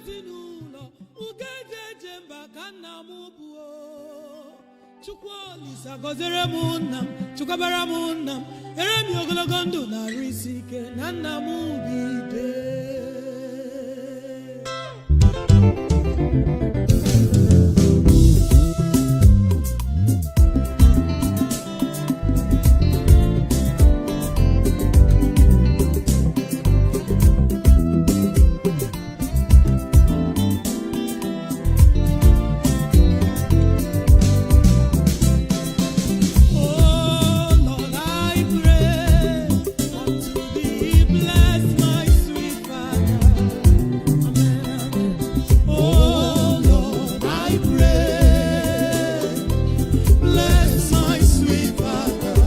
ezinụlọ ugeje eje mba ka nna m bụ Chukwu Olisa gọziere m nna m, chukwabara m nna m, nyere m ogologo ndụ na arụ isi ike na nna m bide. Bless my sweet Father.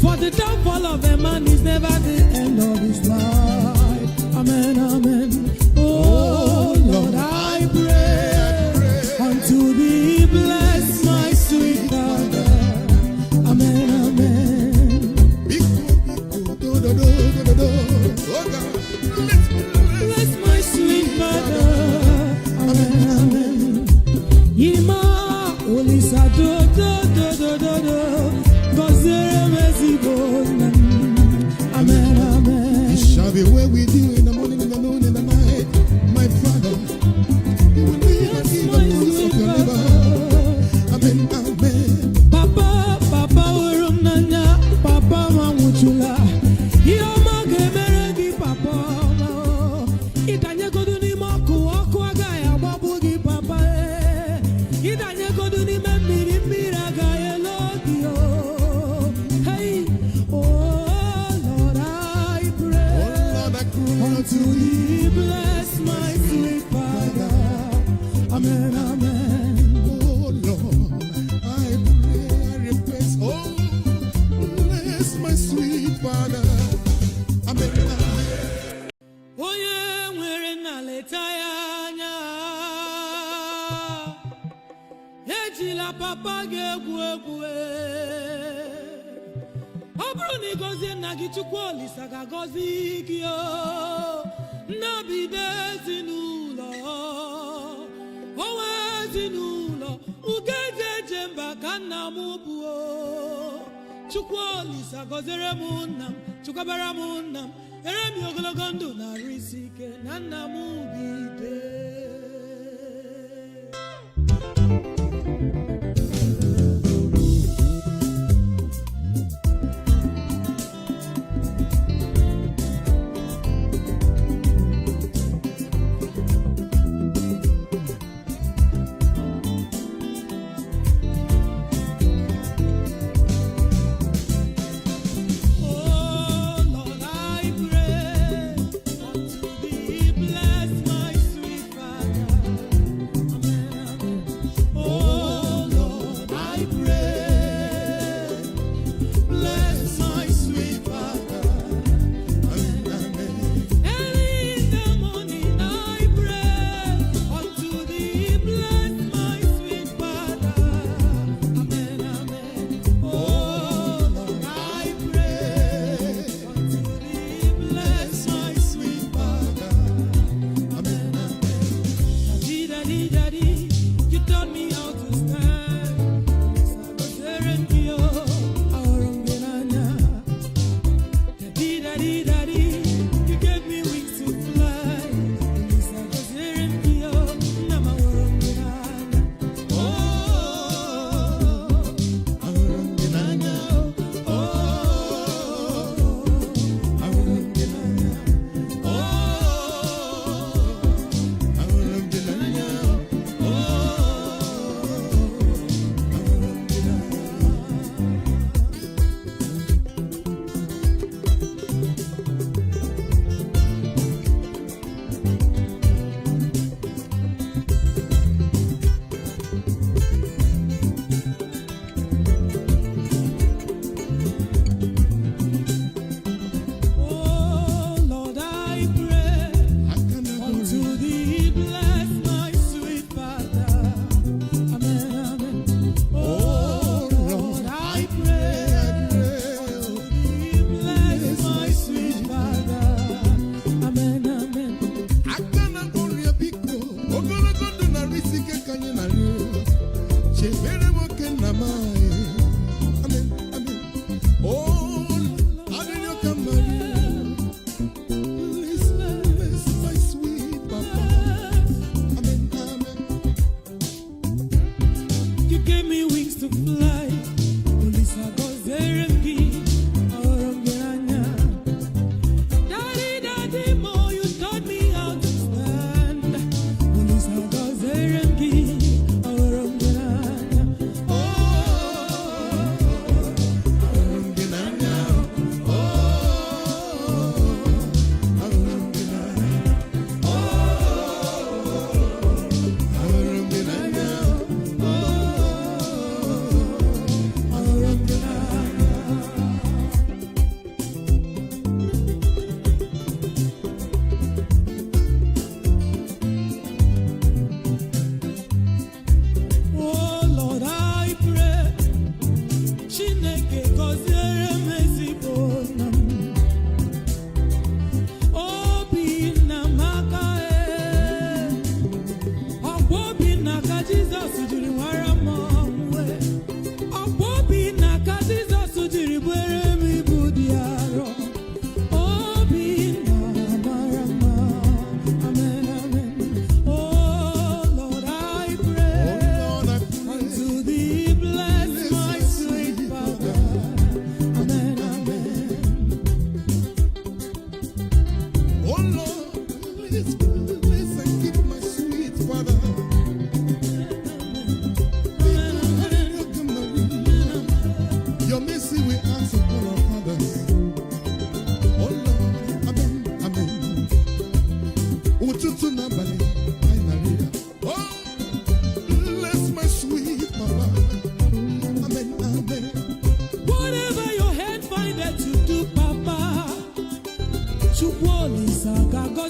For the downfall of a man is never the end of his life. be way with you in the morning, in the noon, in the night, my Father. You will be the king of your neighborhood. Amen, amen. Papa, Papa, Urumnanya, Papa, Mamuchula. Yoma Gemeregi, Papa. Itanya Goduni Maku, Aquagaya, Babugi, Papa. Itanya Goduni Miri, Miragaya, Lodio. Hey, oh Lord, I pray. Oh Lord, I cry Unto thee, bless my sweet Father. Amen, amen. Oh Lord, I pray, I request. Oh, bless my sweet Father. Amen, amen. Onye-nwere na-leta ya anya, ejila papa gị egwu egwu. Ọ bụrụ na ị gọzie nna gị, Chukwu Olisa ga-agọzi gị. Nnabido ezinụlọ, onwe ezinụlọ, uge eji eje mba ka nna m bụ. Chukwu Olisa gọziere m nna m, chukwabara m nna m, ere m ogologo ndụ na arụ isi ike na nna m bide.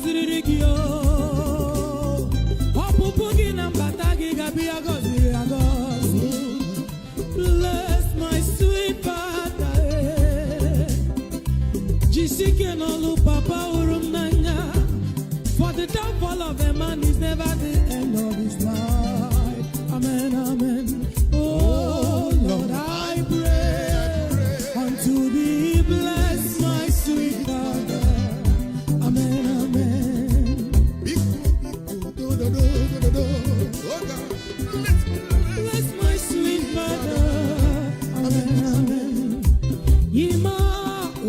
gọziri gị o. Ọpụpụ gị na mbata gị ga-abịa gọziri agọzi. Bless my sweet Father. Jisike n'ọlụ papa hụrụ m n'anya. For the downfall of a man is never the end of his life. Amen, amen. Oh Lord, I pray unto thee, bless my sweet Father. Amen, amen. Bless my sweet Father. Amen, amen. Yima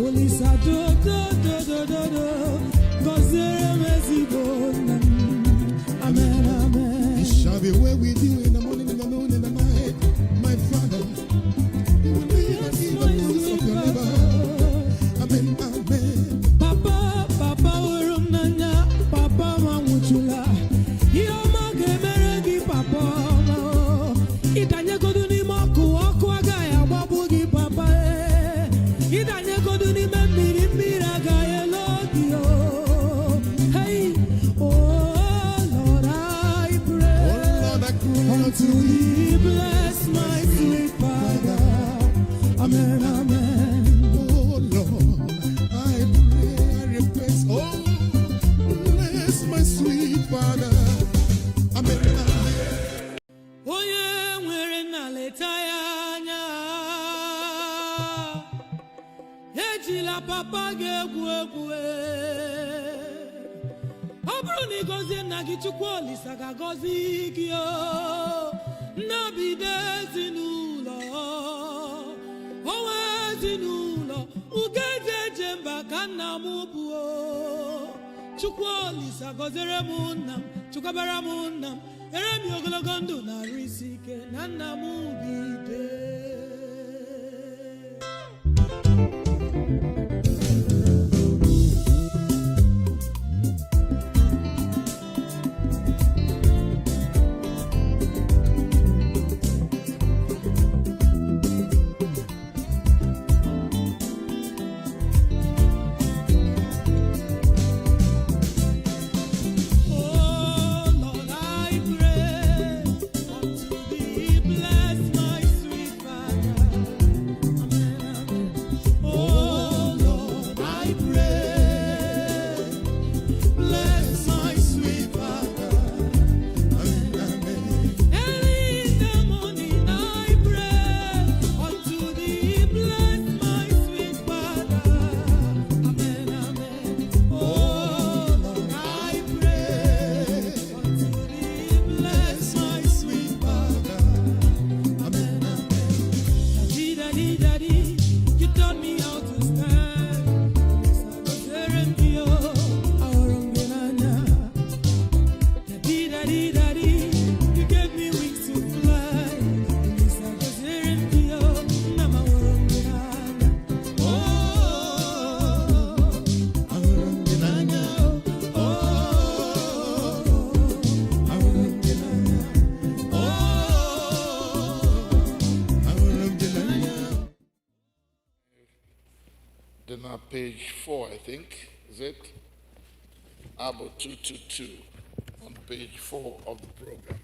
olisa do do do do do do. Gozere mezibo nam. Amen, amen. It shall be well with you in the morning, in the noon, in the night, my Father. You will be happy the news of your neighbor. Amen, amen. Papa, Papa, urum nanya, Papa manguchula. Yoma gemere gi Papa ma. Idanye koduni maku aku agaya wabugi Papa. Idanye koduni memiri mira gaya logio. Hey, oh Lord, I pray. Oh Lord, I cry Unto thee, bless my sweet Father. Amen, amen. Oh Lord, I pray, I request. Oh, bless my sweet Father. Amen, amen. Onye nwere nna leta ya anya. Ejila papa gị egwu egwu. Ọ bụrụ na ị gọzie nna gị, Chukwu Olisa ga-agọzi gị o. Nnabido ezinụlọ, ọnwa ezinụlọ, uge eje mba ka nna m bụ o. Chukwu Olisa gọziere m nna m, chukwabara m nna m, ere m ogologo ndụ na arụ isi ike na nna m bide. Oh Lord, I pray unto thee, bless my sweet Father. Amen, amen. Oh Lord, I pray, bless my sweet Father. Amen, amen. Early in the morning I pray unto thee, bless my sweet Father. Amen, amen. Oh Lord, I pray unto thee, bless my sweet Father. Amen, amen. Daddy, daddy, daddy, you taught me how to stand. Daddy, daddy, daddy, you gave me wings to fly. Then on page 4, I think, is it? Abugh 222 on page 4 of the program.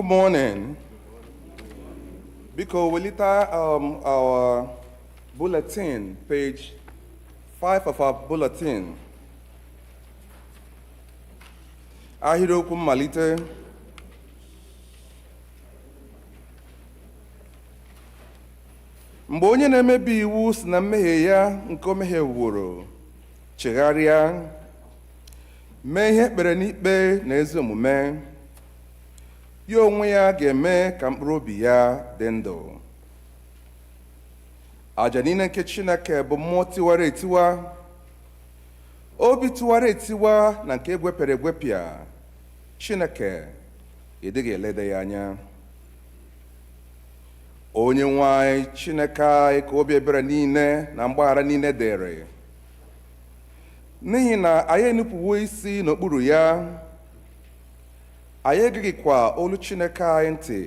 Good morning. Biko, we later our bulletin, page 5 of our bulletin. Ahiri okwu Nmalite. Mgbe onye na-emebi iwu si na mmehie ya nke o mehieworo chegharịa, mee ihe ekpere n'ikpe na ezi omume, ya onwe ya ga-eme ka mkpụrụ obi ya dị ndụ. Aja niile nke Chineke bụ mmụọ tiwara etiwa, obi tiwara etiwa na nke egwepịara egwepịa. Chineke ịdịghị eleda ya anya. Onye-nwe-ayi Chineke anyị ka obi ebere niile na mgbaghara niile dịrị, n'ihi na anyị enupụwo isi n'okpuru ya. Anyị egeghịkwa olu Chineke anyị ntị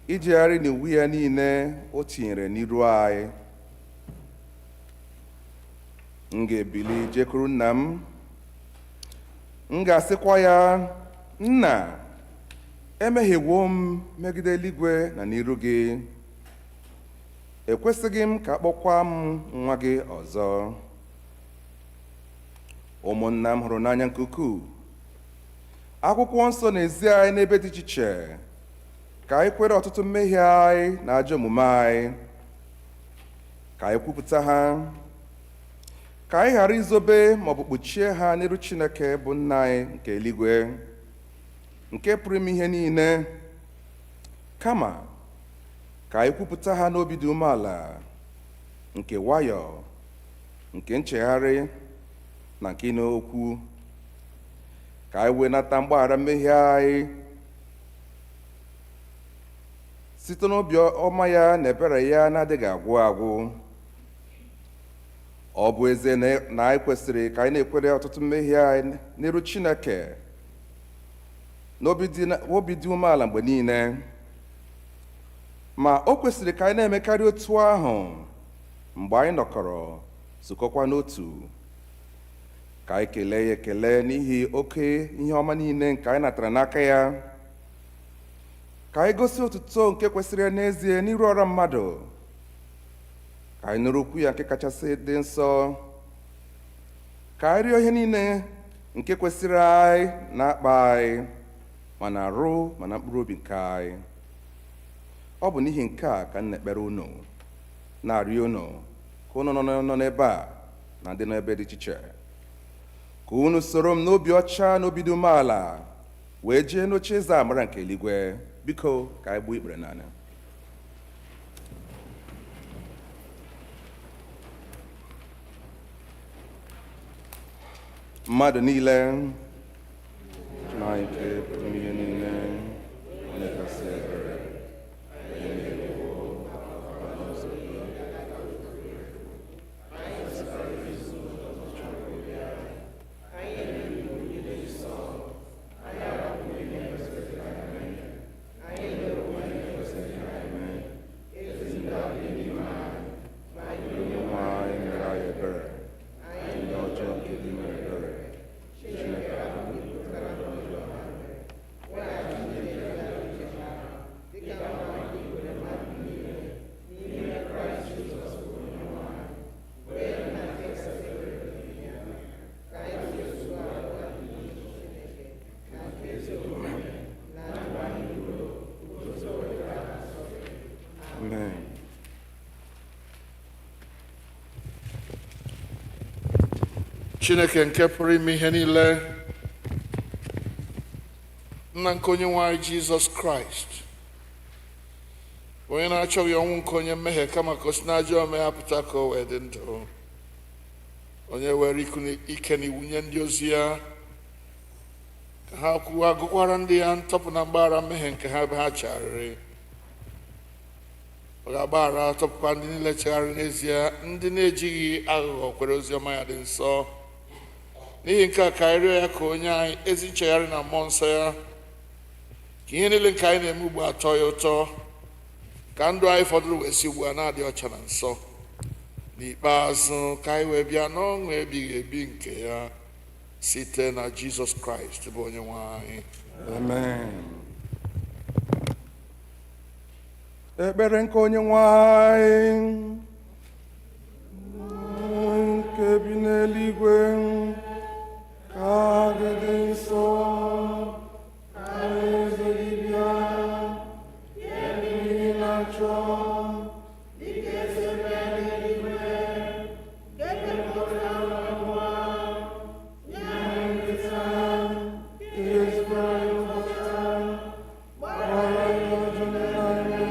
ijegharị n'iwu ya niile o tinyere n'iru anyị. M ga-ebili jekwuru nna m, m ga-asịkwa ya, nna, emehiewo m megide eluigwe na n'iru gị. Ekwesịghị m ka akpọkwa m nwa gị ọzọ. Ụmụnna m hụrụ n'anya nke ukwuu, akwụkwọ nsọ na-ezi anyị n'ebe dị iche iche ka anyị kwere ọtụtụ mmehie anyị na ajọ omume anyị, ka anyị kwupụta ha, ka anyị ghara izobe maọbụ kpuchie ha n'iru Chineke bụ nna anyị nke eluigwe, nke pụrụ ime ihe niile, kama ka anyị kwupụta ha n'obi dị umeala, nke nwayọ, nke nchegharị na nke ịnụ okwu, ka anyị wee nata mgbaghara mmehie anyị site n'obi ọma ya na ebere ya na-adịghị agwụ agwụ. Ọ bụ ezie na anyị kwesịrị ka anyị na-ekwere ọtụtụ mmehie anyị n'iru Chineke n'obi dị umeala mgbe niile, ma o kwesịrị ka anyị na-emekarị otu ahụ mgbe anyị nọkọrọ zukọkwa n'otu, ka anyị kelee ya ekele n'ihi oke ihe ọma niile nke anyị natara n'aka ya, ka anyị gosi otuto nke kwesịrị ya n'ezie n'iru ọra mmadụ, ka anyị nụrụ okwu ya nke kachasị dị nsọ, ka anyị rịọ ihe niile nke kwesịrị anyị na-akpa anyị ma na arụ ma na mkpụrụ obi nke anyị. Ọ bụ n'ihi nke a ka m na-ekpere unu, na-arịọ unu ka unu nọ n'ebe a na ndị n'ebe dị iche iche, ka unu soro m n'obi ọcha na obi dị umeala wee jee n'oche eze amara nke eluigwe. Biko ka anyị gbuo ikpere n'anya. Mmadụ niile na ike pụrụ ihe niile na-ekasị ebere Chineke nke pụrụ ime ihe niile, nna nke Onye-nwe-ayi Jizọs Kraist, onye na-achọghị ọnwụ nke onye mmehie kama ka o si n'ajọ ome ya pụta ka o wee dị ndụ, onye were ike na iwu nye ndị ozi ya ka ha gụkwara ndị ya ntọpụ na mgbaghara mmehie nke ha ebe ha chegharịrị. Ọ ga-agbaghara tọpụkwa ndị niile chegharịrị n'ezie, ndị na-ejighị aghụghọ kwere ozi ọma ya dị nsọ. N'ihi nke a ka anyị rịọ ya ka onye anyị ezi nchegharị na mmụọ nsọ ya, ka ihe niile nke anyị na-eme ugbu a tọọ ya ụtọ, ka ndụ anyị fọdụrụ wee si ugbu a na-adị ọcha na nsọ. N'ikpeazụ ka anyị wee bịa n'ọṅụ ebighị ebi nke ya site na Jizọs Kraist bụ Onye-nwe anyị. Amen. Ekpere nke Onye-nwe-ayi nke bi n'eluigwe, ka gị dị nsọ, ka eze gị bịa, ebe ị na-achọ, dịka eze bịa n'eluigwe, ka emepụta ụwa, nye anyị nkịta, ihe ezigbo anyị ụbọchị taa, gbaghara anyị ọjọọ niile anyị,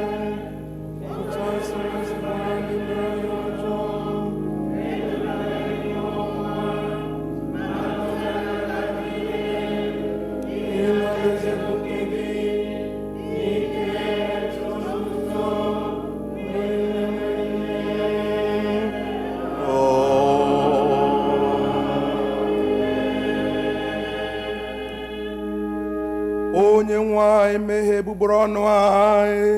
pụta nsọ ezigbo anyị ndị mere anyị ọjọọ. Onye-nwe-ayi Mmehie egbugbere ọnụ anyị.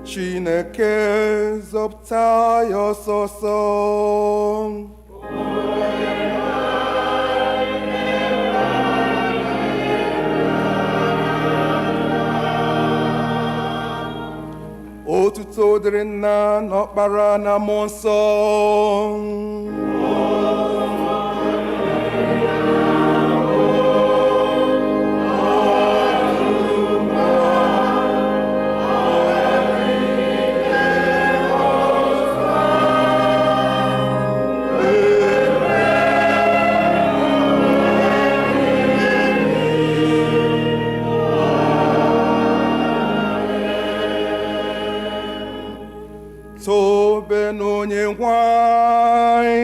Chineke zọpụta ya ọsọsọ. Otuto dịrị Nna na Ọkpara na Mmụọ Nsọ. Tobenụ Onye-nwe-ayi.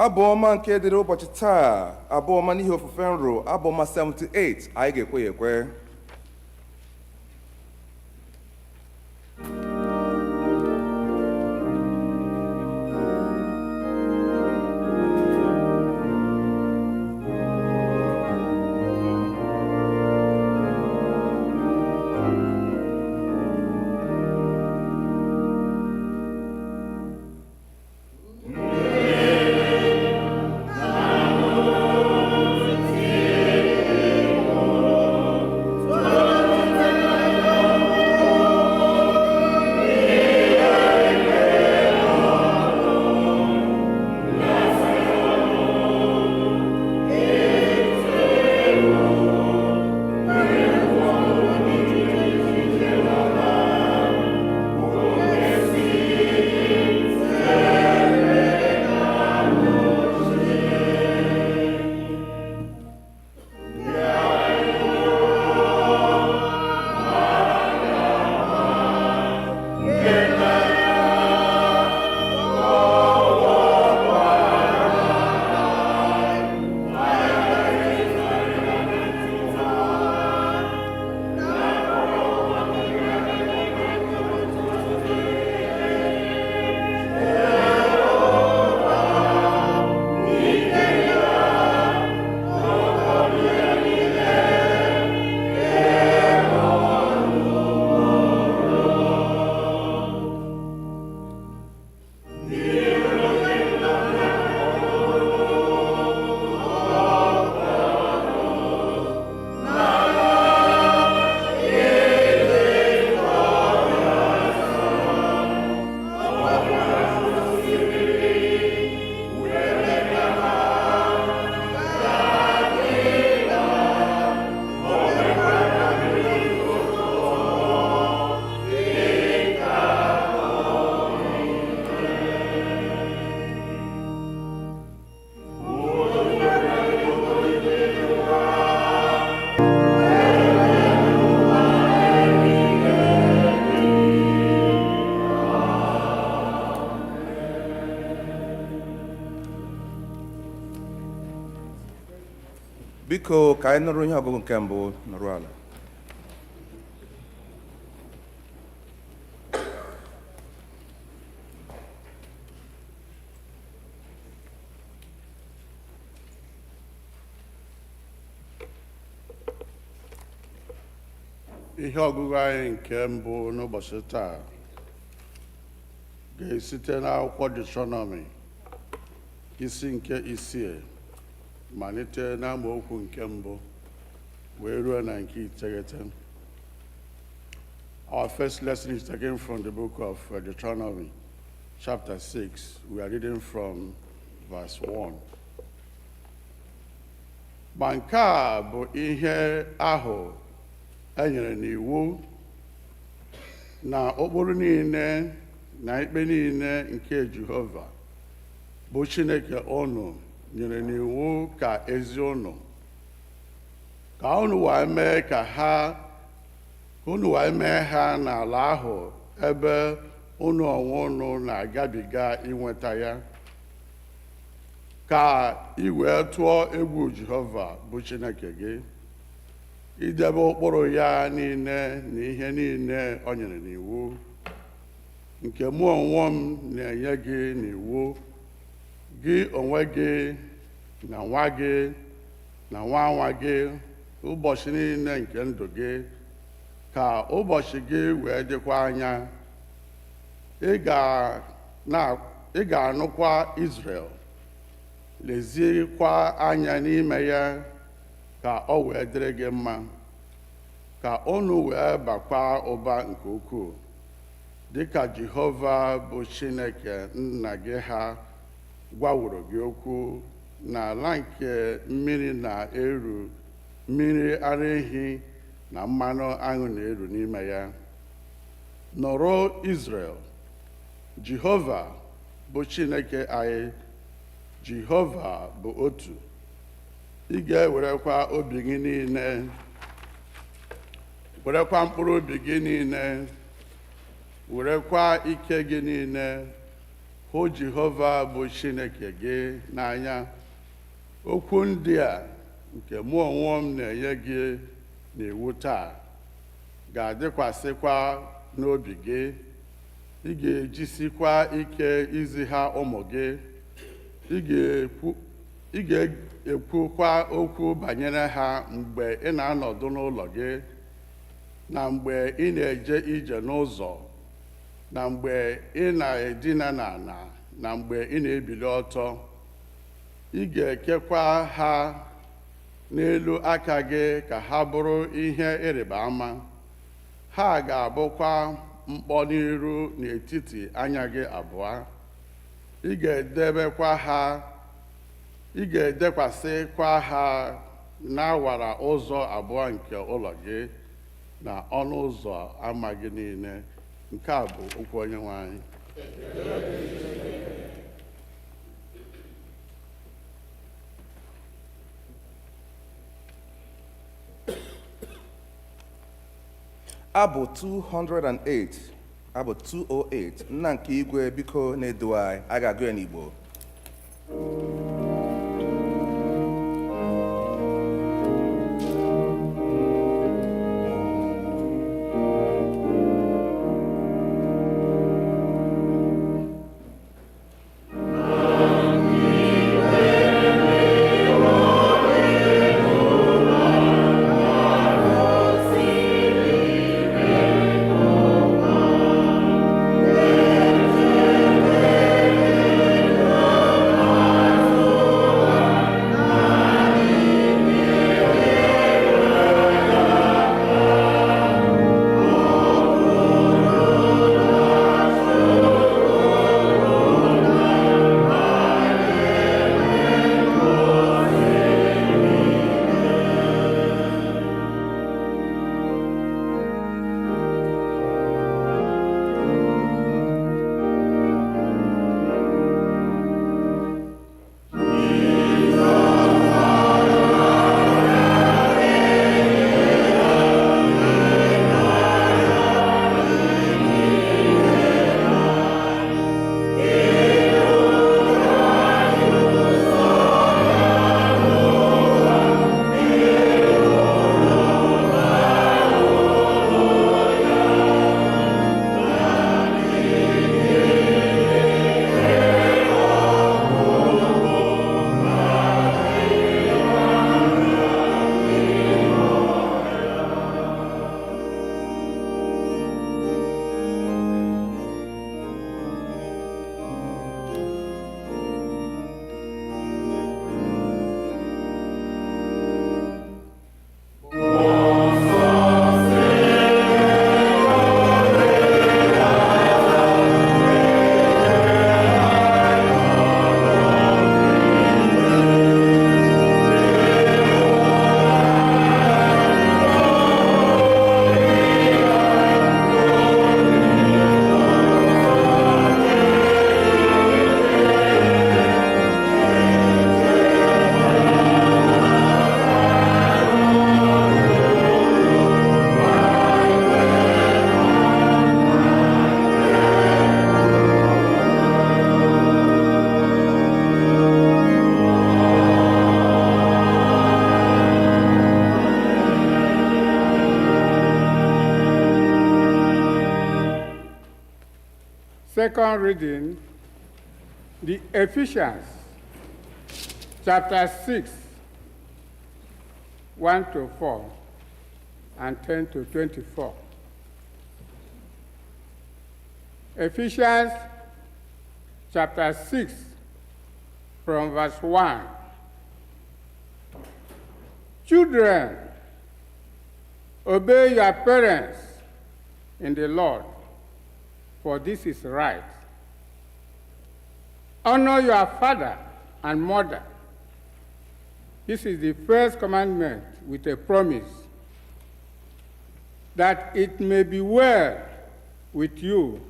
Abụ ọma nke dịrị ụbọchị taa, abụ ọma n'ihi ofufe nro, abụ ọma 78, anyị ga-ekwe ya ekwe. Biko ka anyị nụrụ ihe ọgụgụ nke mbụ nọrọ ala. ihe ọgụgụ anyị nke mbụ n'ụbọchị taa ga-esite n'akwụkwọ Deuteronomy isi nke 6 malite n'amaokwu nke mbụ wee ruo na nke 9. Our first lesson is taken from the book of Deuteronomy, chapter 6. We are reading from verse 1. Ma nke a bụ ihe ahụ e nyere n'iwu na ụkpụrụ niile na ikpe niile nke Jehova bụ Chineke unu nyere n'iwu ka ezi unu, ka unu wee mee ha n'ala ahụ ebe unu onwe unu na-agabiga inweta ya, ka ị wee tụọ egwu Jehova bụ Chineke gị, idebe ụkpụrụ ya niile na ihe niile o nyere n'iwu, nke mụ onwe m na-enye gị n'iwu, gị onwe gị na nwa gị na nwa nwa gị ụbọchị niile nke ndụ gị, ka ụbọchị gị wee dịkwa anya. Ị ga-anụkwa Izrel, lezikwa anya n'ime ya, ka ọ wee dịrị gị mma, ka unu wee bakwa ụba nke ukwuu, dịka Jehova bụ Chineke nna gị ha gwaworo gị okwu n'ala nke mmiri na-eru, mmiri ara ehi na mmanụ aṅụ na-eru n'ime ya. Nọrọ Izrel, Jehova bụ Chineke anyị, Jehova bụ otu. Ị ga-ewerekwa obi gị niile, werekwa mkpụrụ obi gị niile, werekwa ike gị niile hụ Jehova bụ Chineke gị n'anya. Okwu ndị a nke mụ onwe m na-enye gị n'iwu taa ga-adịkwasịkwa n'obi gị. Ị ga-ejisikwa ike izi ha ụmụ gị. Ị ga-ekwukwa okwu banyere ha mgbe ị na-anọdụ n'ụlọ gị, na mgbe ị na-eje ije n'ụzọ, na mgbe ị na-edina n'ala, na mgbe ị na-ebili ọtọ. Ị ga-ekekwa ha n'elu aka gị ka ha bụrụ ihe ịrịba ama. Ha ga-abụkwa mkpọ n'iru n'etiti anya gị abụọ. Ị ga-edekwasịkwa ha n'awara ụzọ abụọ nke ụlọ gị na ọnụ ụzọ ama gị niile. Nke a bụ okwu Onye-nwe anyị. Abụ 208, abụ 208, nna nke igwe biko nedu anyị. A ga-agụ ya n'Igbo. Amen. Second reading, the Ephesians, chapter 6, 1 to 4, and 10 to 24. Ephesians, chapter 6, from verse 1. Children, obey your parents in the Lord, for this is right. Honor your father and mother. This is the first commandment with a promise, that it may be well with you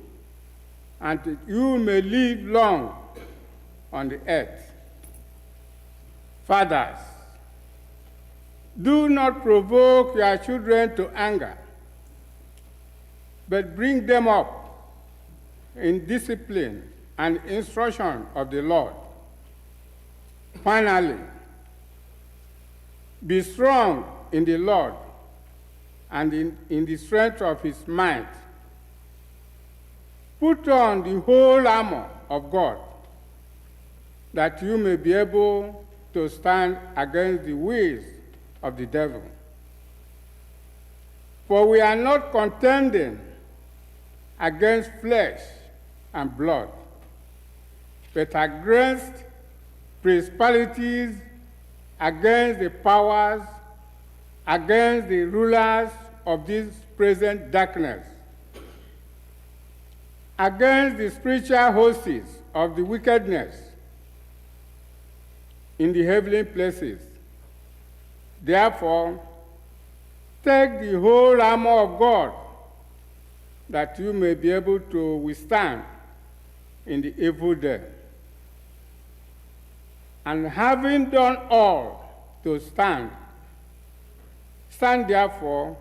and that you may live long on the earth. Fathers, do not provoke your children to anger, but bring them up in discipline and instruction of the Lord. Finally, be strong in the Lord and in the strength of his might. Put on the whole armor of God, that you may be able to stand against the wiles of the devil. For we are not contending against flesh and blood, but against principalities, against the powers, against the rulers of this present darkness, against the spiritual hosts of the wickedness in the heavenly places. Therefore, take the whole armor of God, that you may be able to withstand in the evil day. And having done all to stand, stand therefore,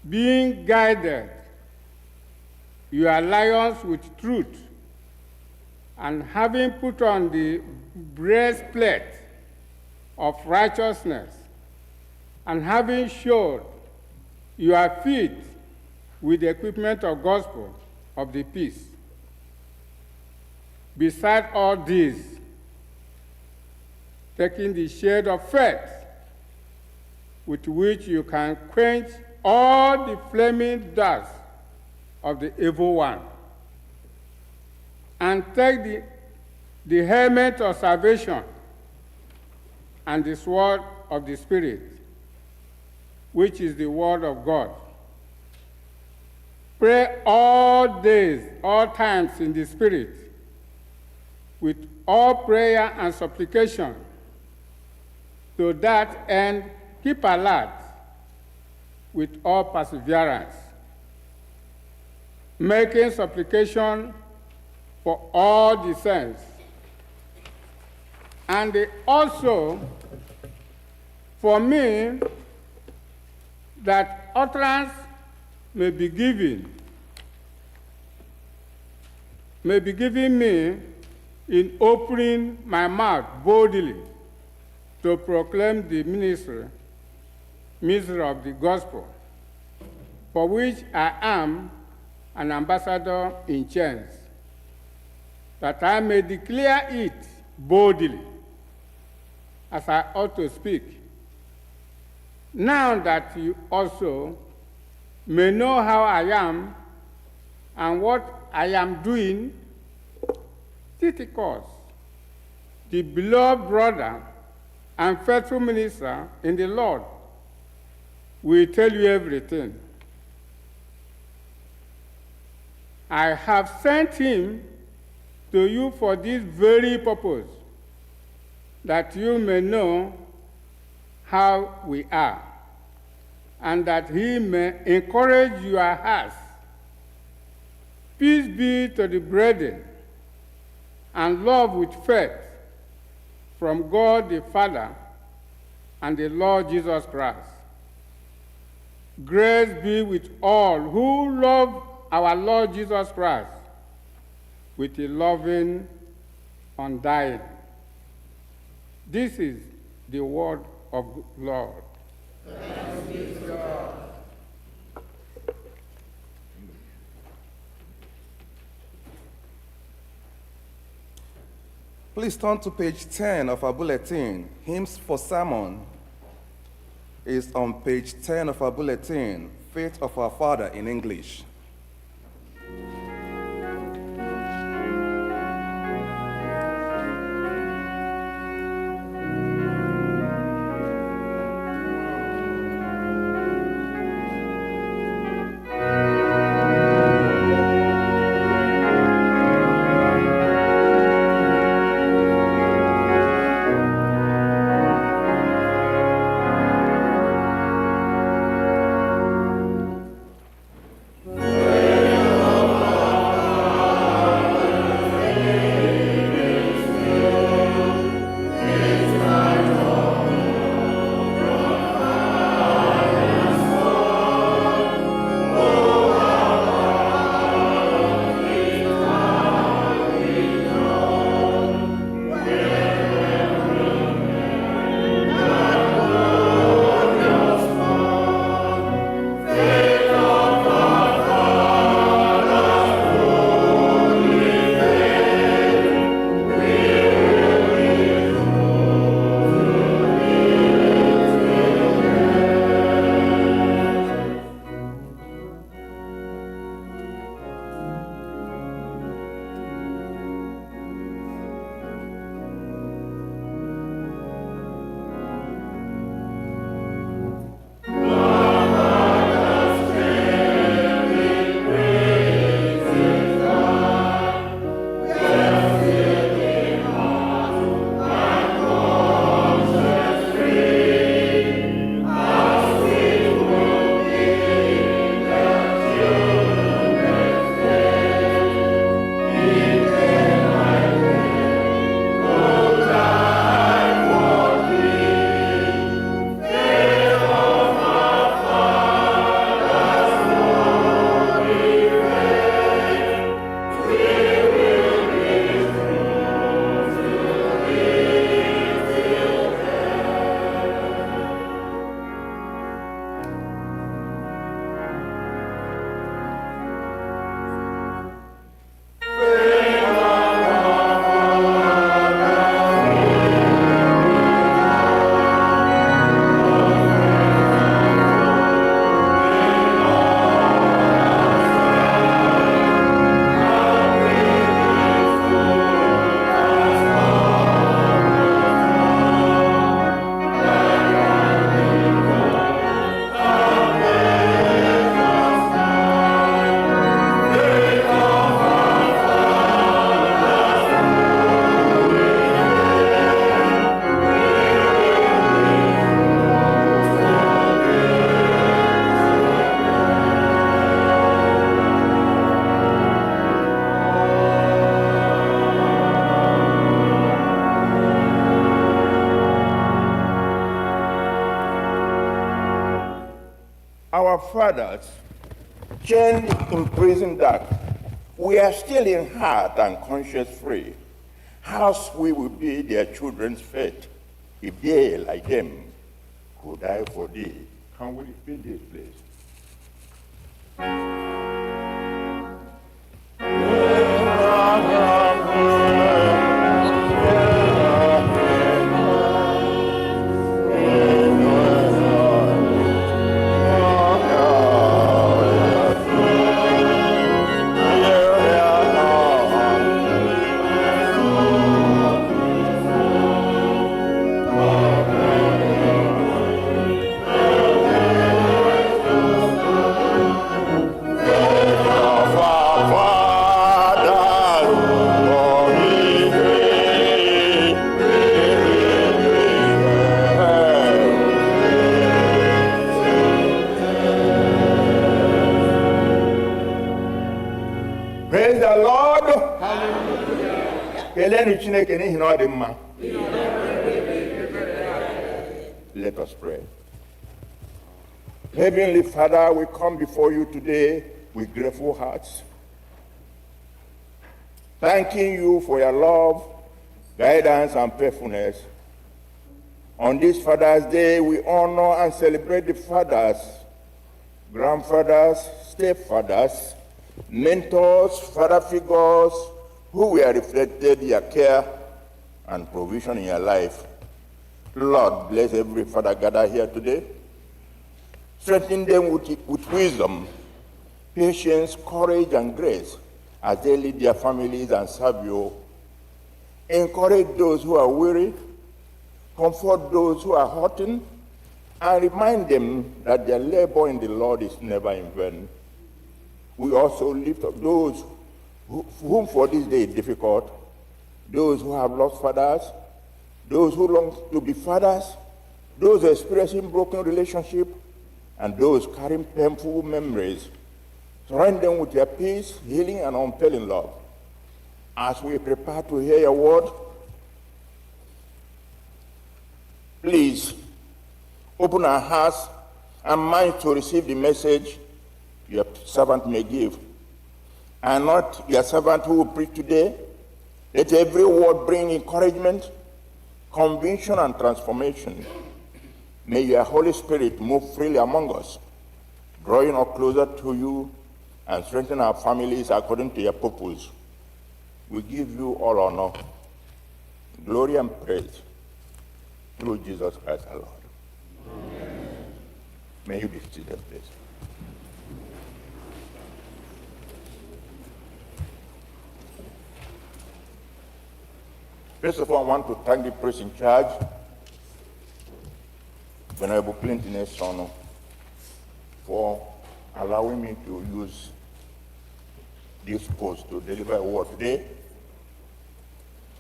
being guided your lions with truth, and having put on the breastplate of righteousness, and having shod your feet with the equipment of gospel of the peace. Beside all these, taking the shade of faith, with which you can quench all the flaming darts of the evil one, and take the helmet of salvation and the sword of the Spirit, which is the word of God. Pray all days, all times in the Spirit, with all prayer and supplication. To that end, keep alert with all perseverance, making supplication for all the saints, and also for me, that utterance may be given me in opening my mouth boldly to proclaim the ministry of the gospel, for which I am an ambassador in chains, that I may declare it boldly, as I ought to speak. Now that you also may know how I am and what I am doing, Tychicus, the beloved brother and faithful minister in the Lord, will tell you everything. I have sent him to you for this very purpose, that you may know how we are, and that he may encourage your hearts. Peace be to the brethren, and love with faith from God the Father and the Lord Jesus Christ. Grace be with all who love our Lord Jesus Christ with a loving, undying. This is the word of the Lord. Thanks be to God. Please turn to page 10 of our bulletin. Hymns for Sermon is on page 10 of our bulletin, Faith of Our Father in English. Our fathers, chained in prison dark, we are still in heart and conscience free. How sweet would be their children's fate if they, like them, could die for thee. Can we repeat this, please? Let us pray. Heavenly Father, we come before you today with grateful hearts, thanking you for your love, guidance, and faithfulness. On this Father's Day, we honor and celebrate the fathers, grandfathers, stepfathers, mentors, father figures who were reflected their care and provision in your life. Lord, bless every father gathered here today. Strengthen them with wisdom, patience, courage, and grace as they lead their families and serve you. Encourage those who are weary, comfort those who are hurting, and remind them that their labor in the Lord is never in vain. We also lift up those whom for this day is difficult, those who have lost fathers, those who long to be fathers, those experiencing broken relationships, and those carrying painful memories. Surround them with your peace, healing, and unfailing love. As we prepare to hear your word, please open our hearts and minds to receive the message your servant may give. And not your servant who will preach today. Let every word bring encouragement, conviction, and transformation. May your Holy Spirit move freely among us, drawing us closer to you and strengthen our families according to your purpose. We give you all honor, glory, and praise through Jesus Christ our Lord. Amen. May you be seated, please. First of all, I want to thank the priest in charge, Venerable Clinton Esono, for allowing me to use this post to deliver a word today.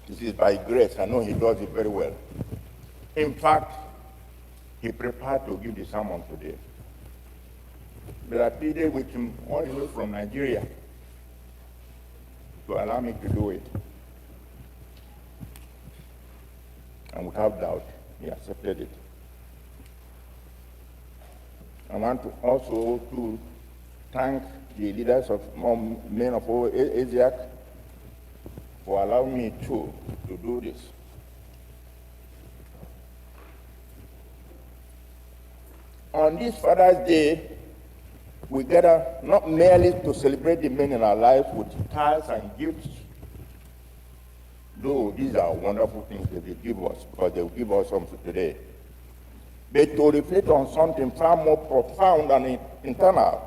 This is by grace. I know he does it very well. In fact, he prepared to give the sermon today. But I pleaded with him all the way from Nigeria to allow me to do it. And without doubt, he accepted it. I want to also to thank the leaders of men of Asia for allowing me to do this. On this Father's Day, we gather not merely to celebrate the men in our lives with cards and gifts, though these are wonderful things that they give us, because they will give us something today, but to reflect on something far more profound and internal,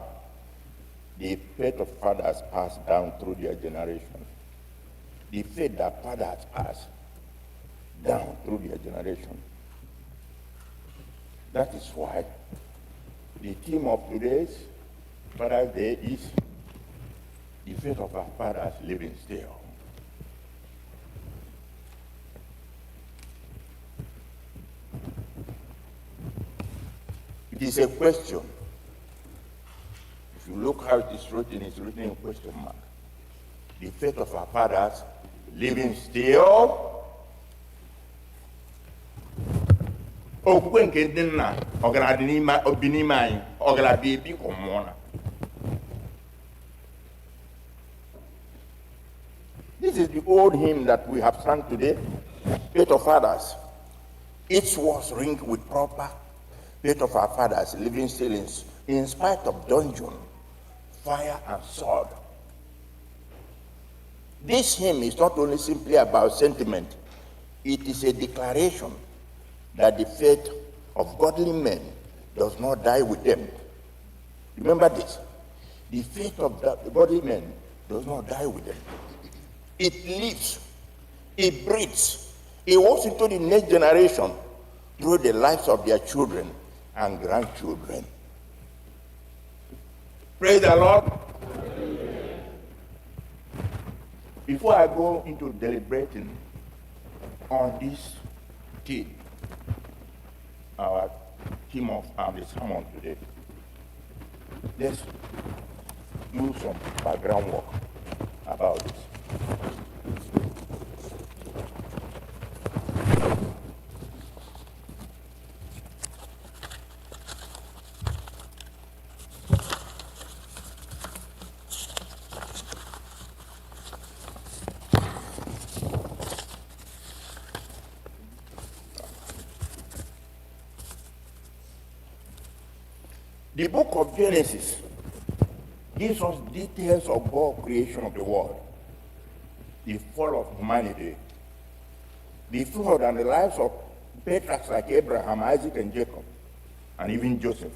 the faith of fathers passed down through their generation. The faith that fathers passed down through their generation. That is why the theme of today's Father's Day is the faith of our fathers living still. It is a question. If you look how it is written in question mark. The faith of our fathers living still. Okwu nke ndị nna ọgaranya obi n'ime anyị ọgaranya ebi ka mmụọ na. This is the old hymn that we have sung today, Faith of Fathers. Each was ringed with proper faith of our fathers living still in spite of dungeon, fire, and sword. This hymn is not only simply about sentiment, it is a declaration that the faith of godly men does not die with them. Remember this. The faith of the godly men does not die with them. It lives, it breathes, it walks into the next generation through the lives of their children and grandchildren. Praise the Lord. Before I go into deliberating on this theme, our theme of the sermon today, let's do some background work about this. The book of Genesis gives us details of God's creation of the world, the fall of humanity, the flood and the lives of patriarchs like Abraham, Isaac, and Jacob, and even Joseph.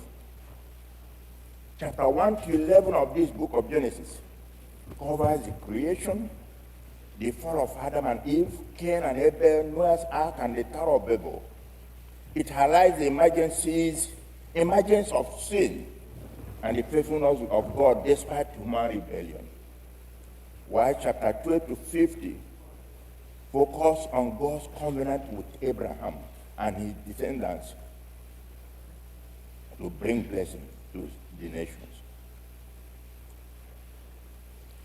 Chapter 1 to 11 of this book of Genesis covers the creation, the fall of Adam and Eve, Cain and Abel, Noah's Ark, and the Tower of Babel. It highlights the emergence of sin and the faithfulness of God despite human rebellion. While chapter 12 to 50 focus on God's covenant with Abraham and his descendants to bring blessing to the nations.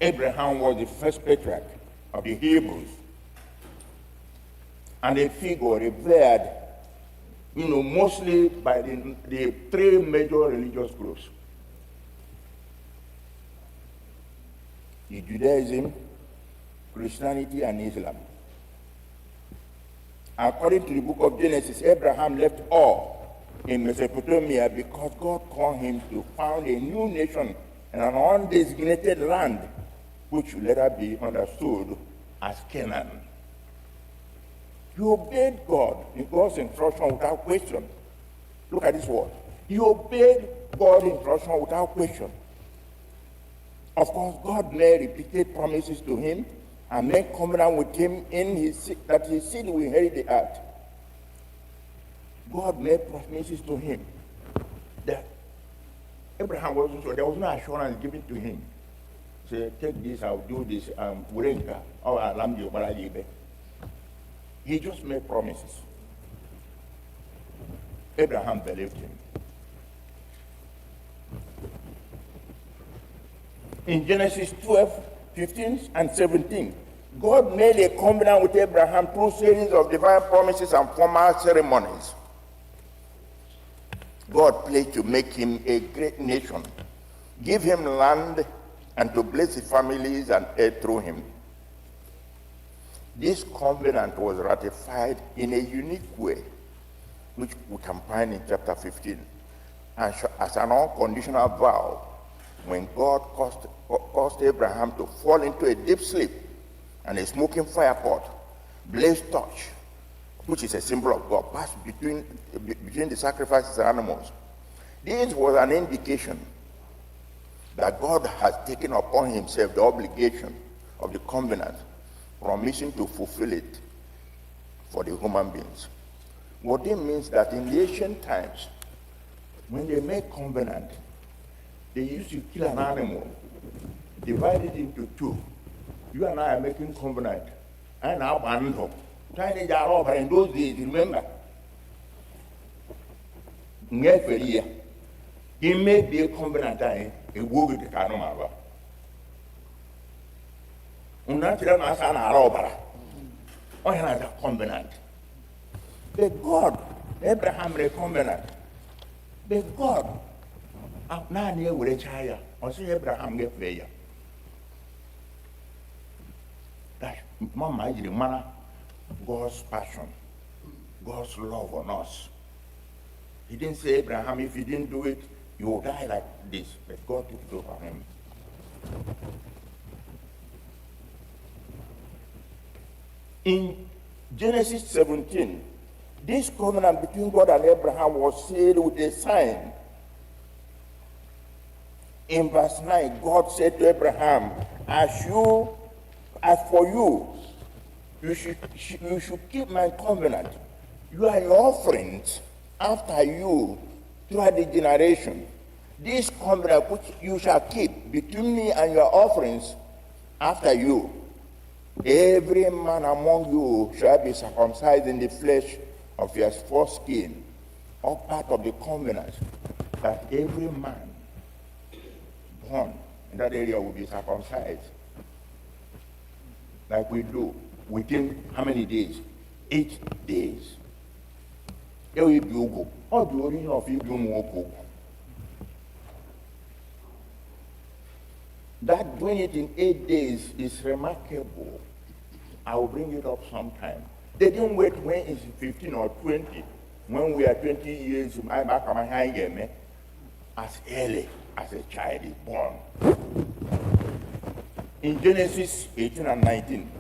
Abraham was the first patriarch of the Hebrews and a figure revered, mostly by the three major religious groups: the Judaism, Christianity, and Islam. According to the book of Genesis, Abraham left all in Mesopotamia because God called him to found a new nation in an undesignated land, which will later be understood as Canaan. He obeyed God in God's instruction without question. Look at this word. He obeyed God's instruction without question. Of course, God made repeated promises to him and made covenant with him that his seed will inherit the earth. God made promises to him that Abraham wasn't sure. There was no assurance given to him. Say, take this, I'll do this, he just made promises. Abraham believed him. In Genesis 12, 15, and 17, God made a covenant with Abraham through series of divine promises and formal ceremonies. God pledged to make him a great nation, give him land, and to bless his families and heirs through him. This covenant was ratified in a unique way, which we can find in chapter 15, as an unconditional vow when God caused Abraham to fall into a deep sleep, and a smoking fire pot, blazed torch, which is a symbol of God, passed between the sacrifices and animals. This was an indication that God has taken upon himself the obligation of the covenant, promising to fulfill it for the human beings. What it means that in the ancient times, when they made covenant, they used to kill an animal, divide it into two. You and I are making covenant. And now bando. Trying to over in those days, remember? He made the covenant a word with the Kanumaba. Unatira Masana Robara. Or another covenant. But God, Abraham made covenant. But God, now near with a child, or say Abraham gave prayer. That Mama is the manner, God's passion, God's love on us. He didn't say, Abraham, if you didn't do it, you will die like this. But God took it over him. In Genesis 17, this covenant between God and Abraham was sealed with a sign. In verse 9, God said to Abraham, as for you, you should keep my covenant. You are your offerings after you throughout the generation. This covenant which you shall keep between me and your offerings after you. Every man among you shall be circumcised in the flesh of your foreskin, all part of the covenant, that every man born in that area will be circumcised. Like we do within how many days? 8 days. How do the origin of Igbo? That doing it in 8 days is remarkable. I will bring it up sometime. They didn't wait when it's 15 or 20. When we are 20 years, as early as a child is born. In Genesis 18 and 19,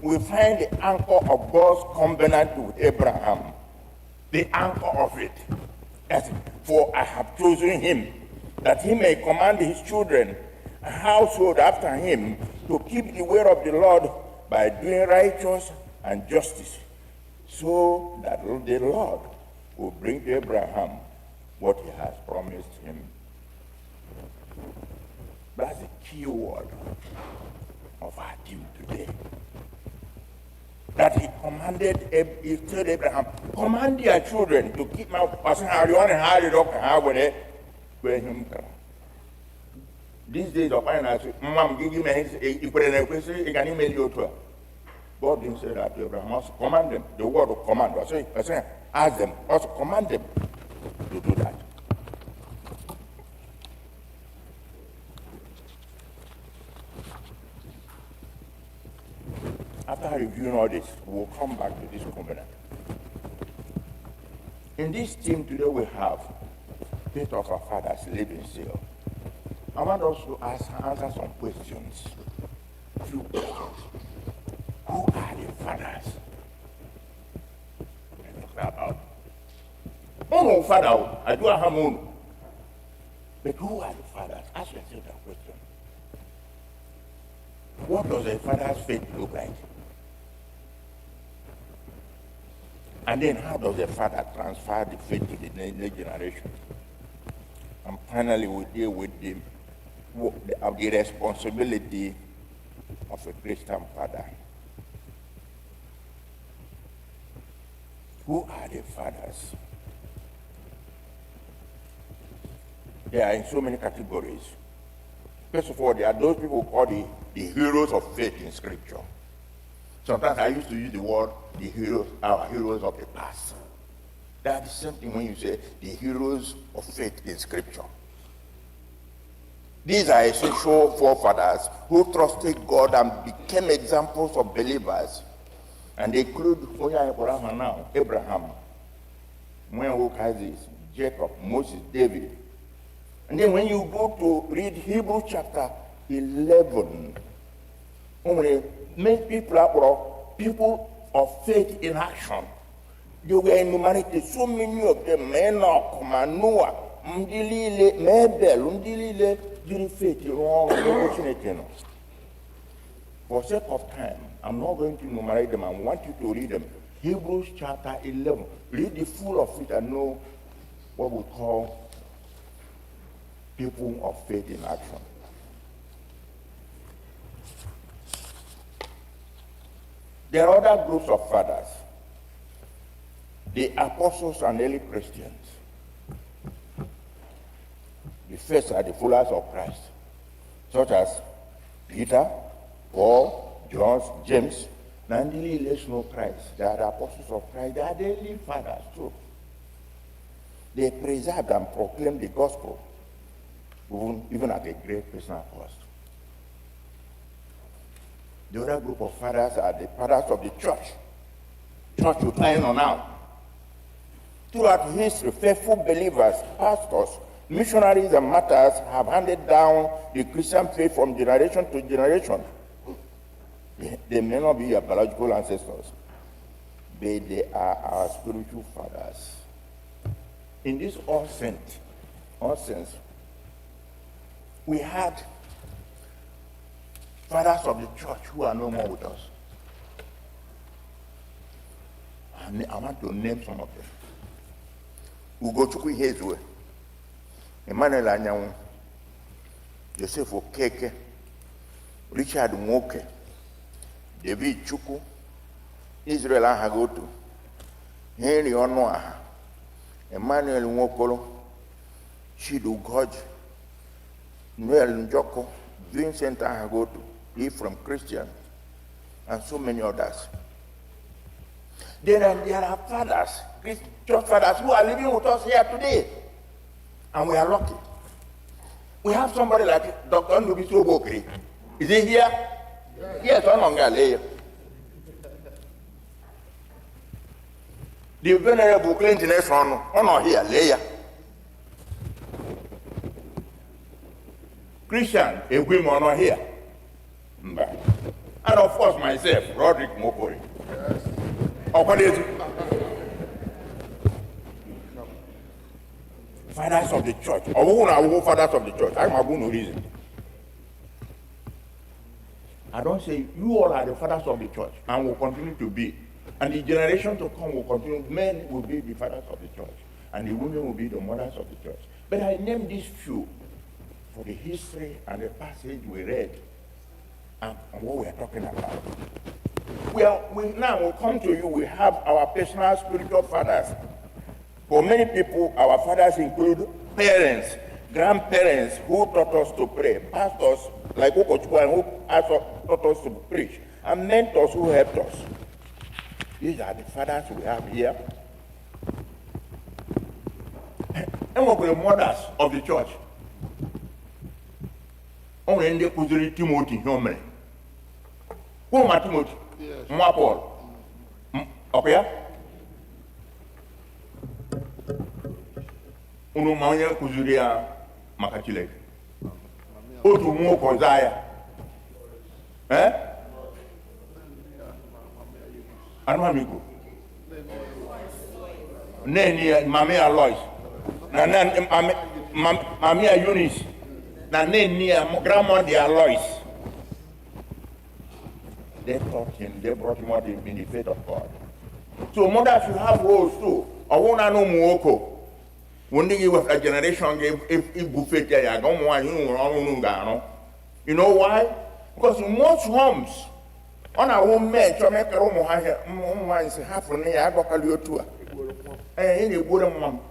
we find the anchor of God's covenant with Abraham. The anchor of it. As, for I have chosen him, that he may command his children, a household after him, to keep the way of the Lord by doing righteous and justice, so that the Lord will bring to Abraham what he has promised him. That's the key word of our team today. That he commanded, he told Abraham, command your children to keep my person. These days of finance, Mom, give me a question, you can email you to her. God didn't say that to Abraham, also command them. The word of command. I say, ask them, also command them to do that. After reviewing all this, we'll come back to this covenant. In this team today, we have faith of our fathers living still. I want us to answer some questions. Few questions. Who are the fathers? We're talking about. Oh, father, I do have one. But who are the fathers? Ask yourself that question. What does a father's faith look like? And then how does a father transfer the faith to the next generation? And finally, we deal with the responsibility of a Christian father. Who are the fathers? They are in so many categories. First of all, there are those people called the heroes of faith in Scripture. Sometimes I used to use the word the heroes, our heroes of the past. That's the same thing when you say the heroes of faith in Scripture. These are essential forefathers who trusted God and became examples of believers. And they include Abraham, Jacob, Moses, David. And then when you go to read Hebrews chapter 11, many people of faith in action. They were enumerated, so many of them, Enoch, Noah, Mabel, did faith in For sake of time, I'm not going to enumerate them. I want you to read them. Hebrews chapter 11. Read the full of it and know what we call people of faith in action. There are other groups of fathers. The apostles and early Christians. The first are the followers of Christ, such as Peter, Paul, John, James. Nandili, let's know Christ. They are the apostles of Christ. They are the early fathers too. They preserved and proclaimed the gospel, even at a great personal cost. The other group of fathers are the fathers of the church. Church you find on now. Throughout history, faithful believers, pastors, missionaries, and martyrs have handed down the Christian faith from generation to generation. They may not be your biological ancestors, but they are our spiritual fathers. In this all sense, we had fathers of the church who are no more with us. And I want to name some of them. Ighe Ogugu, Emmanuel Anyanwu, Joseph Okeke, Richard Nwoke, David Chukwu, Israel Ahagotu, Henry Onuaha, Emmanuel Nwokolo, Chidu Goji, Noel Njoko, Vincent Ahagotu, Ephraim Christian, and so many others. There are fathers, church fathers, who are living with us here today. And we are lucky. We have somebody like Dr. Ndubiso Bokri. Is he here? Yes, Onongale. The Venerable Clinton is on here, Leia. Christian, a women on here. And and of course myself, Roderick Mokori. Fathers of the church. Fathers of the church. I'm going to reason. I don't say you all are the fathers of the church and will continue to be. And the generation to come will continue. Men will be the fathers of the church and the women will be the mothers of the church. But I named these few for the history and the passage we read and what we are talking about. Well, now we'll come to you. We have our personal spiritual fathers. For many people, our fathers include parents, grandparents who taught us to pray, pastors like Ubọchi who taught us to preach, and mentors who helped us. These are the fathers we have here. And what the mothers of the church? Only ndị kụziri Timothy Homere. Who ma Timothy? Nwa Paul. Okay? Unu ma onye kụziri ya maka Chineke. Otu nwoke ọzọ ya. Anụamiko. Nene Mami Alois. Na Mami Eunice. Na nene Grandma de Alois. They taught him, they brought him out in the faith of God. So mothers should have roles too. I want to know Muoko. When they give a generation if buffet, I don't want you know why? Because in most homes, on our home men, to make a room once half an hour, I got a little tour. And you wouldn't want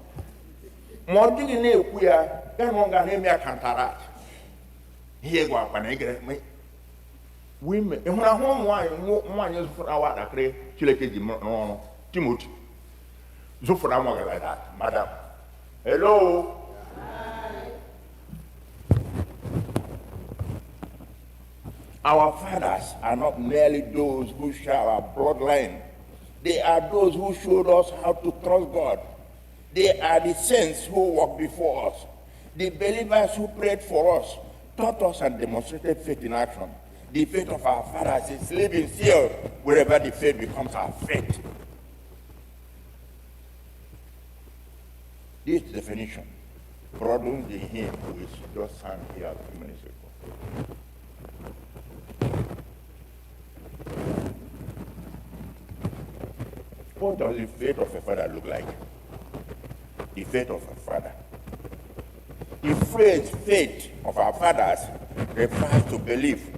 more than you we are, then one got him a cantarat. Here go up and I get me. Women, and when I home one years for our acre, Timothy. So for a like that, madam. Hello. Our fathers are not merely those who share our bloodline. They are those who showed us how to trust God. They are the saints who walked before us. The believers who prayed for us, taught us and demonstrated faith in action. The faith of our fathers is living still wherever the faith becomes our faith. This definition broadens the hymn which just sang here a few minutes ago. What does the faith of a father look like? The faith of a father. The phrase faith of our fathers refers to belief,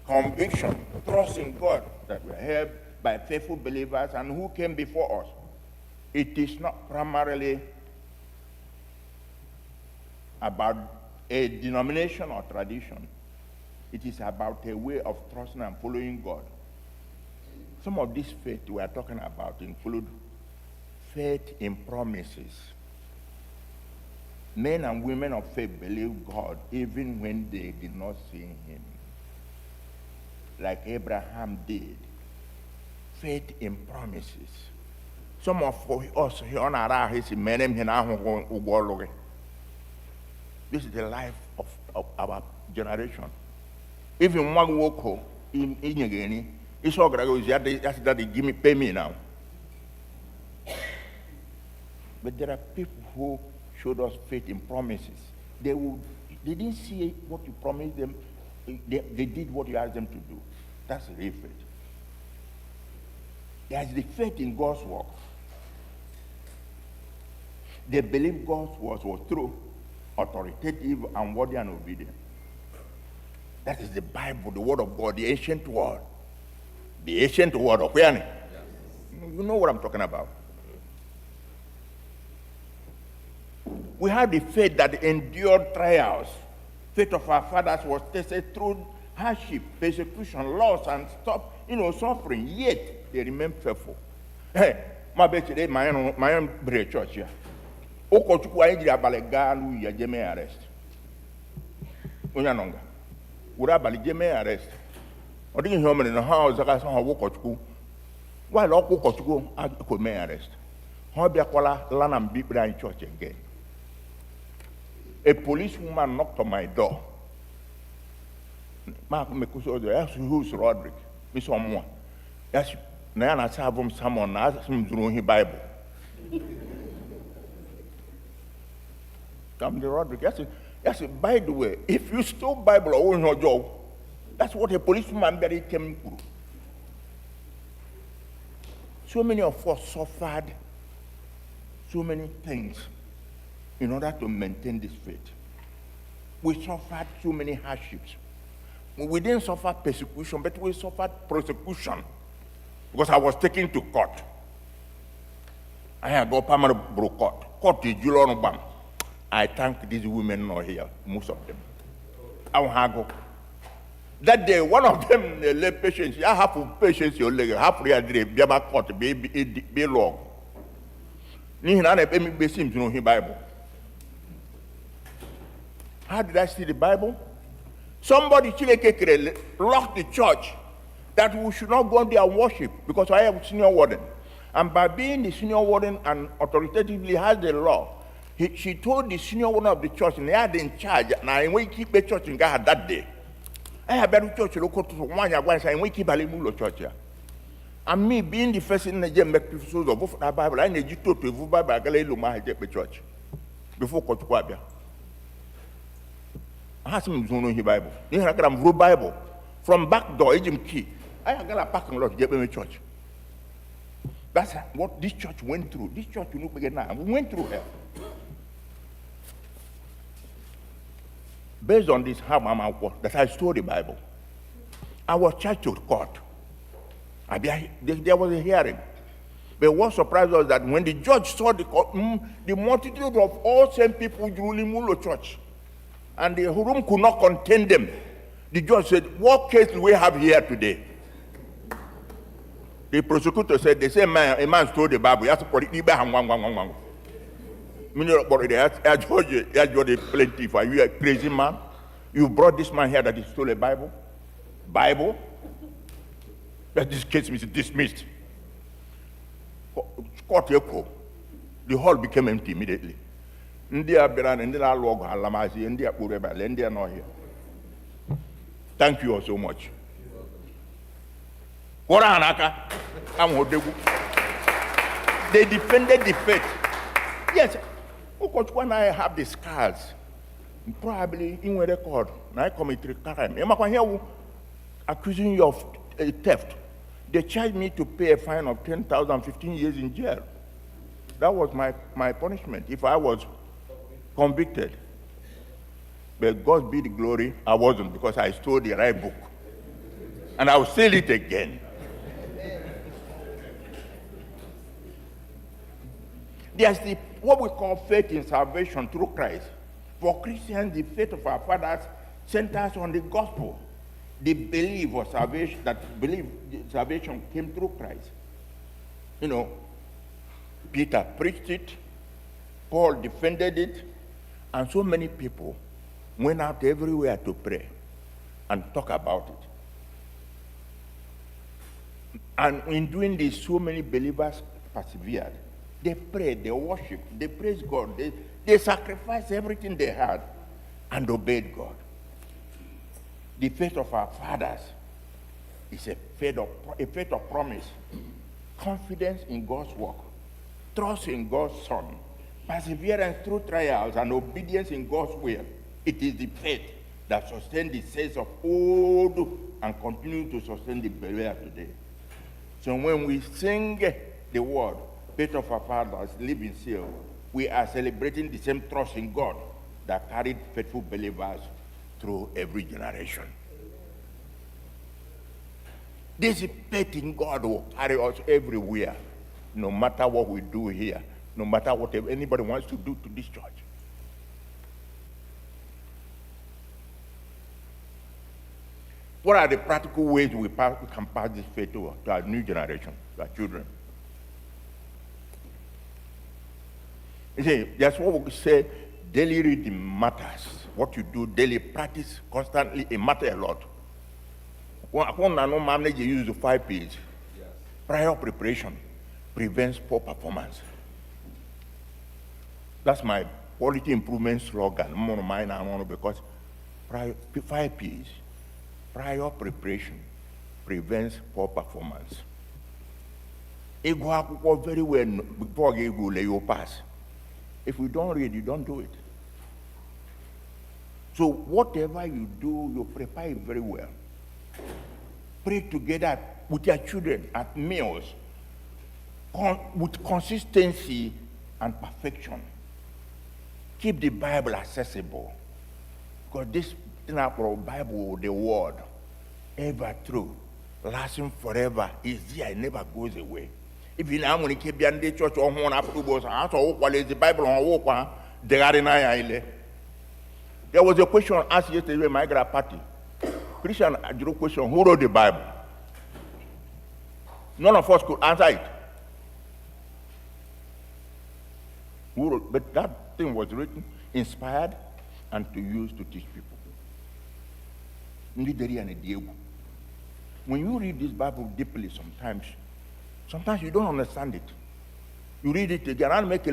conviction, trust in God that we are held by faithful believers and who came before us. It is not primarily about a denomination or tradition. It is about a way of trusting and following God. Some of this faith we are talking about include faith in promises. Men and women of faith believe God even when they did not see him, like Abraham did. Faith in promises. Some of us here on our this is the life of our generation. Even one woko in Inyageni, it's all that they give me, pay me now. But there are people who showed us faith in promises. They didn't see what you promised them, they did what you asked them to do. That's real faith. There's the faith in God's work. They believe God's word was true, authoritative, and worthy and obedient. That is the Bible, the word of God, the ancient word. The ancient word of Yanni. You know what I'm talking about. We have the faith that endured trials. Faith of our fathers was tested through hardship, persecution, loss, and suffering. Yet they remain faithful. Hey, my baby today, my own church here. Okochukwu anyị jiri abalị gaa n'uyi je mee arrest. Onye anọnga. Were abalị je mee arrest. Ọ dịghị ihe o mere na ha ọzọ gasị ha Okochukwu. While Okochukwu could mee arrest. Ha bịakwala lana mbikpere anyị church again. A policewoman knocked on my door. Mark Mekuso, I asked who's Roderick. Miss Omwa. Yes, Nana Sabum someone asked him through his Bible. Come the Roderick. Yes, by the way, if you stole Bible or own your job, that's what a policeman very came through. So many of us suffered so many things in order to maintain this faith. We suffered so many hardships. We didn't suffer persecution, but we suffered prosecution because I was taken to court. I had go permanent court. Court is Julon Bam. I thank these women not here, most of them. I will go. That day, one of them, they lay patience. I have patience, your leg, half real dream, be my court, be long. Bible. How did I see the Bible? Somebody locked the church that we should not go there and worship because I am senior warden. And by being the senior warden and authoritatively has the law, she told the senior warden of the church, and they had in charge, and I will keep the church in Gaha that day. I have been to church local to one year once, and we keep a little church here. And me being the first in the gym, make people of the Bible, I need you to move by Galileo, church before Kotuabia. I have some Zunu Bible. You have a Bible from back door, agent key. I have got a parking lot to get me church. That's what this church went through. This church, you know, again now. We went through hell. Based on this, how Mama was, that I stole the Bible. I was charged to court. There was a hearing. But what surprised us that when the judge saw the court, the multitude of all same people ruling Mulo Church, and the room could not contain them, the judge said, what case do we have here today? The prosecutor said, the same man, a man stole the Bible. You have to put it in the the plaintiff. Are you a crazy man? You brought this man here that he stole a Bible? Bible? That this case is dismissed. Court echo. The hall became empty immediately. India Beran, India Log, Halamazi, India Purebal, India not here. Thank you all so much. They defended the faith. Yes, when I have the scars, probably in a record, I commit crime. I'm accusing you of theft. They charged me to pay a fine of 10,000, 15 years in jail. That was my punishment if I was convicted. But God be the glory, I wasn't, because I stole the right book. And I'll steal it again. There's what we call faith in salvation through Christ. For Christians, the faith of our fathers centers on the gospel. They believe of salvation, salvation came through Christ. You know, Peter preached it, Paul defended it, and so many people went out everywhere to pray and talk about it. And in doing this, so many believers persevered. They prayed, they worshiped, they praised God, they sacrificed everything they had and obeyed God. The faith of our fathers is a faith of promise, confidence in God's work, trust in God's Son, perseverance through trials, and obedience in God's will. It is the faith that sustained the saints of old and continue to sustain the believer today. So when we sing the word, faith of our fathers live in seal, we are celebrating the same trust in God that carried faithful believers through every generation. This faith in God will carry us everywhere, no matter what we do here, no matter what anybody wants to do to this church. What are the practical ways we can pass this faith to our new generation, to our children? You see, that's what we say, daily reading matters. What you do daily, practice constantly, it matters a lot. When I know manage, you use the 5 P's. Yes. Prior preparation prevents poor performance. That's my quality improvement slogan. I'm on mine, because 5 P's. Prior preparation prevents poor performance. Igbo Akwụkwọ very well before you pass. If you don't read, you don't do it. So whatever you do, you prepare it very well. Pray together with your children at meals, with consistency and perfection. Keep the Bible accessible. Because this Bible, the word, ever true, lasting forever, is there, it never goes away. If you now want to keep the church on one after the Bible, there was a question asked yesterday in my grad party. Christian drew question, who wrote the Bible? None of us could answer it. Who wrote? But that thing was written, inspired, and to use to teach people. When you read this Bible deeply sometimes you don't understand it. You read it again, I make I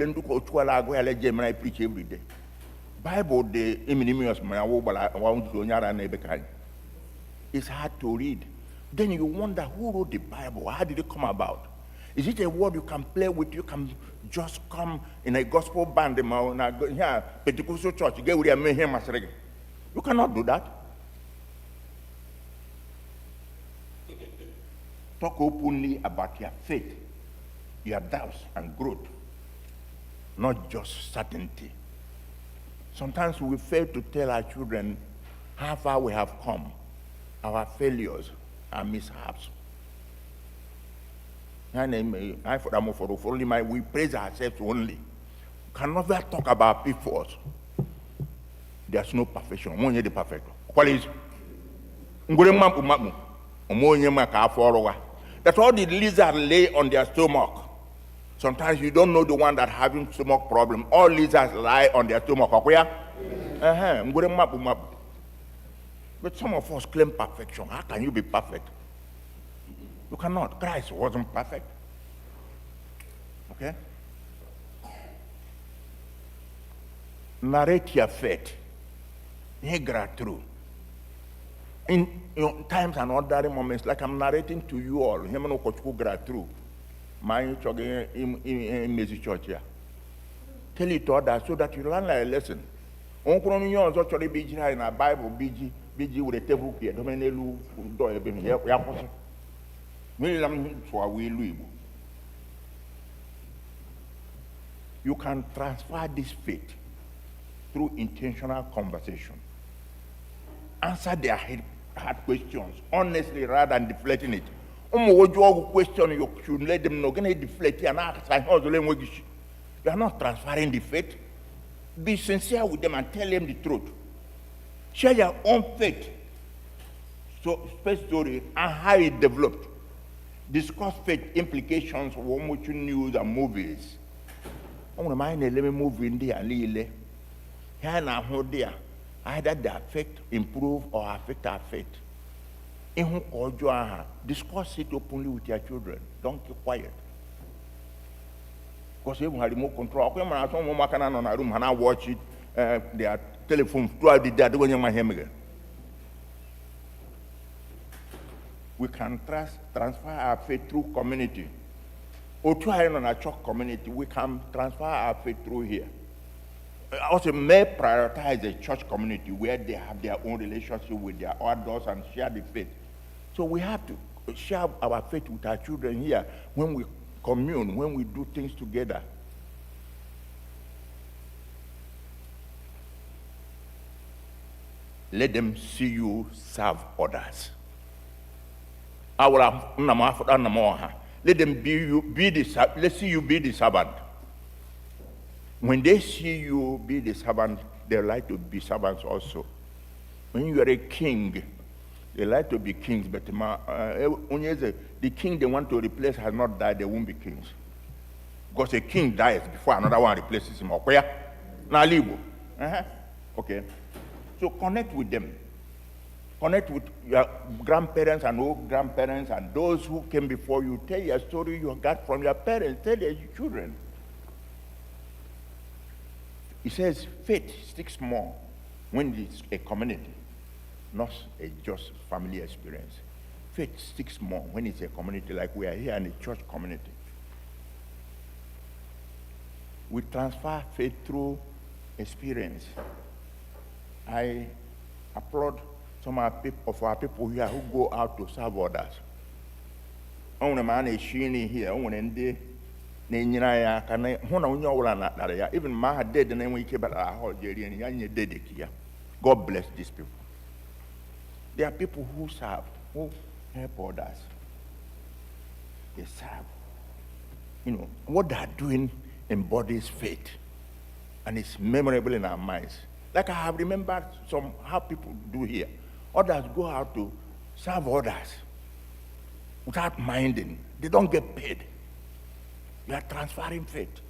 preach every day. Bible, the it's hard to read. Then you wonder, who wrote the Bible? How did it come about? Is it a word you can play with? You can just come in a gospel band, Pentecostal church, you cannot do that. Talk openly about your faith, your doubts and growth, not just certainty. Sometimes we fail to tell our children how far we have come, our failures, our mishaps. We praise ourselves only. Can never talk about pitfalls. There's no perfection. One the perfect. What is? That's all the lizards lay on their stomach. Sometimes you don't know the one that having stomach problem. All lizards lie on their stomach. But some of us claim perfection. How can you be perfect? You cannot. Christ wasn't perfect. Okay? Narrate your faith. Through. In times and ordinary moments, like I'm narrating to you all, through. My church here. Tell it to others so that you learn like a lesson. On actually be in a Bible, BG with a table here. You can transfer this faith through intentional conversation. Answer their hard questions honestly rather than deflecting it. Question you should let them know. Deflect and ask. You are not transferring the faith. Be sincere with them and tell them the truth. Share your own faith, faith story, and how it developed. Discuss faith implications of what you news and movies. I want to mind a movie in there, Lile. Here now, there. Either they affect, improve, or affect our faith. Discuss it openly with your children. Don't keep quiet. Because even have remote control. On a room and I watch it, their telephone throughout the day. We can transfer our faith through community. Or try on a church community, we can transfer our faith through here. Also may prioritize a church community where they have their own relationship with their adults and share the faith. So we have to share our faith with our children here when we commune, when we do things together. Let them see you serve others. Let them let's see you be the servant. When they see you be the servant, they like to be servants also. When you are a king, they like to be kings, but the king they want to replace has not died, they won't be kings. Because a king dies before another one replaces him. Okay. So connect with them. Connect with your grandparents and old grandparents and those who came before you. Tell your story you got from your parents. Tell your children. It says faith sticks more when it's a community, not a just family experience. faith sticks more when it's a community like we are here in a church community. We transfer faith through experience. I applaud some of our people here who go out to serve others. On a man is shiny here, on and day, Nanya can even my dead and then we came back our whole day and you did it here. God bless these people. There are people who serve, who help others. They serve. You know, what they are doing embodies faith. And it's memorable in our minds. Like I have remembered how people do here. Others go out to serve others without minding. They don't get paid. You are transferring faith.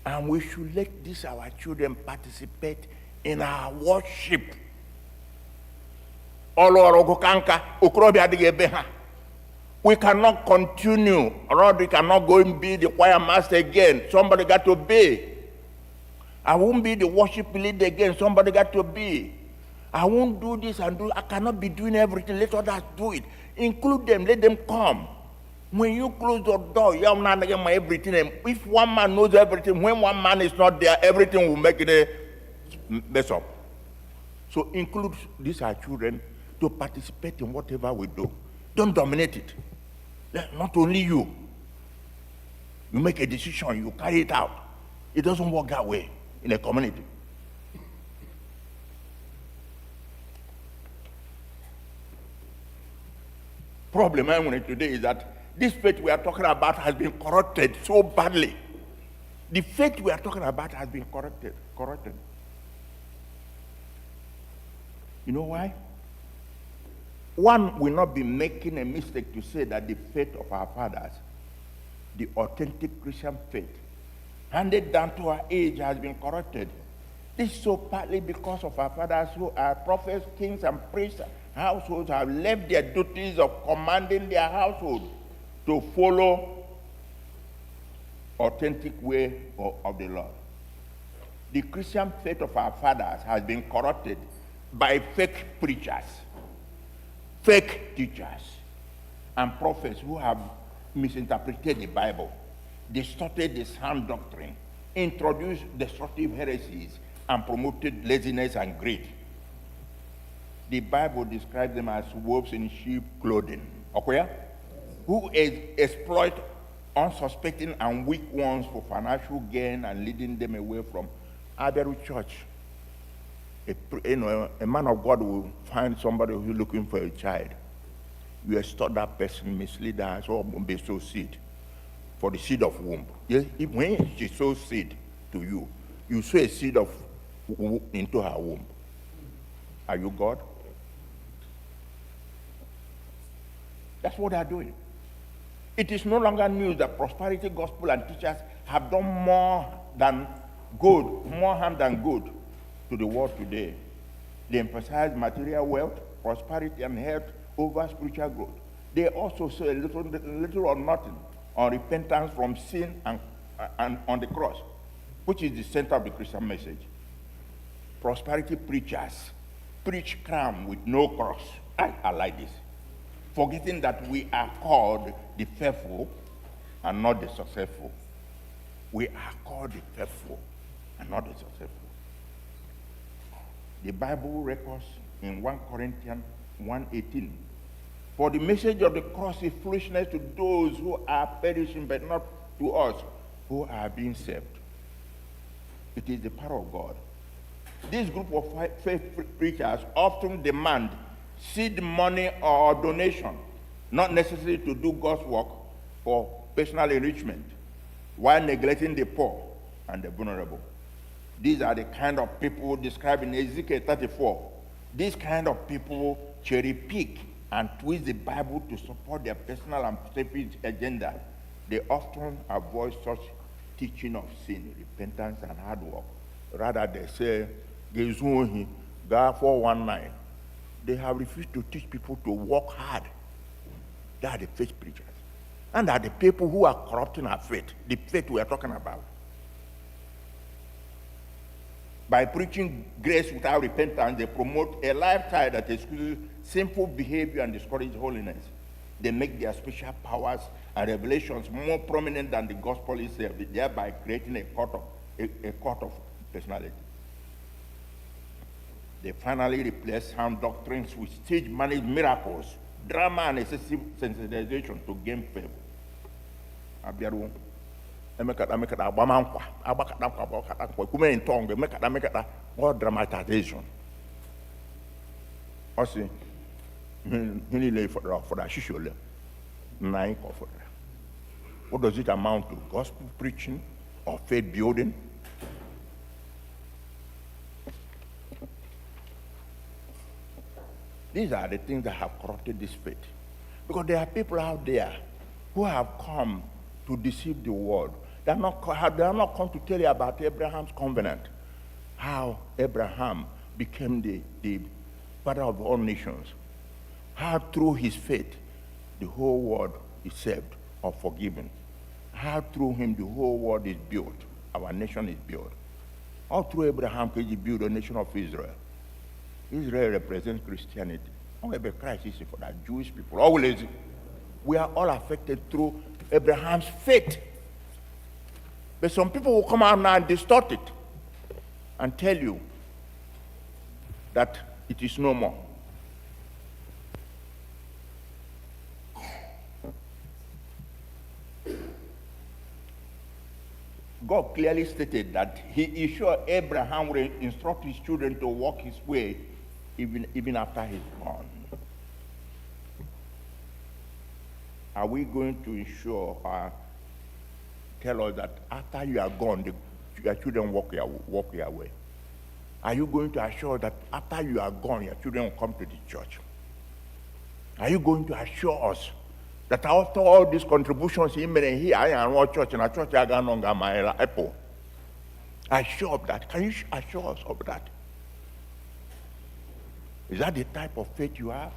And we should let our children participate in our worship. We cannot continue, or we cannot go and be the choir master again. Somebody got to be. I won't be the worship leader again. Somebody got to be. I won't do this and do. I cannot be doing everything. Let others do it. Include them. Let them come. When you close the door, you're not getting everything. And if one man knows everything, when one man is not there, everything will make it a mess up. So include these our children to participate in whatever we do. Don't dominate it. Not only you. You make a decision, you carry it out. It doesn't work that way in a community. Problem today is that this faith we are talking about has been corrupted so badly. The faith we are talking about has been corrupted. You know why? One will not be making a mistake to say that the faith of our fathers, the authentic Christian faith, handed down to our age has been corrupted. This is so partly because of our fathers who are prophets, kings, and priests, households have left their duties of commanding their household to follow authentic way of the Lord. The Christian faith of our fathers has been corrupted by fake preachers, fake teachers, and prophets who have misinterpreted the Bible, distorted the sound doctrine, introduced destructive heresies, and promoted laziness and greed. The Bible describes them as wolves in sheep clothing, okay? Who exploit unsuspecting and weak ones for financial gain and leading them away from Abugh church. A man of God will find somebody who's looking for a child. You extort that person, mislead her, so be sow seed for the seed of womb. Yes, when she sows seed to you, you sow a seed of into her womb. Are you God? That's what they are doing. It is no longer news that prosperity gospel and teachers have done more harm than good to the world today. They emphasize material wealth, prosperity, and health over spiritual growth. They also say a little or nothing on repentance from sin and on the cross, which is the center of the Christian message. Prosperity preachers preach crown with no cross. I like this. Forgetting that we are called the faithful and not the successful. We are called the faithful and not the successful. The Bible records in 1 Corinthians 1:18, for the message of the cross is foolishness to those who are perishing, but not to us who are being saved. It is the power of God. This group of faith preachers often demand seed money or donation, not necessarily to do God's work for personal enrichment, while neglecting the poor and the vulnerable. These are the kind of people described in Ezekiel 34. These kind of people cherry pick and twist the Bible to support their personal and selfish agenda. They often avoid such teaching of sin, repentance, and hard work. Rather, they say, God 419. They have refused to teach people to work hard. They are the faith preachers. And they are the people who are corrupting our faith, the faith we are talking about. By preaching grace without repentance, they promote a lifestyle that excuses sinful behavior and discourages holiness. They make their special powers and revelations more prominent than the gospel itself, thereby creating a cult of personality. They finally replace sound doctrines with stage-managed miracles, drama, and excessive sensitization to gain favor. Abiaru, emekata agbamankwa, agbakata kume in tongue, emekata more dramatization. Also, he lay for that shishole, nine for that. What does it amount to? Gospel preaching or faith building? These are the things that have corrupted this faith. Because there are people out there who have come to deceive the world. They are not come to tell you about Abraham's covenant, how Abraham became the father of all nations, how through his faith the whole world is saved or forgiven, how through him the whole world is built, our nation is built. All through Abraham, he built a nation of Israel. Israel represents Christianity. However, Christ is for that Jewish people. Always, we are all affected through Abraham's faith. But some people will come out now and distort it and tell you that it is no more. God clearly stated that he is sure Abraham will instruct his children to walk his way even after he's gone. Are we going to ensure or tell us that after you are gone, your children walk your way? Are you going to assure that after you are gone, your children will come to the church? Are you going to assure us that after all these contributions he made here, I am one church and a church I got on my apple? Assure of that. Can you assure us of that? Is that the type of faith you have?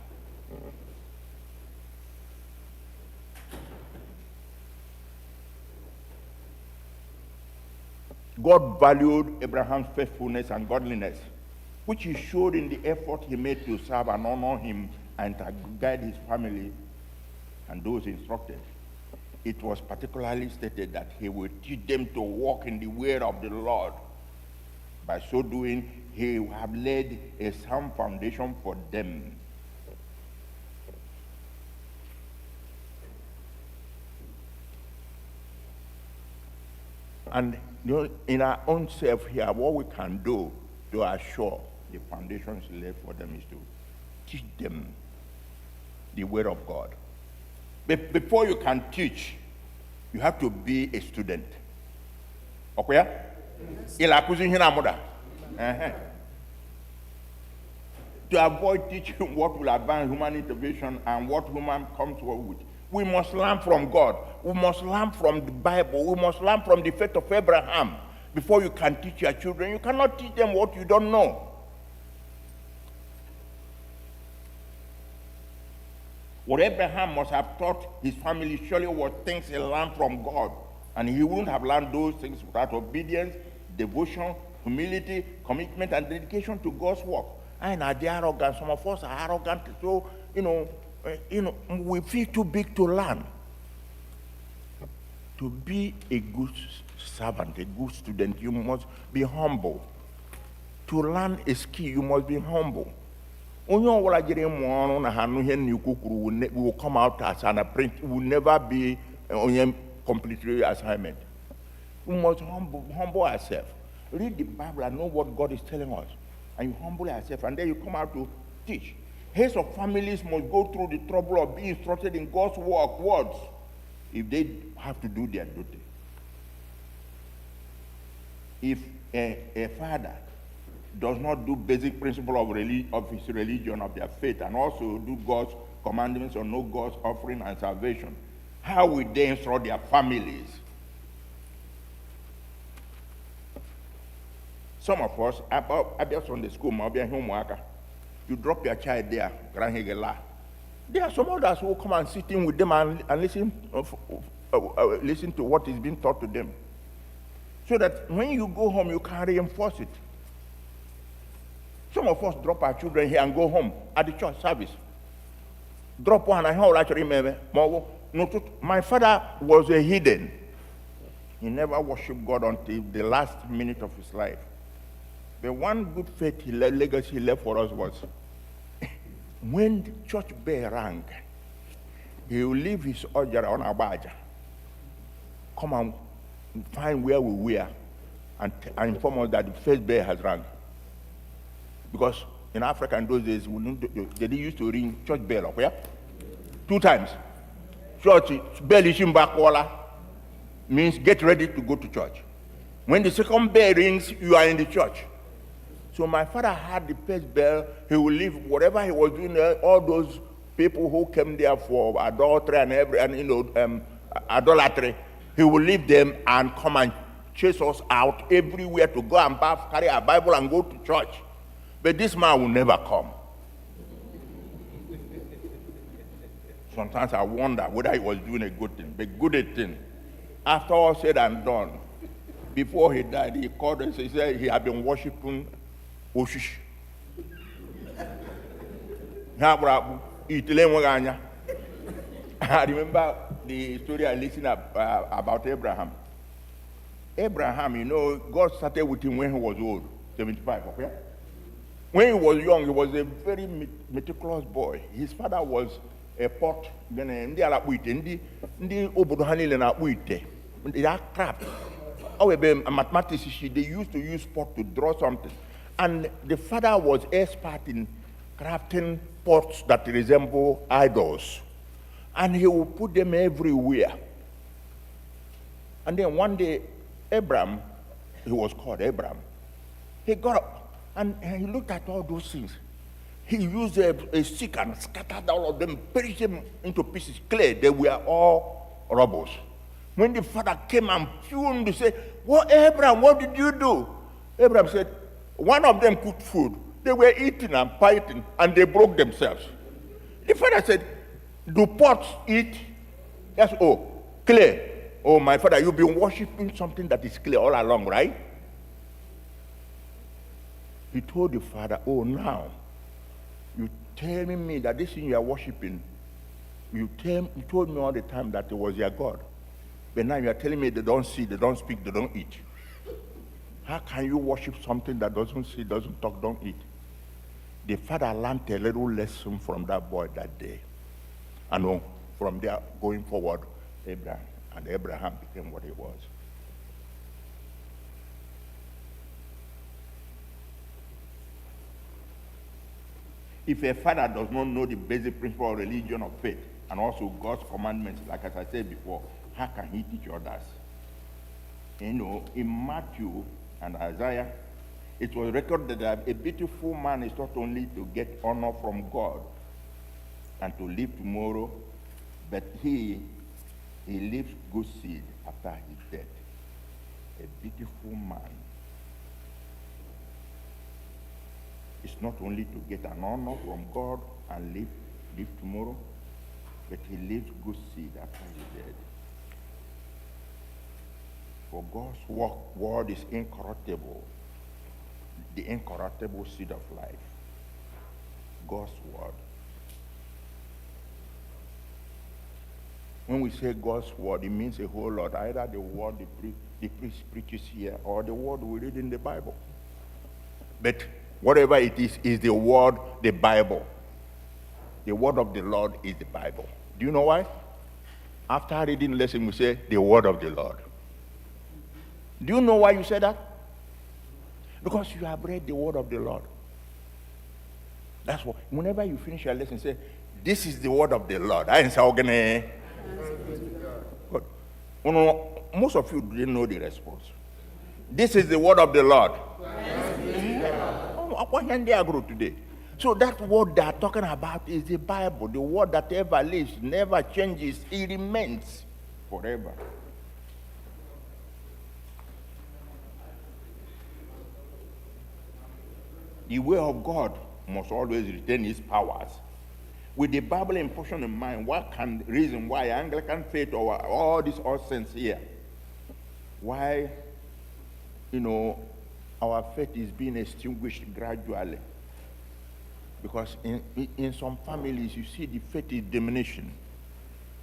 God valued Abraham's faithfulness and godliness, which he showed in the effort he made to serve and honor him and to guide his family and those instructed. It was particularly stated that he would teach them to walk in the way of the Lord. By so doing, he will have laid a sound foundation for them. And in our own self here, what we can do to assure the foundations laid for them is to teach them the word of God. But before you can teach, you have to be a student. Okay? To avoid teaching what will advance human intervention and what human comes with, we must learn from God. We must learn from the Bible. We must learn from the faith of Abraham. Before you can teach your children, you cannot teach them what you don't know. What Abraham must have taught his family surely was things he learned from God. And he wouldn't have learned those things without obedience, devotion, humility, commitment, and dedication to God's work. And the arrogant, some of us are arrogant, so, we feel too big to learn. To be a good servant, a good student, you must be humble. To learn a skill, you must be humble. We will come out as an apprentice. It will never be a completely assignment. We must humble ourselves. Read the Bible and know what God is telling us. And you humble yourself, and then you come out to teach. Heads of families must go through the trouble of being instructed in God's words if they have to do their duty. If a father does not do basic principle of his religion, of their faith, and also do God's commandments or know God's offering and salvation, how will they instruct their families? Some of us, about Sunday school, you drop your child there, there are some others who come and sit in with them and listen to what is being taught to them. So that when you go home, you can reinforce it. some of us drop our children here and go home at the church service. Drop one, I actually remember. My father was a heathen. He never worshiped God until the last minute of his life. The one good faith legacy he left for us was, when the church bell rang, he will leave his ojara on Abaja, come and find where we were, and inform us that the first bell has rang. Because in Africa in those days, they used to ring church bell up, yeah? 2 times. Church bell ishimbakwala means get ready to go to church. When the second bell rings, you are in the church. So my father had the first bell. He would leave whatever he was doing there, all those people who came there for adultery and idolatry, he would leave them and come and chase us out everywhere to go and bath, carry a Bible and go to church. But this man will never come. Sometimes I wonder whether he was doing a good thing, but good thing. After all said and done, before he died, he called us. He said he had been worshiping Oshish. I remember the story I listened about Abraham. Abraham, you know, God started with him when he was old, 75, okay? When he was young, he was a very meticulous boy. His father was a pot. They are craft. However, mathematicians, they used to use pot to draw something. And the father was expert in crafting pots that resemble idols. And he would put them everywhere. And then one day, Abraham, he was called Abraham, he got up and he looked at all those things. He used a stick and scattered all of them, perished them into pieces, clay. They were all rubbles. When the father came and fumed to say, "What, Abraham, what did you do?" Abraham said, "One of them cooked food. They were eating and fighting, and they broke themselves." The father said, "Do pots eat?" Yes, oh, clay. Oh, my father, you've been worshiping something that is clay all along, right? He told the father, "Oh, now, you telling me that this thing you are worshiping, you told me all the time that it was your God. But now you are telling me they don't see, they don't speak, they don't eat. How can you worship something that doesn't see, doesn't talk, don't eat?" The father learned a little lesson from that boy that day. And from there, going forward, Abraham became what he was. If a father does not know the basic principle of religion of faith and also God's commandments, like as I said before, how can he teach others? You know, in Matthew and Isaiah, it was recorded that a beautiful man is not only to get honor from God and to live tomorrow, but he leaves good seed after his death. A beautiful man is not only to get an honor from God and live tomorrow, but he leaves good seed after he's dead. For God's word is incorruptible, the incorruptible seed of life. God's word. When we say God's word, it means a whole lot. Either the word the priest preaches here or the word we read in the Bible. But whatever it is the word, the Bible. The word of the Lord is the Bible. Do you know why? After reading the lesson, we say the word of the Lord. Do you know why you say that? Because you have read the word of the Lord. That's why. Whenever you finish your lesson, say, "This is the word of the Lord." I say, but most of you didn't know the response. This is the word of the Lord. Today. So that word they are talking about is the Bible, the word that ever lives, never changes, it remains forever. The way of God must always retain its powers. With the Bible in portion in mind, what can reason why Anglican faith or all these odd sense here, why, our faith is being extinguished gradually? Because in some families, you see the faith is diminishing.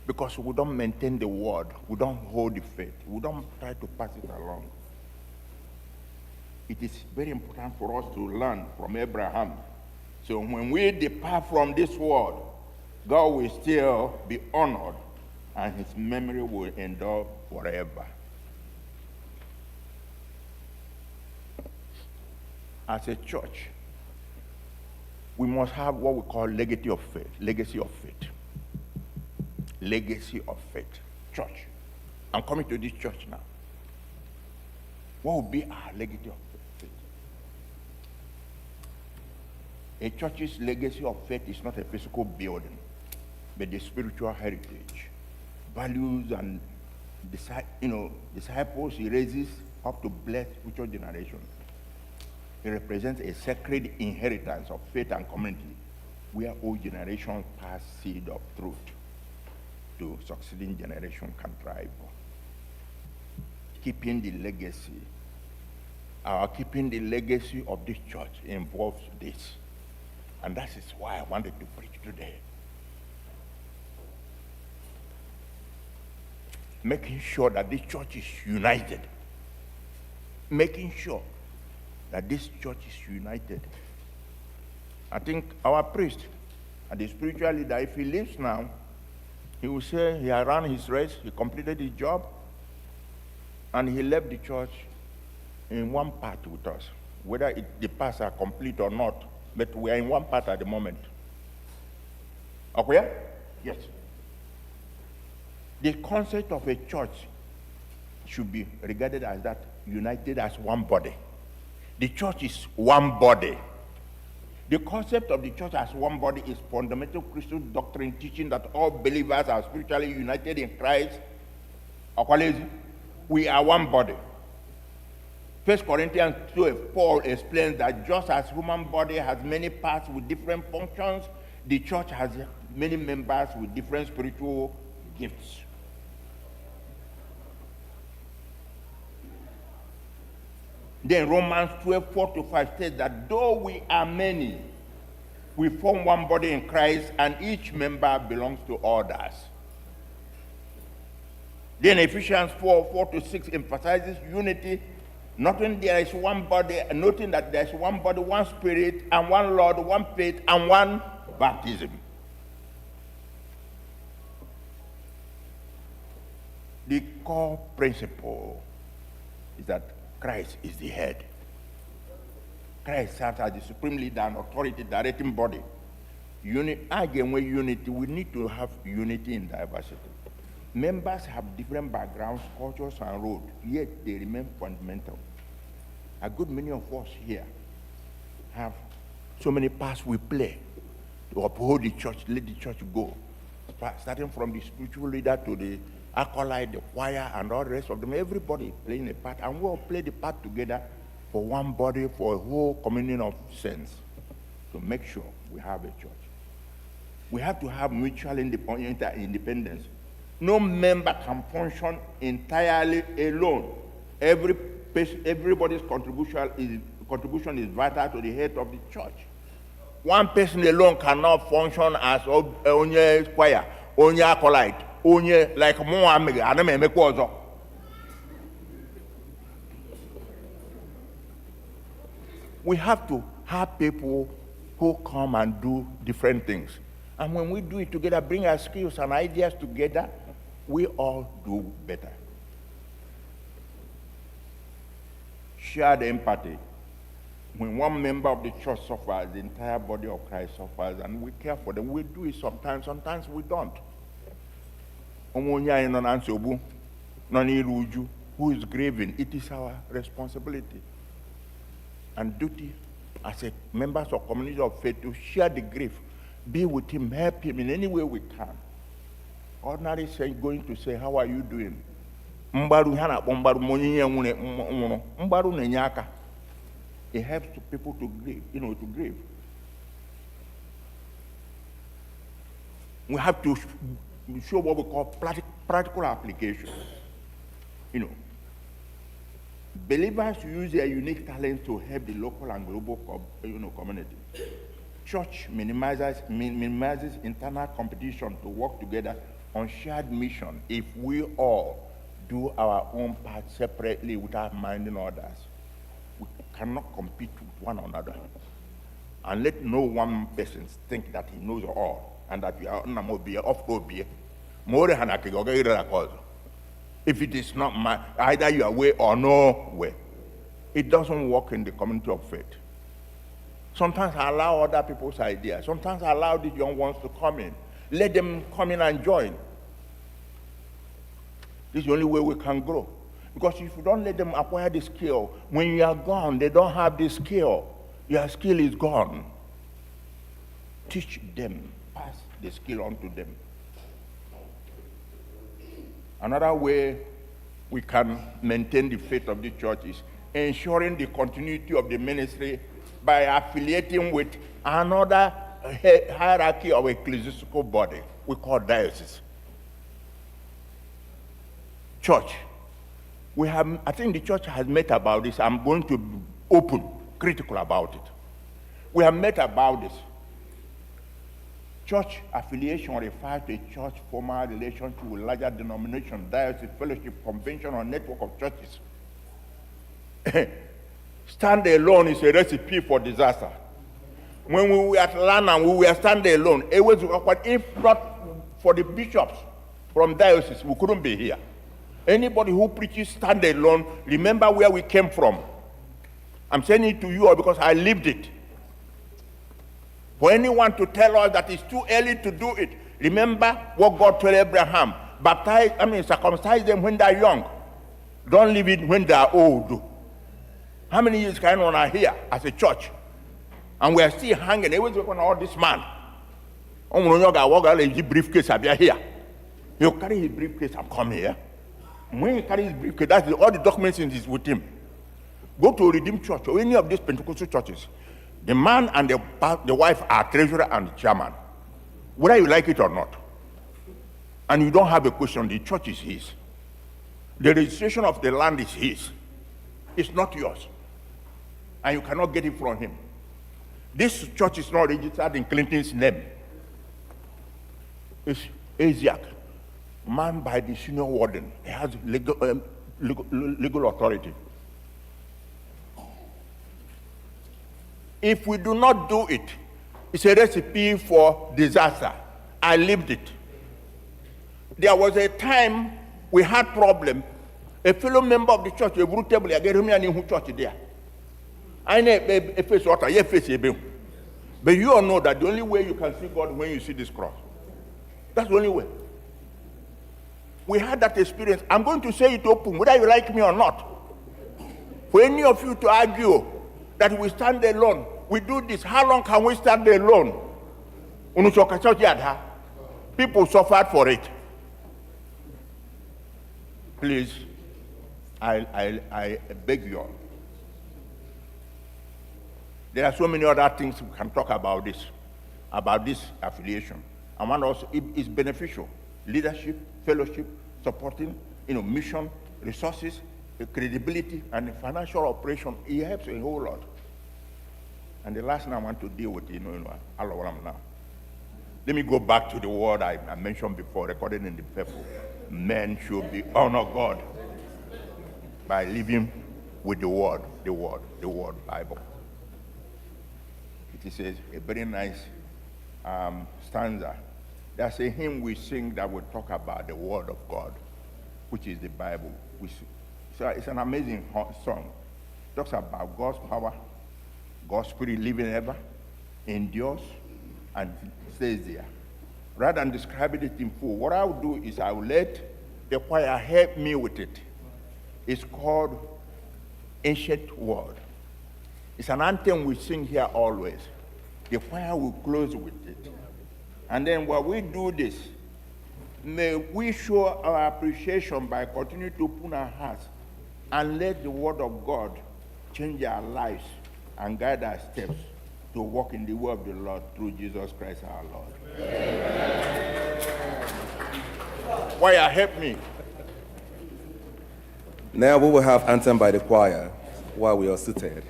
Because we don't maintain the word, we don't hold the faith, we don't try to pass it along. It is very important for us to learn from Abraham. So when we depart from this world, God will still be honored and his memory will endure forever. As a church, we must have what we call legacy of faith. Legacy of faith. Legacy of faith. Church. I'm coming to this church now. What will be our legacy of faith? A church's legacy of faith is not a physical building, but the spiritual heritage, values and disciples he raises up to bless future generations. It represents a sacred inheritance of faith and community where all generations pass seed of truth to succeeding generation can thrive. Keeping the legacy. Keeping the legacy of this church involves this. And that is why I wanted to preach today. Making sure that this church is united. Making sure that this church is united. I think our priest and the spiritual leader, if he lives now, he will say he had run his race, he completed his job, and he left the church in one part with us. Whether the parts are complete or not, but we are in one part at the moment. Okay? Yes. The concept of a church should be regarded as that, united as one body. The church is one body. The concept of the church as one body is fundamental Christian doctrine teaching that all believers are spiritually united in Christ. We are one body. 1 Corinthians 12, Paul explains that just as human body has many parts with different functions, the church has many members with different spiritual gifts. Then Romans 12, 4-5 says that though we are many, we form one body in Christ and each member belongs to others. Then Ephesians 4, 4-6 emphasizes unity, noting there is one body, noting that there is one body, one spirit, and one Lord, one faith, and one baptism. The core principle is that Christ is the head. Christ serves as the supreme leader and authority directing body. Again, with unity, we need to have unity in diversity. Members have different backgrounds, cultures, and roads, yet they remain fundamental. A good many of us here have so many parts we play to uphold the church, let the church go. Starting from the spiritual leader to the acolyte, the choir, and all the rest of them, everybody playing a part, and we all play the part together for one body, for a whole communion of saints, to make sure we have a church. We have to have mutual independence. No member can function entirely alone. Everybody's contribution is vital to the health of the church. One person alone cannot function as onye choir, onye acolyte, onye like Mohammed. We have to have people who come and do different things. And when we do it together, bring our skills and ideas together, we all do better. Shared empathy. When one member of the church suffers, the entire body of Christ suffers, and we care for them. We do it sometimes we don't. Who is grieving? It is our responsibility and duty as a members of community of faith to share the grief, be with him, help him in any way we can. Ordinary saying, going to say, how are you doing? It helps people to grieve, to grieve. We have to show what we call practical application. Believers use their unique talents to help the local and global community. Church minimizes internal competition to work together on shared mission if we all do our own part separately without minding others. We cannot compete with one another. And let no one person think that he knows all and that we are off. If it is not either your way or no way, it doesn't work in the community of faith. Sometimes I allow other people's ideas. Sometimes I allow the young ones to come in. Let them come in and join. This is the only way we can grow. Because if you don't let them acquire the skill, when you are gone, they don't have the skill. Your skill is gone. Teach them. Pass the skill on to them. Another way we can maintain the faith of the church is ensuring the continuity of the ministry by affiliating with another hierarchy of ecclesiastical body we call diocese. Church. I think the church has met about this. I'm going to be open, critical about it. We have met about this. Church affiliation refers to a church formal relationship with larger denomination, diocese, fellowship, convention, or network of churches. Stand alone is a recipe for disaster. When we were at London, we were standing alone. It was awkward. If not for the bishops from diocese, we couldn't be here. Anybody who preaches stand alone, remember where we came from. I'm saying it to you all because I lived it. For anyone to tell us that it's too early to do it, remember what God told Abraham. Circumcise them when they're young. Don't leave it when they're old. How many years can we are here as a church? And we are still hanging. They always working on all this man. Briefcase, I'll be here. He'll carry his briefcase and come here. When he carries his briefcase, that's all the documents is with him. Go to a Redeemed Church or any of these Pentecostal churches. The man and the wife are treasurer and chairman, whether you like it or not. And you don't have a question, the church is his. The registration of the land is his. It's not yours. And you cannot get it from him. This church is not registered in Clinton's name. It's Asiac, manned by the senior warden. He has legal authority. If we do not do it, it's a recipe for disaster. I lived it. There was a time we had problem. A fellow member of the church, a brutable, I get him in church there. I know a face water, yeah, face a bill. But you all know that the only way you can see God when you see this cross. That's the only way. We had that experience. I'm going to say it open, whether you like me or not. For any of you to argue that we stand alone, we do this, how long can we stand alone? People suffered for it. Please, I beg you all. There are so many other things we can talk about this affiliation. And one also, it's beneficial. Leadership, fellowship, supporting, mission, resources, credibility, and financial operation. It helps a whole lot. And the last thing I want to deal with, now. Let me go back to the word I mentioned before, recorded in the Bible. Men should be honor God by living with the word, Bible. It is a very nice stanza. There's a hymn we sing that will talk about the word of God, which is the Bible. So it's an amazing song. It talks about God's power, God's spirit living ever, endures, and stays there. Rather than describing it in full, what I will do is I will let the choir help me with it. It's called Ancient Word. It's an anthem we sing here always. The choir will close with it. And then while we do this, may we show our appreciation by continuing to open our hearts and let the word of God change our lives and guide our steps to walk in the way of the Lord through Jesus Christ our Lord. Amen. Choir, help me. Now we will have anthem by the choir while we are seated.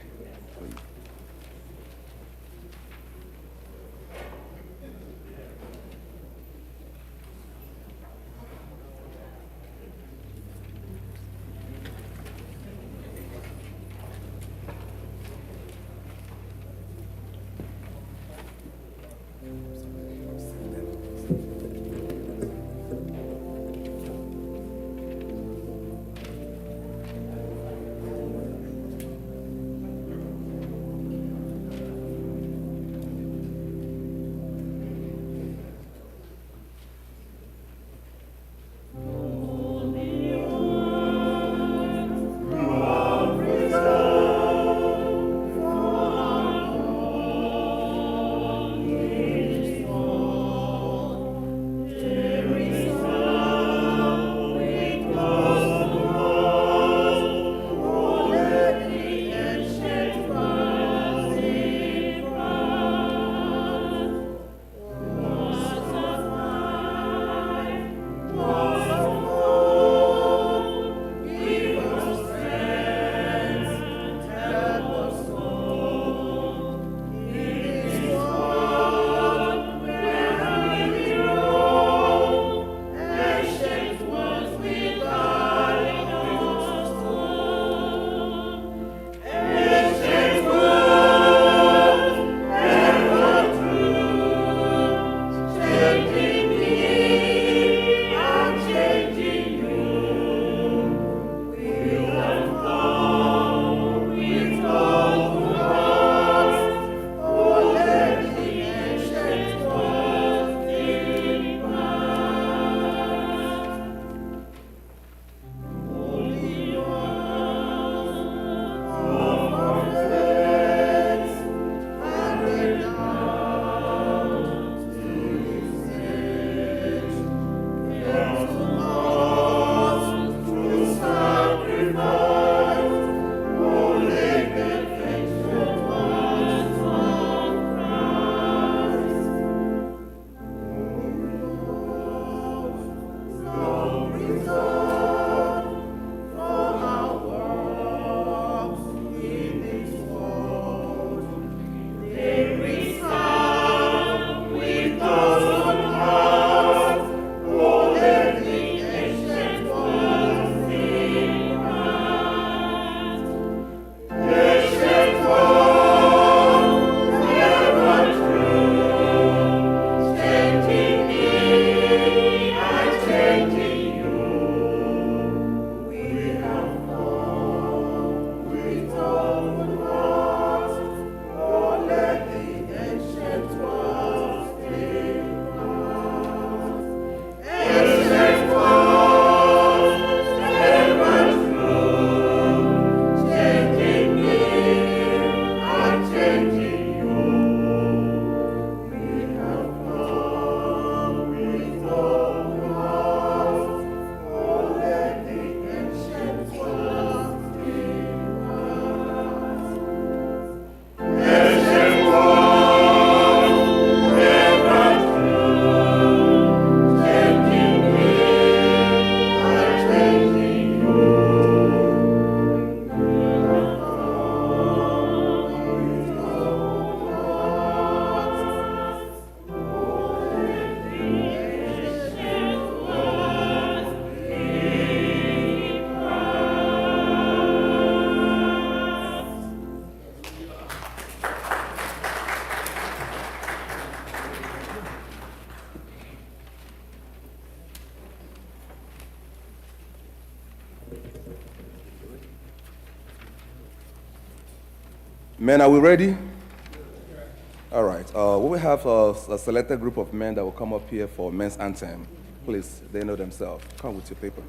Men, are we ready? All right. We will have a selected group of men that will come up here for men's anthem. Please, they know themselves. Come with your paper.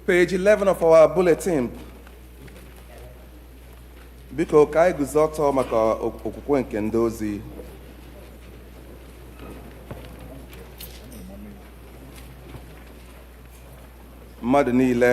Page 11 of our bulletin. Biko ka anyị guzo ọtọ maka okwukwe nke ndị ozi. mmadụ niile.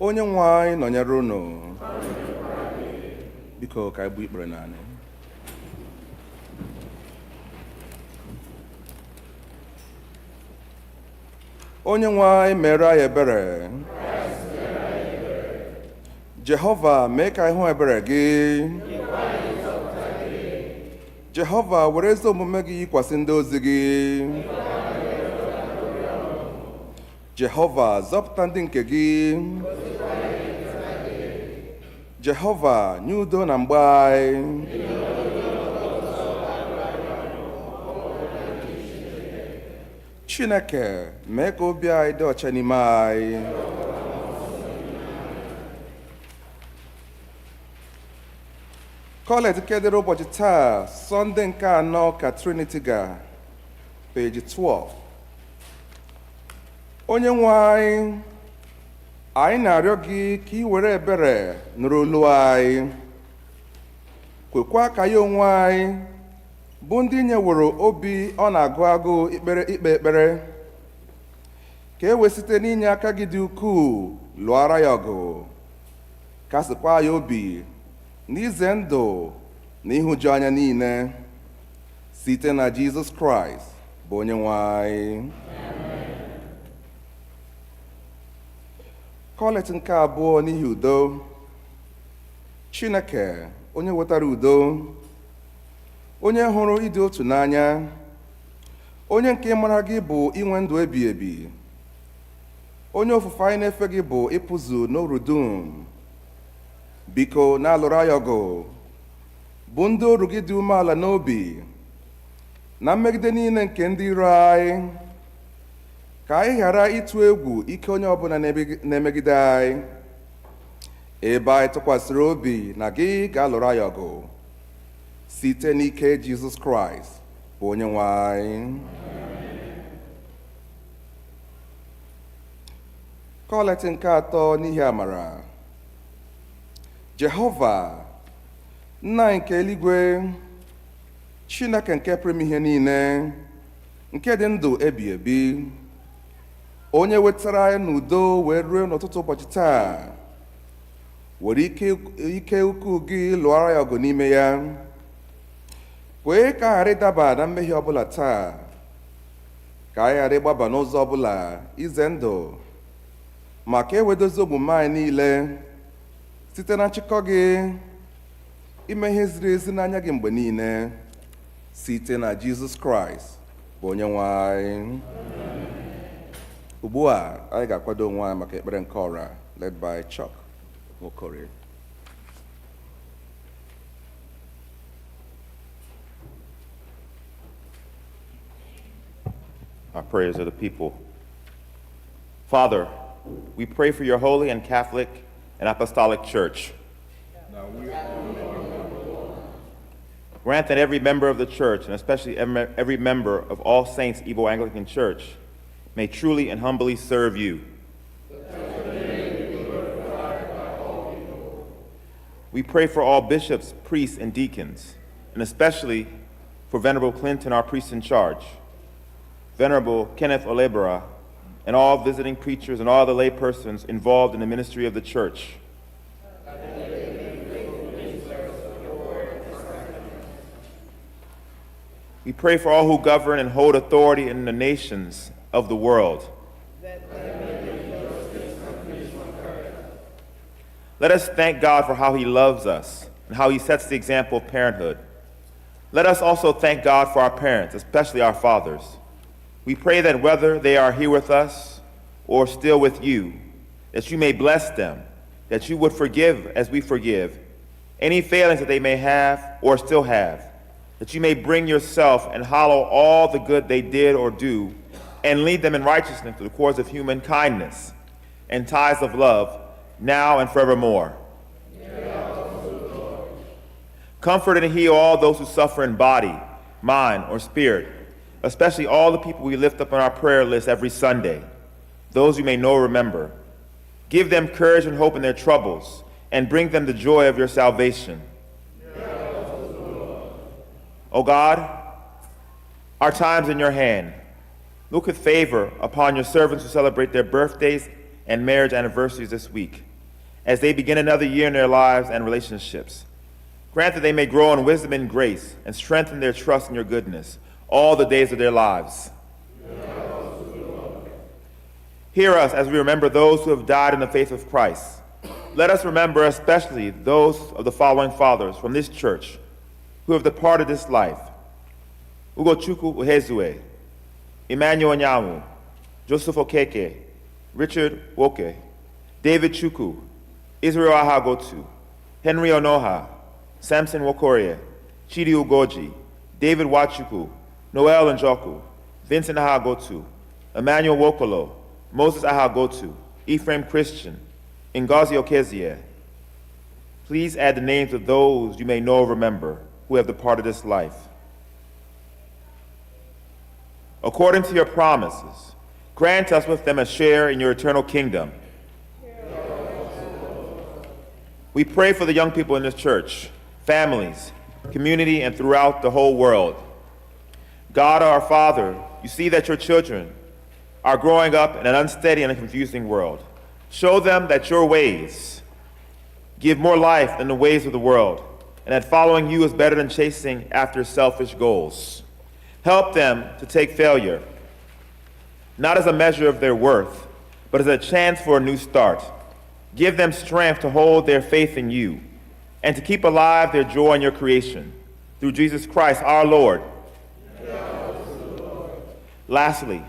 Onye nwe anyị nọnyere unu. Biko ka anyị gbuo ikpere naanị. Onye nwe anyị mere anyị ebere. Jehova mee ka anyị hụ ebere gị. Jehova were ezi omume gị yikwasị ndị ozi gị. Jehova zọpụta ndị nke gị. Jehova nye udo na mgbe anyị. Chineke mee ka obi anyị dị ọcha n'ime anyị. Kọlet kedere ụbọchị taa Sọnde nke anọ ka Trinity ga peji 12. Onye nwe anyị na-arịọ gị ka ị were ebere nụrụ olu anyị. Kwekwa ka ya onwe anyị bụ ndị nyeworo obi ọ na-agụ agụ ikpe ekpere, ka e wee site n'inye aka gị dị ukwuu lụọra ya ọgụ, kasịkwa ya obi n'ize ndụ na ịhụju anya niile, site na Jizọs Kraist bụ onye nwe anyị. Kọlet nke abụọ n'ihi udo. Chineke onye wetara udo, onye hụrụ ịdị otu n'anya, onye nke mara gị bụ inwe ndụ ebighị ebi, onye ofufe anyị na-efe gị bụ ịpụzu n'oru dum. Biko na-alụrụ anyị ọgụ, bụ ndị oru gị dị umeala n'obi na mmegide niile nke ndị iro anyị, ka anyị ghara ịtụ egwu ike onye ọbụla na-emegide anyị, ebe anyị tụkwasịrị obi na gị ga-alụrụ anyị ọgụ site n'ike Jizọs Kraịst bụ onye nwe anyị. Kọlet nke atọ n'ihi amara. Jehova nna nke eluigwe, Chineke nke pụrụ ime ihe niile, nke dị ndụ ebighị ebi, onye wetara anyị n'udo wee ruo n'ụtụtụ ụbọchị taa, were ike ukwu gị lụọra ya ọgụ n'ime ya. Kwee ka ghara ịdaba na mmehie ọbụla taa, ka anyị ghara ịgbaba n'ụzọ ọbụla ize ndụ, ma ka e wedozi omume anyị niile site na nchịkọ gị, ime ihe ziri ezi n'anya gị mgbe niile, site na Jizọs Kraịst bụ onye nwe anyị. Ugbu a anyị ga-akwado onwe anyị maka ekpere nke ọra led by Chuck Okore. Our prayers of the people. Father, we pray for your holy and Catholic and Apostolic Church. Grant that every member of the church, and especially every member of All Saints Igbo Anglican Church, may truly and humbly serve you. We pray for all bishops, priests, and deacons, and especially for Venerable Clinton, our priest in charge, Venerable Kenneth Olebara, and all visiting preachers and all the lay persons involved in the ministry of the church. We pray for all who govern and hold authority in the nations of the world. Let us thank God for how he loves us and how he sets the example of parenthood. Let us also thank God for our parents, especially our fathers. We pray that whether they are here with us or still with you, that you may bless them, that you would forgive as we forgive, any failings that they may have or still have, that you may bring yourself and hallow all the good they did or do, and lead them in righteousness through the cords of human kindness and ties of love, now and forevermore. Comfort and heal all those who suffer in body, mind, or spirit, especially all the people we lift up on our prayer list every Sunday, those you may know or remember. Give them courage and hope in their troubles, and bring them the joy of your salvation. O God, our time's in your hand. Look with favor upon your servants who celebrate their birthdays and marriage anniversaries this week, as they begin another year in their lives and relationships. Grant that they may grow in wisdom and grace and strengthen their trust in your goodness all the days of their lives. Hear us as we remember those who have died in the faith of Christ. Let us remember especially those of the following fathers from this church who have departed this life: Ugochukwu Uhezue, Emmanuel Onye-nwe, Joseph Okeke, Richard Woke, David Chukwu, Israel Ahagotu, Henry Onoha, Samson Wokorie, Chidi Ugoji, David Wachukwu, Noel Njoku, Vincent Ahagotu, Emmanuel Wokolo, Moses Ahagotu, Ephraim Christian, Ngozi Okezie. Please add the names of those you may know or remember who have departed this life. According to your promises, grant us with them a share in your eternal kingdom. We pray for the young people in this church, families, community, and throughout the whole world. God, our Father, you see that your children are growing up in an unsteady and a confusing world. Show them that your ways give more life than the ways of the world, and that following you is better than chasing after selfish goals. Help them to take failure, not as a measure of their worth, but as a chance for a new start. Give them strength to hold their faith in you and to keep alive their joy in your creation. Through Jesus Christ, our Lord. Lastly,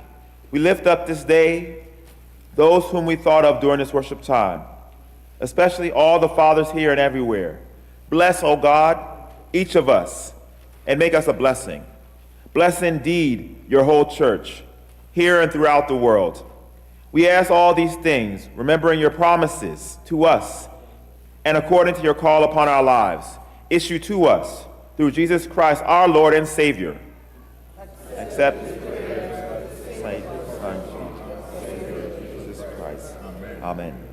we lift up this day those whom we thought of during this worship time, especially all the fathers here and everywhere. Bless, O God, each of us, and make us a blessing. Bless indeed your whole church, here and throughout the world. We ask all these things, remembering your promises to us, and according to your call upon our lives, issue to us through Jesus Christ, our Lord and Savior. Accept Son, Jesus Christ. Amen.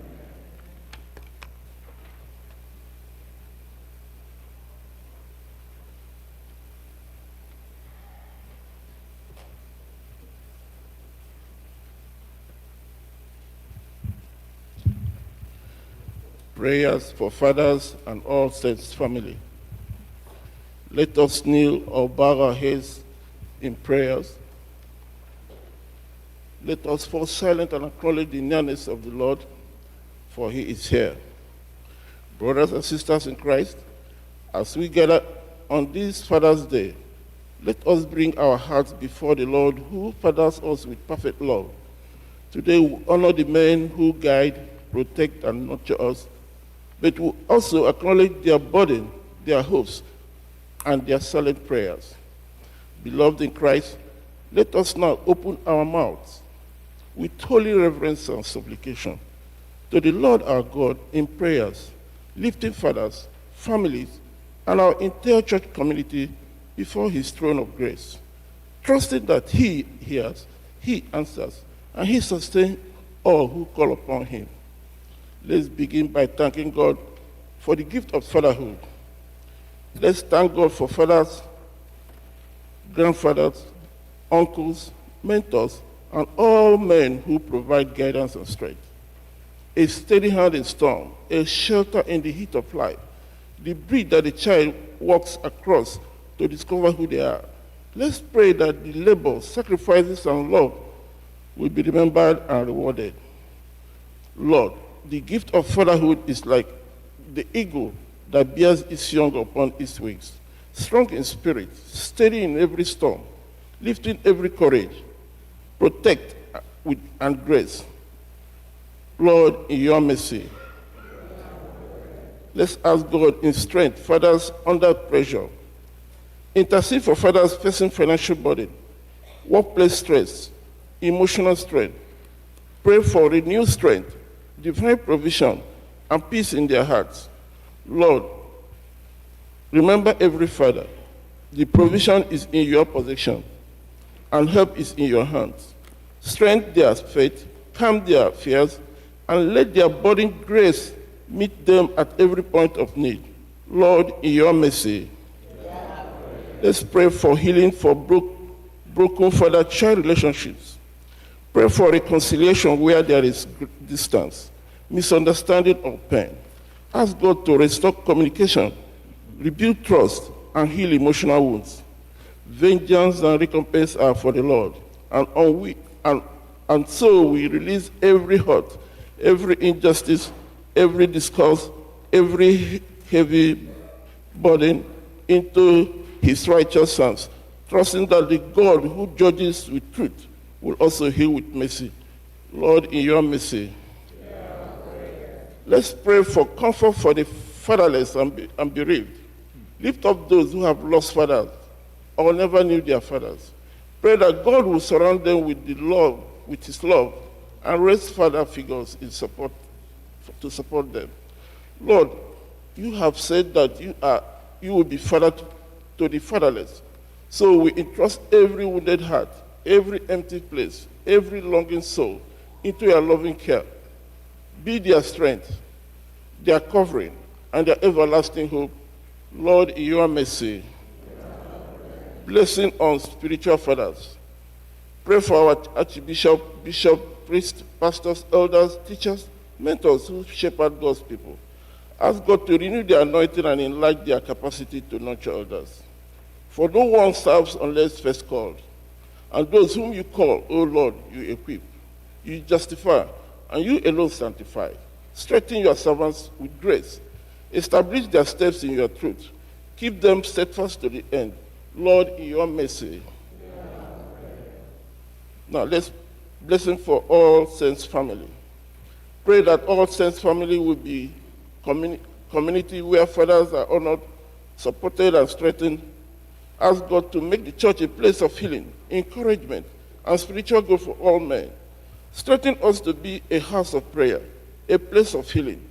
Prayers for fathers and all saints' family. Let us kneel or bow our heads in prayers. Let us fall silent and acknowledge the nearness of the Lord, for he is here. Brothers and sisters in Christ, as we gather on this Father's Day, let us bring our hearts before the Lord who fathers us with perfect love. Today we honor the men who guide, protect, and nurture us, but we also acknowledge their burden, their hopes, and their silent prayers. Beloved in Christ, let us now open our mouths with holy reverence and supplication to the Lord our God in prayers, lifting fathers, families, and our entire church community before his throne of grace, trusting that he hears, he answers, and he sustains all who call upon him. Let's begin by thanking God for the gift of fatherhood. Let's thank God for fathers, grandfathers, uncles, mentors, and all men who provide guidance and strength. A steady hand in storm, a shelter in the heat of life, the bridge that the child walks across to discover who they are. Let's pray that the labor, sacrifices, and love will be remembered and rewarded. Lord, the gift of fatherhood is like the eagle that bears its young upon its wings, strong in spirit, steady in every storm, lifting every courage, protect with and grace. Lord, in your mercy, let's ask God in strength, fathers under pressure. Intercede for fathers facing financial burden, workplace stress, emotional strength. Pray for renewed strength, divine provision, and peace in their hearts. Lord, remember every father. The provision is in your possession, and help is in your hands. Strengthen their faith, calm their fears, and let their burning grace meet them at every point of need. Lord, in your mercy, let's pray for healing for broken father-child relationships. Pray for reconciliation where there is distance, misunderstanding, or pain. Ask God to restore communication, rebuild trust, and heal emotional wounds. Vengeance and recompense are for the Lord, and so we release every hurt, every injustice, every discourse, every heavy burden into his righteous hands, trusting that the God who judges with truth will also heal with mercy. Lord, in your mercy, let's pray for comfort for the fatherless and bereaved. Lift up those who have lost fathers or never knew their fathers. Pray that God will surround them with his love, and raise father figures to support them. Lord, you have said that you will be father to the fatherless. So we entrust every wounded heart, every empty place, every longing soul into your loving care. Be their strength, their covering, and their everlasting hope. Lord, in your mercy, blessing on spiritual fathers. Pray for our archbishop, bishop, priests, pastors, elders, teachers, mentors who shepherd God's people. Ask God to renew their anointing and enlarge their capacity to nurture others. For no one serves unless first called. And those whom you call, O Lord, you equip, you justify, and you alone sanctify. Strengthen your servants with grace. Establish their steps in your truth. Keep them steadfast to the end. Lord, in your mercy. Now let's blessing for all saints family. Pray that all saints family will be community where fathers are honored, supported, and strengthened. Ask God to make the church a place of healing, encouragement, and spiritual growth for all men. Strengthen us to be a house of prayer, a place of healing,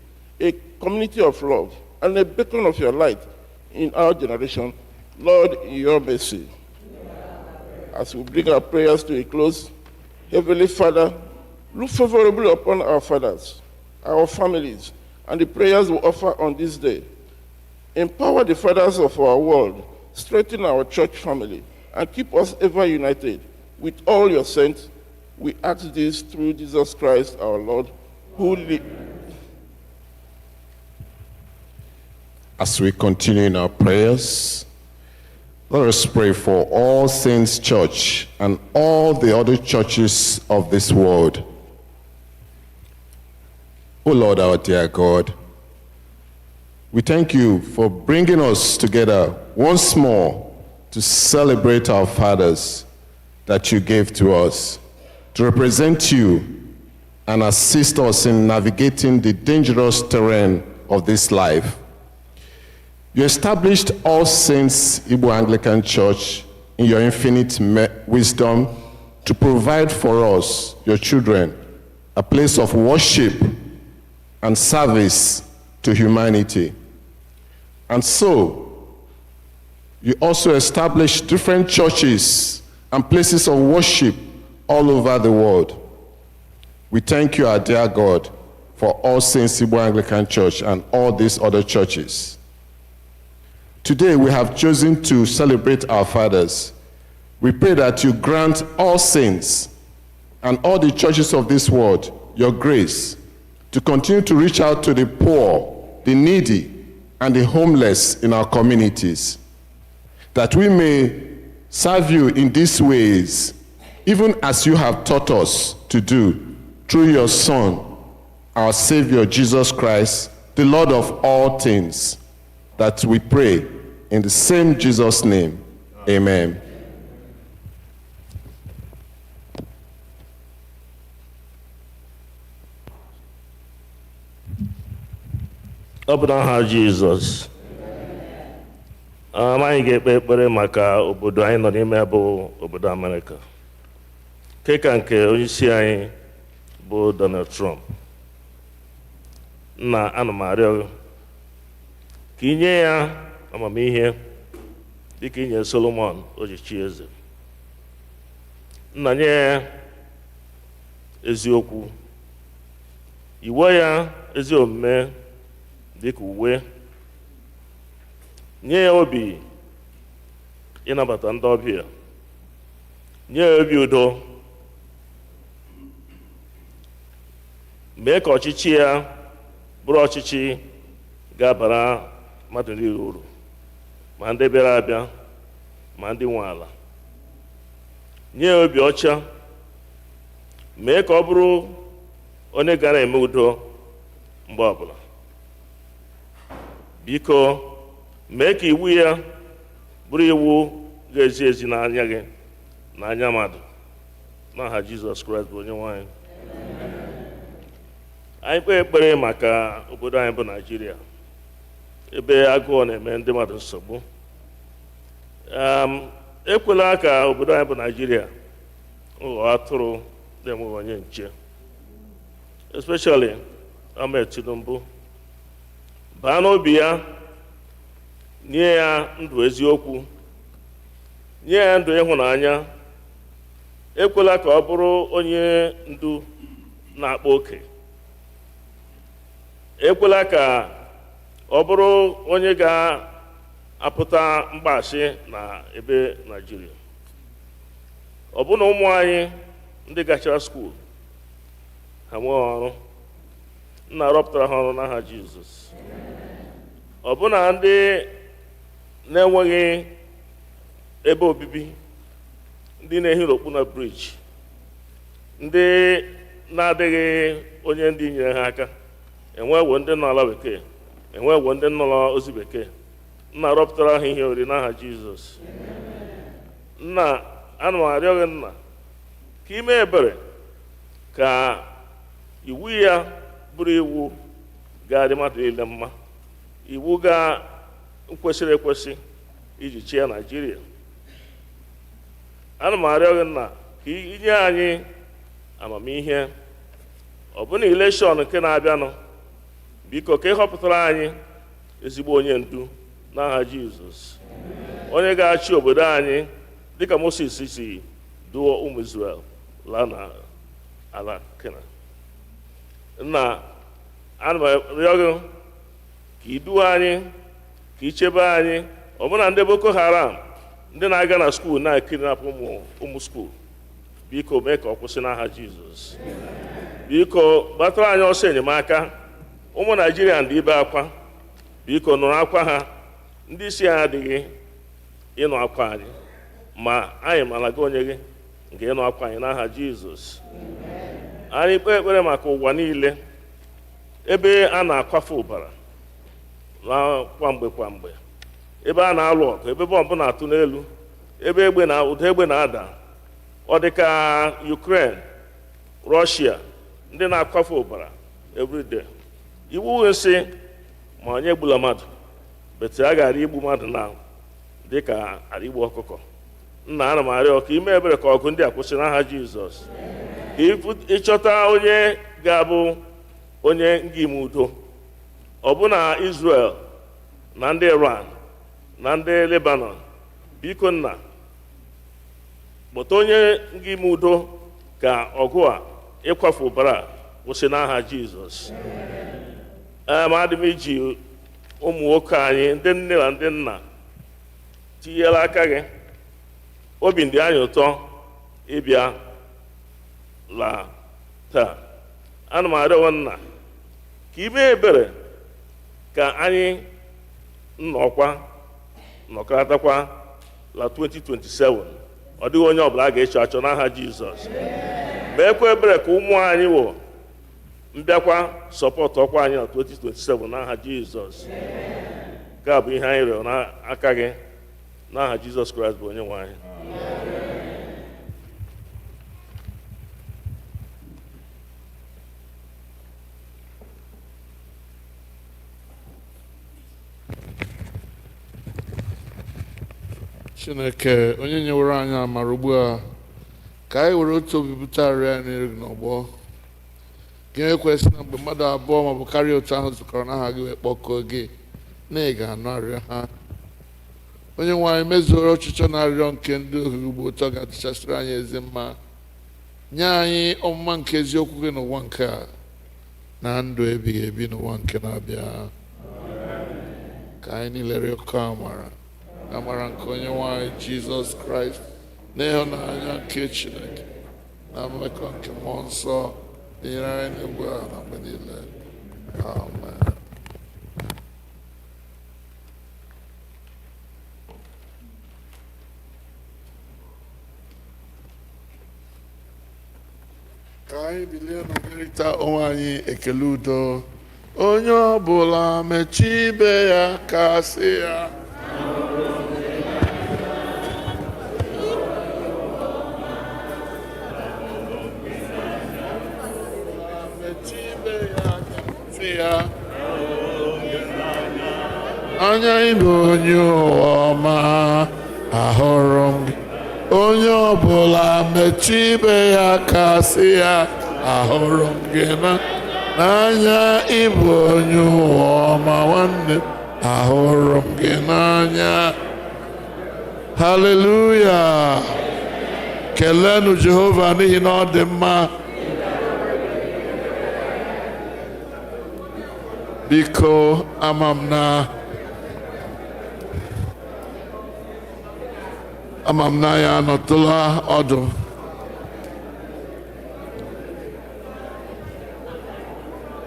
a community of love, and a beacon of your light in our generation. Lord, in your mercy. As we bring our prayers to a close, Heavenly Father, look favorably upon our fathers, our families, and the prayers we offer on this day. Empower the fathers of our world, strengthen our church family, and keep us ever united with all your saints. We ask this through Jesus Christ our Lord, who lives. As we continue in our prayers, let us pray for All Saints Church and all the other churches of this world. O Lord, our dear God, we thank you for bringing us together once more to celebrate our fathers that you gave to us, to represent you and assist us in navigating the dangerous terrain of this life. You established All Saints Igbo Anglican Church in your infinite wisdom to provide for us, your children, a place of worship and service to humanity. And so, you also established different churches and places of worship all over the world. We thank you, our dear God, for All Saints Igbo Anglican Church and all these other churches. Today we have chosen to celebrate our fathers. We pray that you grant all saints and all the churches of this world your grace to continue to reach out to the poor, the needy, and the homeless in our communities, that we may serve you in these ways even as you have taught us to do through your Son, our Savior Jesus Christ, the Lord of all things, that we pray in the same Jesus' name. Amen. Ọ bụ n'aha Jizọs. Anyị ga-ekpe ekpere maka obodo anyị nọ n'ime bụ obodo Amerịka. Keka nke onyeisi anyị bụ Donald Trump. Nna, ana m arịọ ka inye ya amamihe dịka inye Solomon o ji chi eze. Nna, nye ya eziokwu, iwe ya ezi omume dịka uwe, nye ya obi ịnabata ndị ọbịa, nye ya obi udo, mee ka ọchịchị ya bụrụ ọchịchị ga-abara mmadụ niile uru, ma ndị bịara abịa ma ndị nwe ala. Nye ya obi ọcha, mee ka ọ bụrụ onye gara eme udo mgbe ọbụla. Biko, mee ka iwu ya bụrụ iwu ga-ezi ezi n'anya gị n'anya mmadụ, n'aha Jizọs Kraist bụ Onye-nwe anyị. Anyị kpee ekpere maka obodo anyị bụ Naịjirịa, ebe agụụ na-eme ndị mmadụ nsogbu. Ekwela ka obodo anyị bụ Naịjirịa ghọọ atụrụ na-enweghị onye nche, especially Ahmed Tinubu. Baa n'obi ya, nye ya ndụ eziokwu, nye ya ndụ ịhụnanya. Ekwela ka ọ bụrụ onye ndu na-akpa oke. Ekwela ka ọ bụrụ onye ga-apụta mgbaasị na ebe Naịjirịa. Ọbụna ụmụ anyị ndị gachara skuul ha nwee ọrụ, nna rọpụtara ha ọrụ n'aha Jizọs. Ọbụna ndị na-enweghị ebe obibi, ndị na-ehi n'okpu na briji, ndị na-adịghị onye ndị nyere ha aka, enwewo ndị nọ ala bekee, enwewo ndị nọ ozi bekee. Nna rọpụtara ha ihe ori n'aha Jizọs. Nna, ana m arịọ gị, nna, ka ime ebere ka iwu ya bụrụ iwu ga-adị mmadụ niile mma, iwu kwesịrị ekwesị iji chịa Naịjirịa. Ana m arịọ gị, nna, ka inye anyị amamihe, ọbụna elekshọn nke na-abịanụ. Biko, ka ị họpụtara anyị ezigbo onye ndu n'aha Jizọs, onye ga-achị obodo anyị dịka Moses si duo ụmụ Izrel laa n'ala Kenan. Nna, ana m arịọ gị ka i duo anyị, ka i chebe anyị, ọbụna ndị Boko Haram, ndị na-aga na skuul na-ekidnap ụmụ skuul. Biko, mee ka ọ kwụsị n'aha Jizọs. Biko, gbatara anyị ọsọ enyemaka. Ụmụ Naịjirịa ndị ibe akwa, biko nụrụ akwa ha. Ndị isi anyị adịghị ịnụ akwa anyị, ma anyị mara gị onye gị nke ịnụ akwa anyị n'aha Jizọs. Anyị kpee ekpere maka ụwa niile, ebe a na-akwafe ụbara kwamgbe, ebe a na-alụ ọgụ, ebe bọmbụ na-atụ n'elu, ebe ụda egbe na-ada. Ọ dị ka Ukraine, Russia, ndị na-akwafe ụbara everyday. Iwu nsị ma onye egbula mmadụ, bete a gara igbu mmadụ na dị ka ara igbu ọkụkọ. Nna, ana m arịọ ka ime ebere ka ọgụ ndị a kwụsị n'aha Jizọs. Ka ịchọta onye ga-abụ onye nga ime udo, ọbụna Israel na ndị Iran na ndị Lebanon. Biko, nna, kpọta onye nga ime udo ka ọgụ a ịkwafu ụbara kwụsị n'aha Jizọs. Adị m iji ụmụ nwoke anyị, ndị nne na ndị nna, tinyela aka gị. Obi ndị anyị ụtọ ịbịa la taa. Ana m arịọ, nna, ka ime ebere ka anyị nọkọtakwa la 2027 ọ dịghị onye ọbụla a ga-echo achọ n'aha Jizọs. Meekwa ebere ka ụmụ anyị wụ mbịakwa sọpọtụ ọkwa anyị na 2027 n'aha Jizọs. Nke a bụ ihe anyị rịọrọ n'aka gị n'aha Jizọs Kraist bụ Onye-nwe anyị. Chineke onye nyewere anyị amara ugbu a ka anyị were otu obi bute arịa anyị n'elu gị n'ọgbọ gị ekwesị na mgbe mmadụ abụọ maọbụ karịa otu ahụ zukọrọ n'aha gị wee kpọkuo gị na ị ga-anụ arịrịọ ha. Onye-nwe anyị mezuoro ọchịchọ na arịrịọ nke ndị ohu ugbo ụtọ ga-adịchasịrị anyị ezi mma, nye anyị ọmụma nke eziokwu gị n'ụwa nke a na ndụ ebighị ebi n'ụwa nke na-abịa. Ka anyị niile rịọkọ amara nke Onye-nwe anyị Jizọs Kraist na ịhụnanya nke Chineke na mmekọ nke mmụọ nsọ dịnyere anyị n'ugbu a na mgbe niile. Amen. Ka anyị bilie n'ọmarịta onwe anyị ekele udo. Onye ọbụla mechie ibe ya ka sị ya anya ịbụ onye ụwa ọma ahụrụ m gị. Onye ọbụla mechie ibe ya ka sị ya ahụrụ m gị n'anya ịbụ onye ụwa ọma nwanne ahụrụ m gị n'anya. Haleluya. Kelenu Jehova n'ihi na ọ dị mma. Biko ama m na ya anọtụla ọdụ.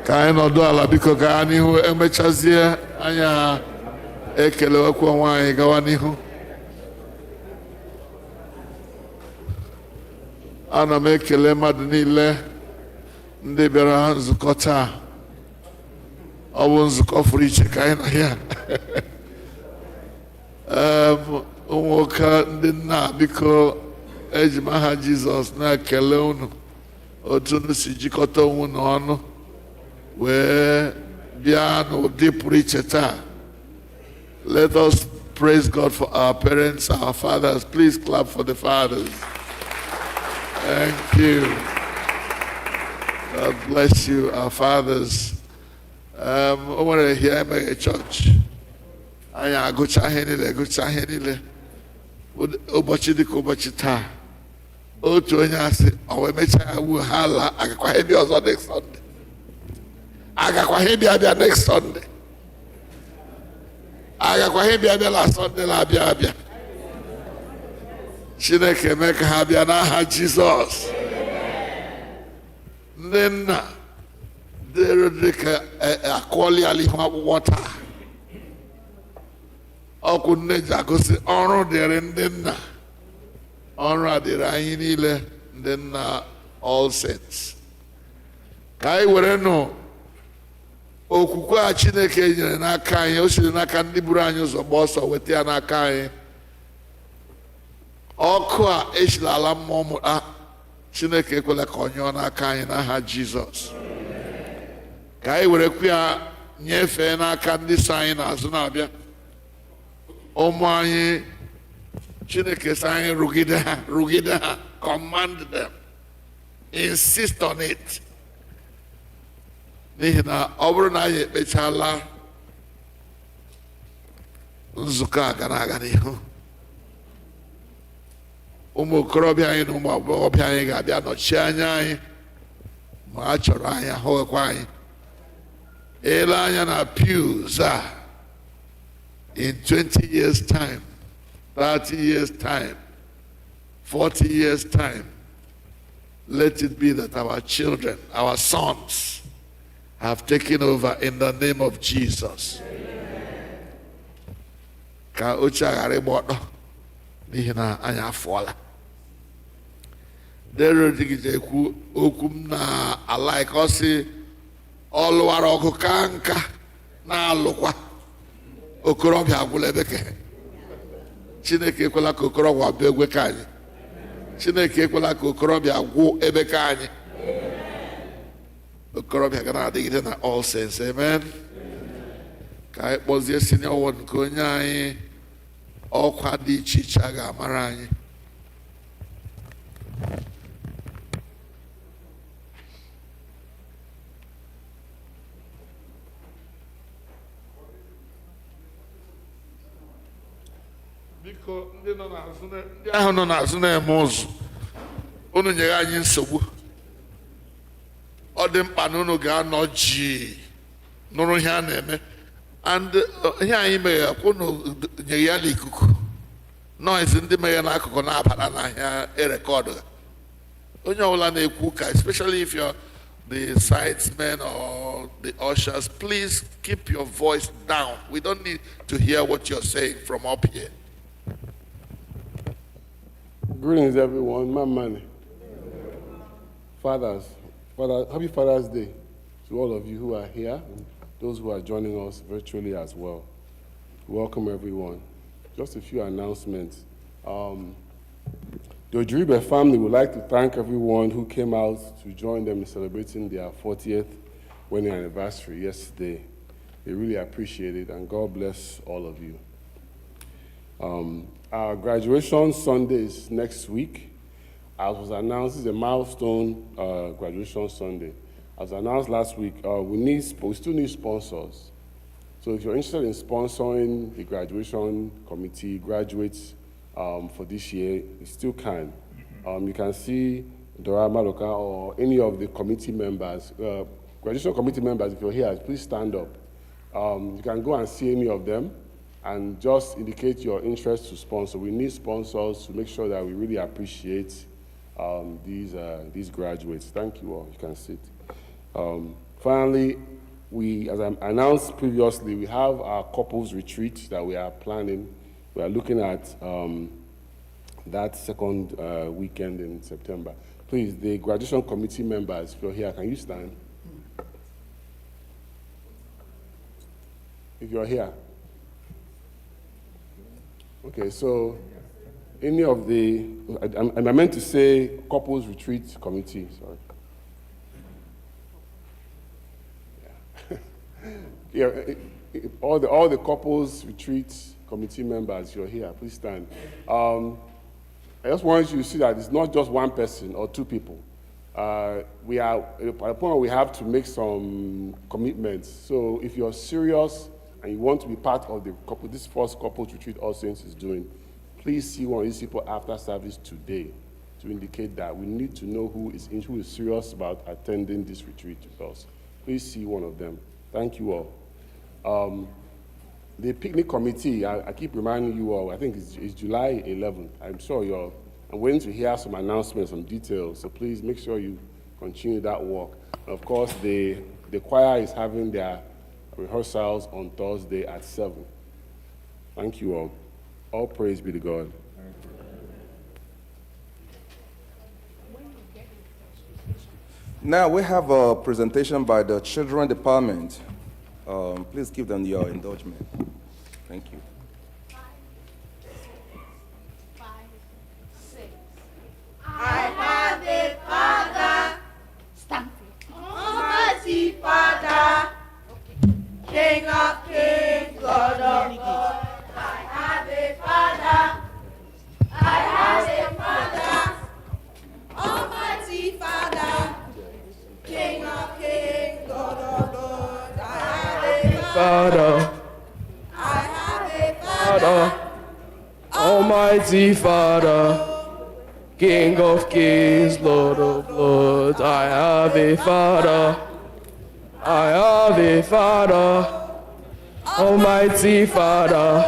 Ka anyị nọdụ ala biko gaa n'ihu, emechazie anya ekelewekwa onwe anyị gawa n'ihu. Ana m ekele mmadụ niile ndị bịara nzukọ taa. Ọ bụ nzukọ furu iche ka anyị nọ ya. Ụmụnwoke ndị nna biko eji m aha Jizọs na-ekele unu otu unu si jikọta onwe unu ọnụ wee bịa n'ụdị pụrụ iche taa. Let us praise God for our parents, our fathers. Please clap for the fathers. Thank you. God bless you, our fathers. O nwere ihe Emeghe church. Anyị agụcha ihe niile. Ụbọchị dịka ụbọchị taa. Otu onye asị ọ wee mechaa ya wuo ha ala agakwaghị bịa ọzọ next Sunday. Agakwaghị bịa next Sunday. Agakwaghị bịa la Sunday na-abịa. Chineke mee ka ha bịa n'aha Jizọs. Ndị nna dịrị ka akụọli ala ihu akwụkwọ taa. Ọkụ nne ji agụsị ọrụ dịrị ndị nna. Ọrụ a dịrị anyị niile ndị nna all saints. Ka anyị were nụ okwukwe a Chineke nyere n'aka anyị, o siri n'aka ndị buru anyị ụzọ gba ọsọ weta ya n'aka anyị. Ọkụ a eshila ala mmụọ mụta Chineke ekwela ka ọ nyụọ n'aka anyị n'aha Jizọs. Ka anyị werekwa ya nyefee n'aka ndị so anyị n'azụ na-abịa. Ụmụ anyị Chineke sị anyị rugide ha, command them, insist on it. N'ihi na ọ bụrụ na anyị ekpechala nzukọ a aga n'ihu, ụmụ okorobịa anyị na ụmụ agbọghọbịa anyị ga-abịa nọchie anya anyị ma a chọrọ anyị ahụghịkwa anyị. Ele anya na pews a in 20 years time, 30 years time, 40 years time, let it be that our children, our sons have taken over in the name of Jesus. Ka oche ghara ịgba ọtọ n'ihi na anyị afọla. dere digide ekwu okwu m na alaika ọ sị ọlụwara ọgụ ka nka na-alụkwa okorobịa agwụla ebe ka Chineke ekwela ka okorobịa bịa egwe ka anyị. Chineke ekwela ka okorobịa gwụ ebe ka anyị. Okorobịa ga na-adịgide na all sense. Amen. Ka anyị kpọzie senior one nke onye anyị ọkwa dị iche iche a ga-amara anyị. Biko ndị ahụ nọ n'azụ na-eme ụzụ unu nyere anyị nsogbu. Ọ dị mkpa na unu ga-anọ ji nụrụ ihe a na-eme and ihe anyị mere unu nyere ya n'ikuku noise ndị mere n'akụkụ na-abata n'ahịa erekọdụ. Onye ọbụla na-ekwu ka especially if you're the sidesmen or the ushers, please keep your voice down. We don't need to hear what you're saying from up here. Greetings, everyone. My money. Fathers, happy Father's Day to all of you who are here, and those who are joining us virtually as well. Welcome, everyone. Just a few announcements. The Ojiribe family would like to thank everyone who came out to join them in celebrating their 40th wedding anniversary yesterday. They really appreciate it, and God bless all of you. Our graduation Sunday is next week. As was announced, it's a milestone graduation Sunday. As announced last week, we still need sponsors. So if you're interested in sponsoring the graduation committee, graduates for this year, you still can. You can see Dora Madoka or any of the committee members, graduation committee members, if you're here, please stand up. You can go and see any of them and just indicate your interest to sponsor. We need sponsors to make sure that we really appreciate these graduates. Thank you all. You can sit. Finally, as I announced previously, we have our couples retreat that we are planning. We are looking at that second weekend in September. Please, the graduation committee members, if you're here, can you stand? If you're here. Okay, so any of the, I meant to say couples retreat committee, sorry. Yeah, all the couples retreat committee members, you're here, please stand. I just wanted you to see that it's not just one person or two people. We are at a point where we have to make some commitments. So if you're serious and you want to be part of the couple, this first couples retreat All Saints is doing, please see one of these people after service today to indicate that we need to know who is serious about attending this retreat with us. Please see one of them. Thank you all. The picnic committee, I keep reminding you all, I think it's July 11th. I'm waiting to hear some announcements, some details, so please make sure you continue that work. And of course, the choir is having their rehearsals on Thursday at 7. Thank you all. All praise be to God. Now we have a presentation by the Children Department. Please give them your indulgement. Thank you. 5, 6. I have a Father, stamp it. Almighty Father, King of kings, Lord of lords. I have a Father, I have a Father, Almighty Father, King of kings, Lord of lords. I have a Father, I have a Father, Almighty Father, King of kings, Lord of lords. I have a Father, I have a Father, Almighty Father,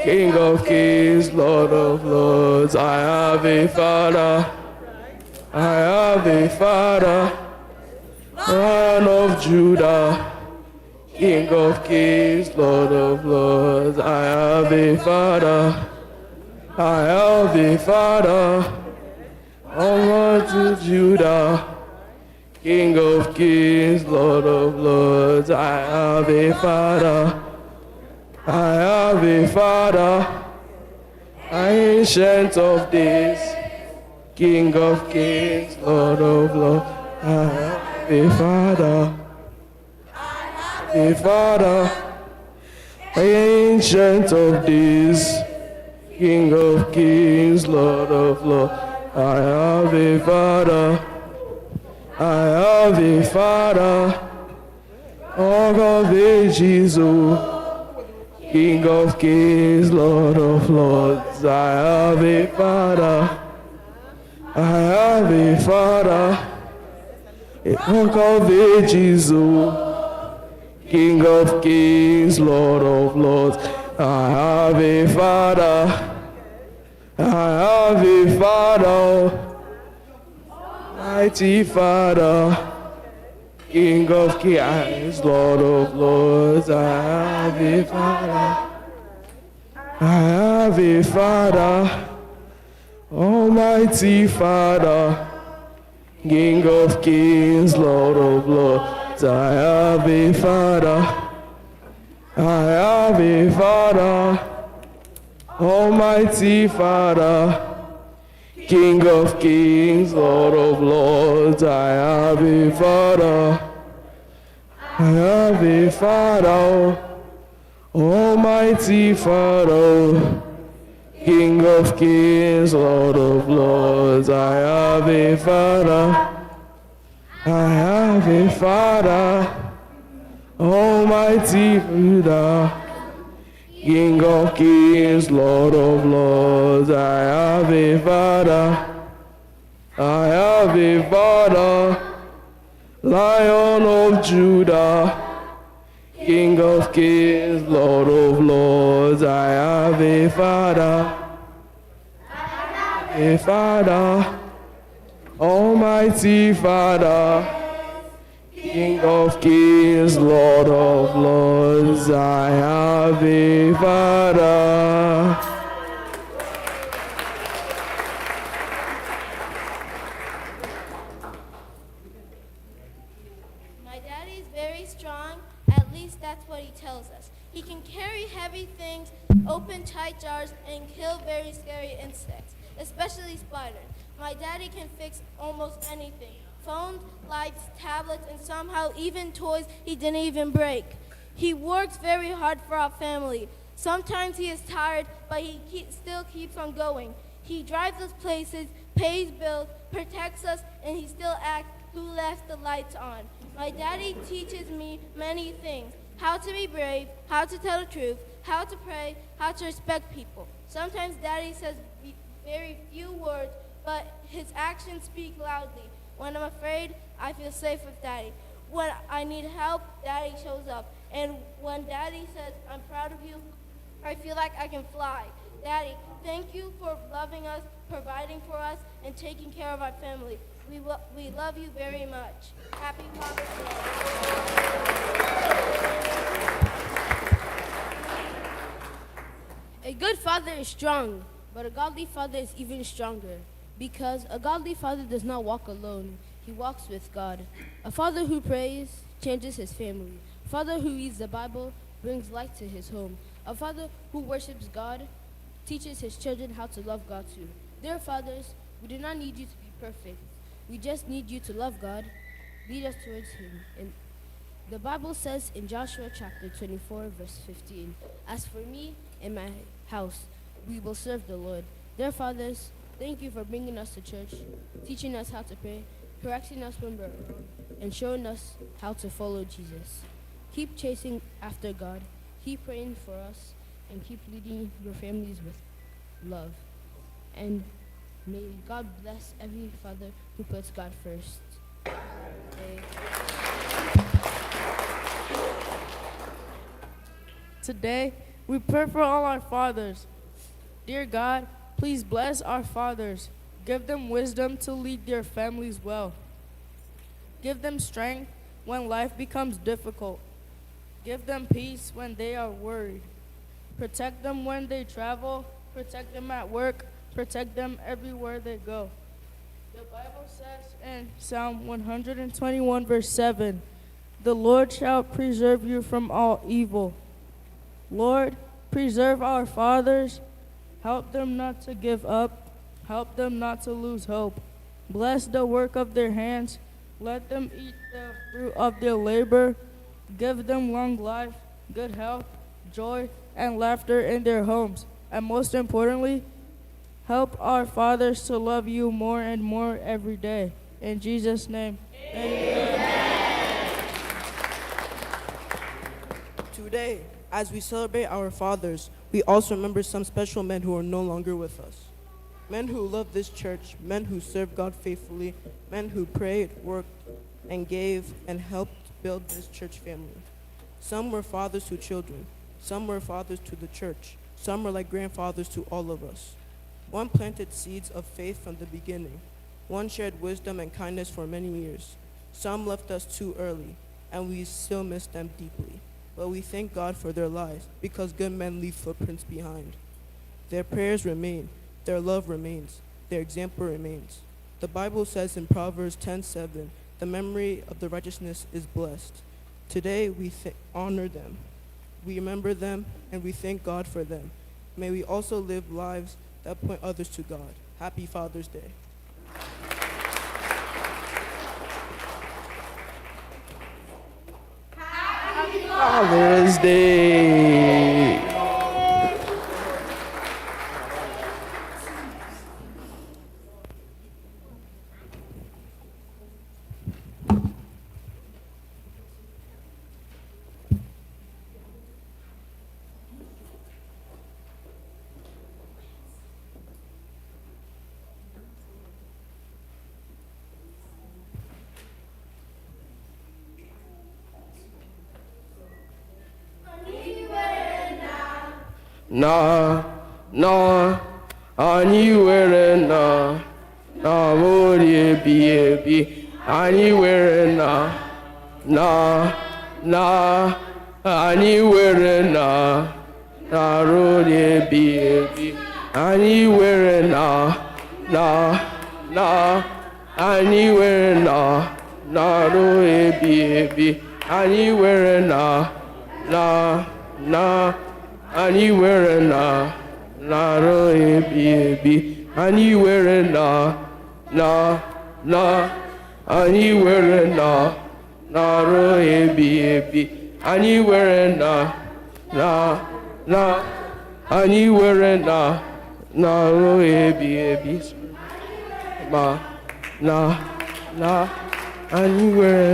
King of kings, Lord of lords. I have a Father, I have a Father, Lion of Judah, King of kings, Lord of lords. I have a Father, I have a Father, to Judah, King of kings, Lord of lords. I have a Father. I have a Father, Ancient of days, King of kings, Lord of lords. I have a Father. A Father, Ancient of days, King of kings, Lord of lords. I have a Father. I have a Father, all of ages, King of kings, Lord of lords. I have a Father. I have a Father, Rock of ages, King of kings, Lord of lords. I have a Father. I have a Father, mighty Father, King of kings, Lord of lords. I have a Father. I have a Father, Almighty Father, King of kings, Lord of lords. I have a Father. I have a Father, Almighty Father, King of kings, Lord of lords. I have a Father. I have a Father, Almighty Father, King of kings, Lord of lords. I have a Father. I have a Father, Almighty Father, King of kings, Lord of lords. I have a Father. I have a Father, Lion of Judah, King of kings, Lord of lords. I have a Father. A Father, Almighty Father, King of kings, Lord of lords. I have a Father. My daddy is very strong, at least that's what he tells us. He can carry heavy things, open tight jars, and kill very scary insects, especially spiders. My daddy can fix almost anything. Phones, lights, tablets, and somehow even toys he didn't even break. He works very hard for our family. Sometimes he is tired, but he still keeps on going. He drives us places, pays bills, protects us, and he still asks who left the lights on. My daddy teaches me many things: how to be brave, how to tell the truth, how to pray, how to respect people. Sometimes daddy says very few words, but his actions speak loudly. When I'm afraid, I feel safe with daddy. When I need help, daddy shows up. And when daddy says, "I'm proud of you," I feel like I can fly. Daddy, thank you for loving us, providing for us, and taking care of our family. We love you very much. Happy Father's Day. A good father is strong, but a godly father is even stronger, because a godly father does not walk alone. He walks with God. A father who prays changes his family. A father who reads the Bible brings light to his home. A father who worships God teaches his children how to love God too. Dear fathers, we do not need you to be perfect. We just need you to love God, lead us towards him. And the Bible says in Joshua chapter 24, verse 15, "As for me and my house, we will serve the Lord." Dear fathers, thank you for bringing us to church, teaching us how to pray, correcting us when we're wrong, and showing us how to follow Jesus. Keep chasing after God, keep praying for us, and keep leading your families with love. And may God bless every father who puts God first. Today, we pray for all our fathers. Dear God, please bless our fathers. Give them wisdom to lead their families well. Give them strength when life becomes difficult. Give them peace when they are worried. Protect them when they travel. Protect them at work. Protect them everywhere they go. The Bible says in Psalm 121, verse 7, "The Lord shall preserve you from all evil." Lord, preserve our fathers. Help them not to give up. Help them not to lose hope. Bless the work of their hands. Let them eat the fruit of their labor. Give them long life, good health, joy, and laughter in their homes. And most importantly, help our fathers to love you more and more every day. In Jesus' name, amen. Today, as we celebrate our fathers, we also remember some special men who are no longer with us. Men who loved this church, men who served God faithfully, men who prayed, worked, and gave and helped build this church family. Some were fathers to children. Some were fathers to the church. Some were like grandfathers to all of us. One planted seeds of faith from the beginning. One shared wisdom and kindness for many years. Some left us too early, and we still miss them deeply. But we thank God for their lives, because good men leave footprints behind. Their prayers remain, their love remains, their example remains. The Bible says in Proverbs 10:7, "The memory of the righteousness is blessed." Today we honor them. We remember them, and we thank God for them. May we also live lives that point others to God. Happy Father's Day. Father's Day. na anyị were na ori ebi ebi anyị were na anyị were na ori ebi ebi anyị were na anyị were na ori ebi ebi anyị were na anyị were na-arụ ebi ebi anyị were anyị were na-arụ ebi ebi anyị were anyị were na-arụ ebi ebi ma anyị were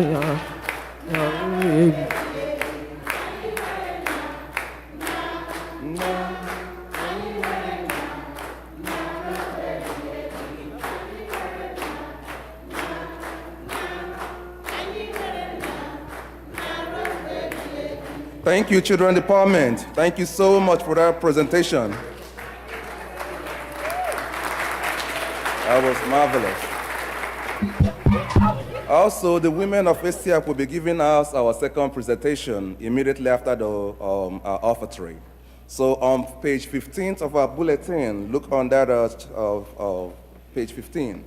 na-arụ ebi. Thank you, Children Department. Thank you so much for that presentation. That was marvelous. Also, the women of STF will be giving us our second presentation immediately after the offertory. So on page 15 of our bulletin, look on that page 15.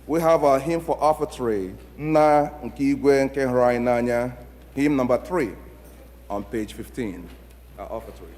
We have our hymn for offertory, nk'igwe Nke-Mbu, hymn number 3. On page 15, our offertory.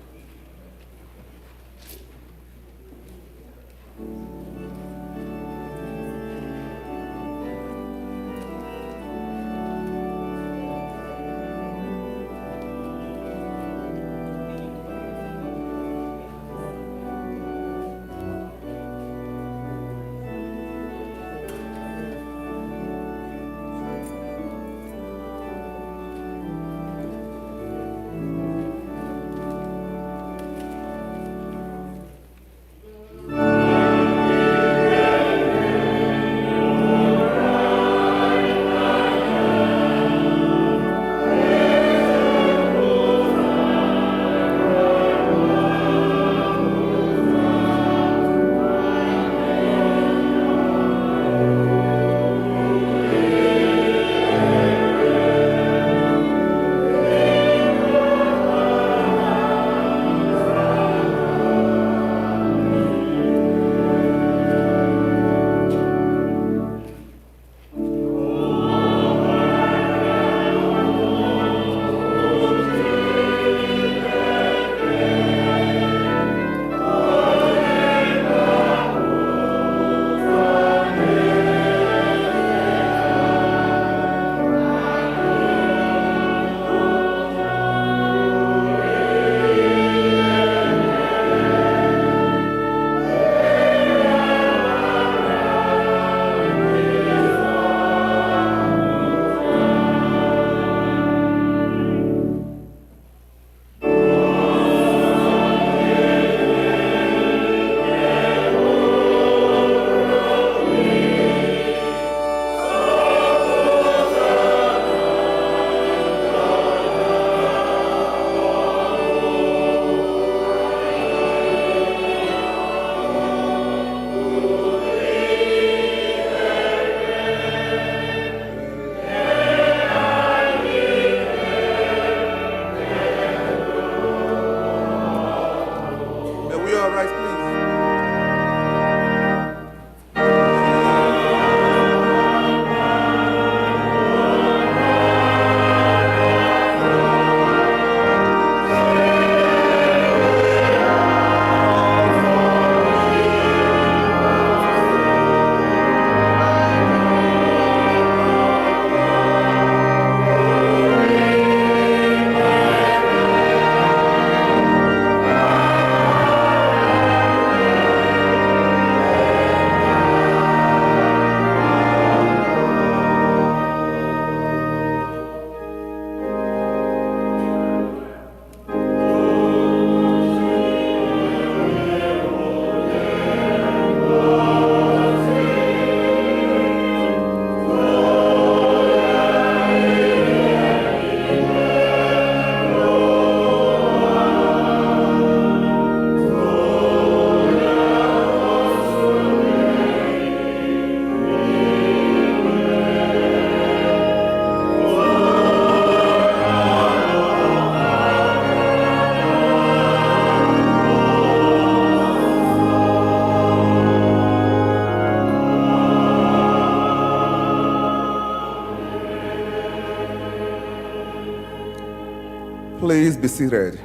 please be seated.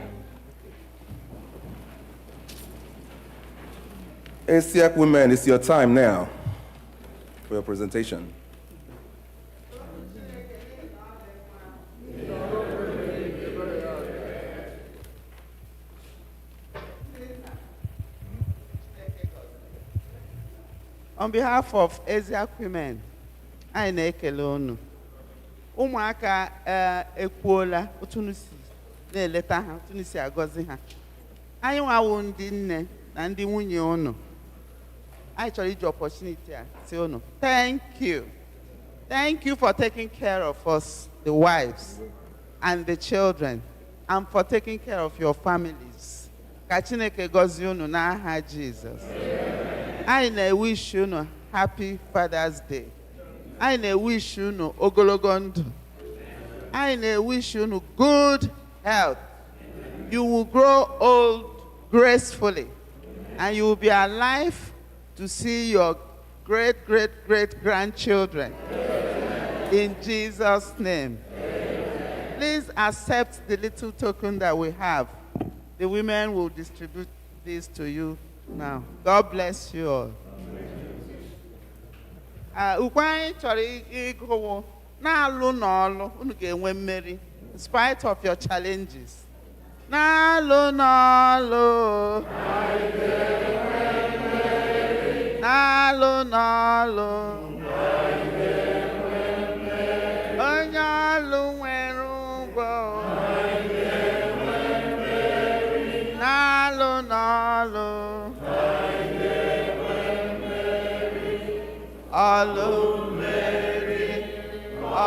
Esiak women, it's your time now for your presentation. On behalf of Esiak women, anyị na-ekele unu. Ụmụaka ekwuola otu unu si na-eleta ha, otu unu si agọzi ha. Anyị nwawo ndị nne na ndị nwunye unu. Anyị chọrọ iji opportunity a sị unu, thank you. Thank you for taking care of us, the wives and the children, and for taking care of your families. Ka Chineke gọzie unu n'aha Jesus. I na-wish unu happy Father's Day. I na-wish unu ogologo ndụ. I na-wish unu good health. You will grow old gracefully, and you will be alive to see your great-great-great-grandchildren. In Jesus' name. Please accept the little token that we have. The women will distribute this to you now. God bless you all. Ukwe anyị chọrọ ịgụwo na-alụ n'ọlụ unu ga-enwe mmeri in spite of your challenges. Na-alụ n'ọlụ, na-alụ n'ọlụ, onye ọlụ nwere ụgwọ. Na-alụ n'ọlụ, ọlụ mmeri,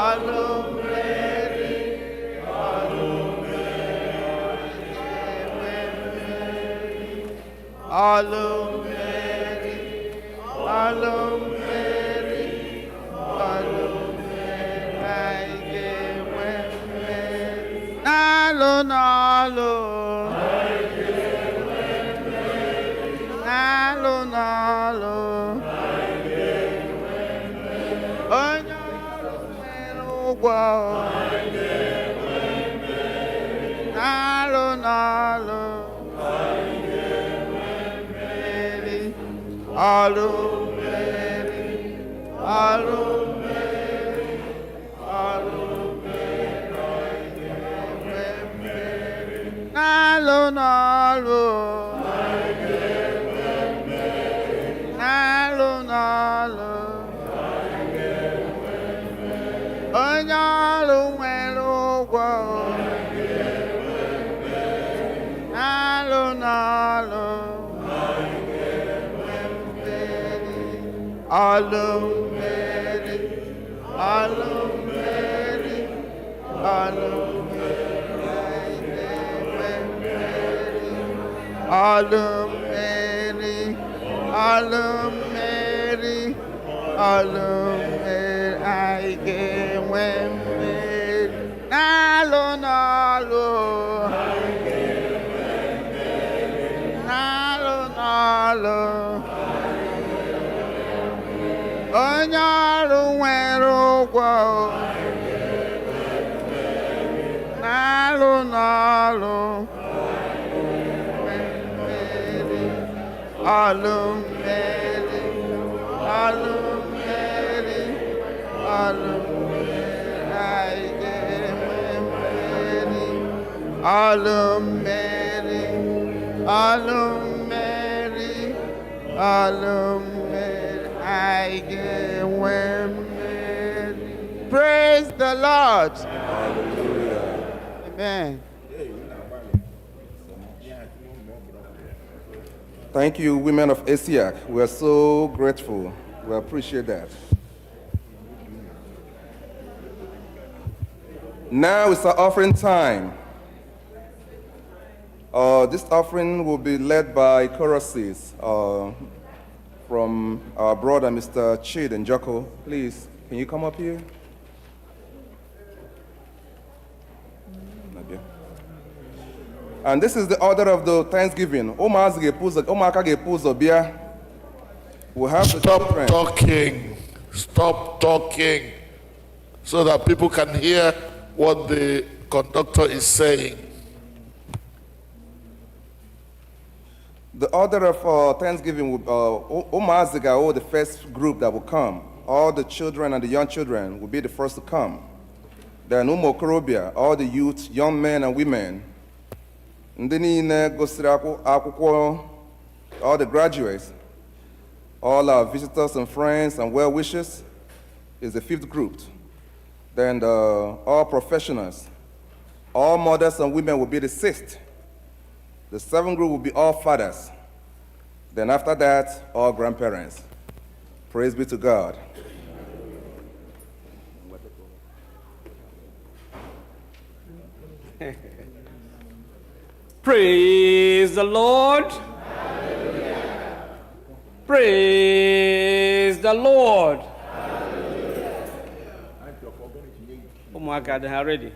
ọlụ mmeri, ọlụ mmeri, ọlụ mmeri, ọlụ mmeri, ọlụ mmeri, anyị ga-enwe mmeri. Na-alụ n'ọlụ, na-alụ n'ọlụ, onye ọrụ nwere ụgwọ. Na-alụ n'ọlụ, ọlụ mmeri, ọlụ mmeri, ọlụ mmeri, na-alụ n'ọlụ, na-alụ n'ọlụ, onye ọrụ nwere ụgwọ. Na-alụ n'ọlụ, ọlụ mmeri, ọlụ mmeri, ọlụ mmeri, ọlụ mmeri, ọlụ mmeri, ọlụ mmeri, anyị ga-enwe mmeri. Na-alụ n'ọlụ, na-alụ n'ọlụ, onye ọrụ nwere ụgwọ. Na-alụ n'ọlụ, ọlụ mmeri, ọlụ mmeri, ọlụ mmeri, anyị ga-enwe mmeri. Ọlụ mmeri, ọlụ mmeri, ọlụ mmeri, anyị ga-enwe mmeri. Praise the Lord. Amen. Thank you, women of Esiak. We are so grateful. We appreciate that. Now it's our offering time. This offering will be led by choruses from our brother, Mr. Chid and Joko. Please, can you come up here? And this is the order of the Thanksgiving. Omaka gepuzo bia. We have the children. Stop talking. Stop talking. So that people can hear what the conductor is saying. The order of Thanksgiving, Umaziga, the first group that will come. All the children and the young children will be the first to come. Then Umokorobia, all the youth, young men and women. All the graduates, all our visitors and friends and well-wishers is the fifth group. Then all professionals, all mothers and women will be the sixth. The seventh group will be all fathers. Then after that, all grandparents. Praise be to God. Praise the Lord. Hallelujah. Praise the Lord. Oh my God, they are ready.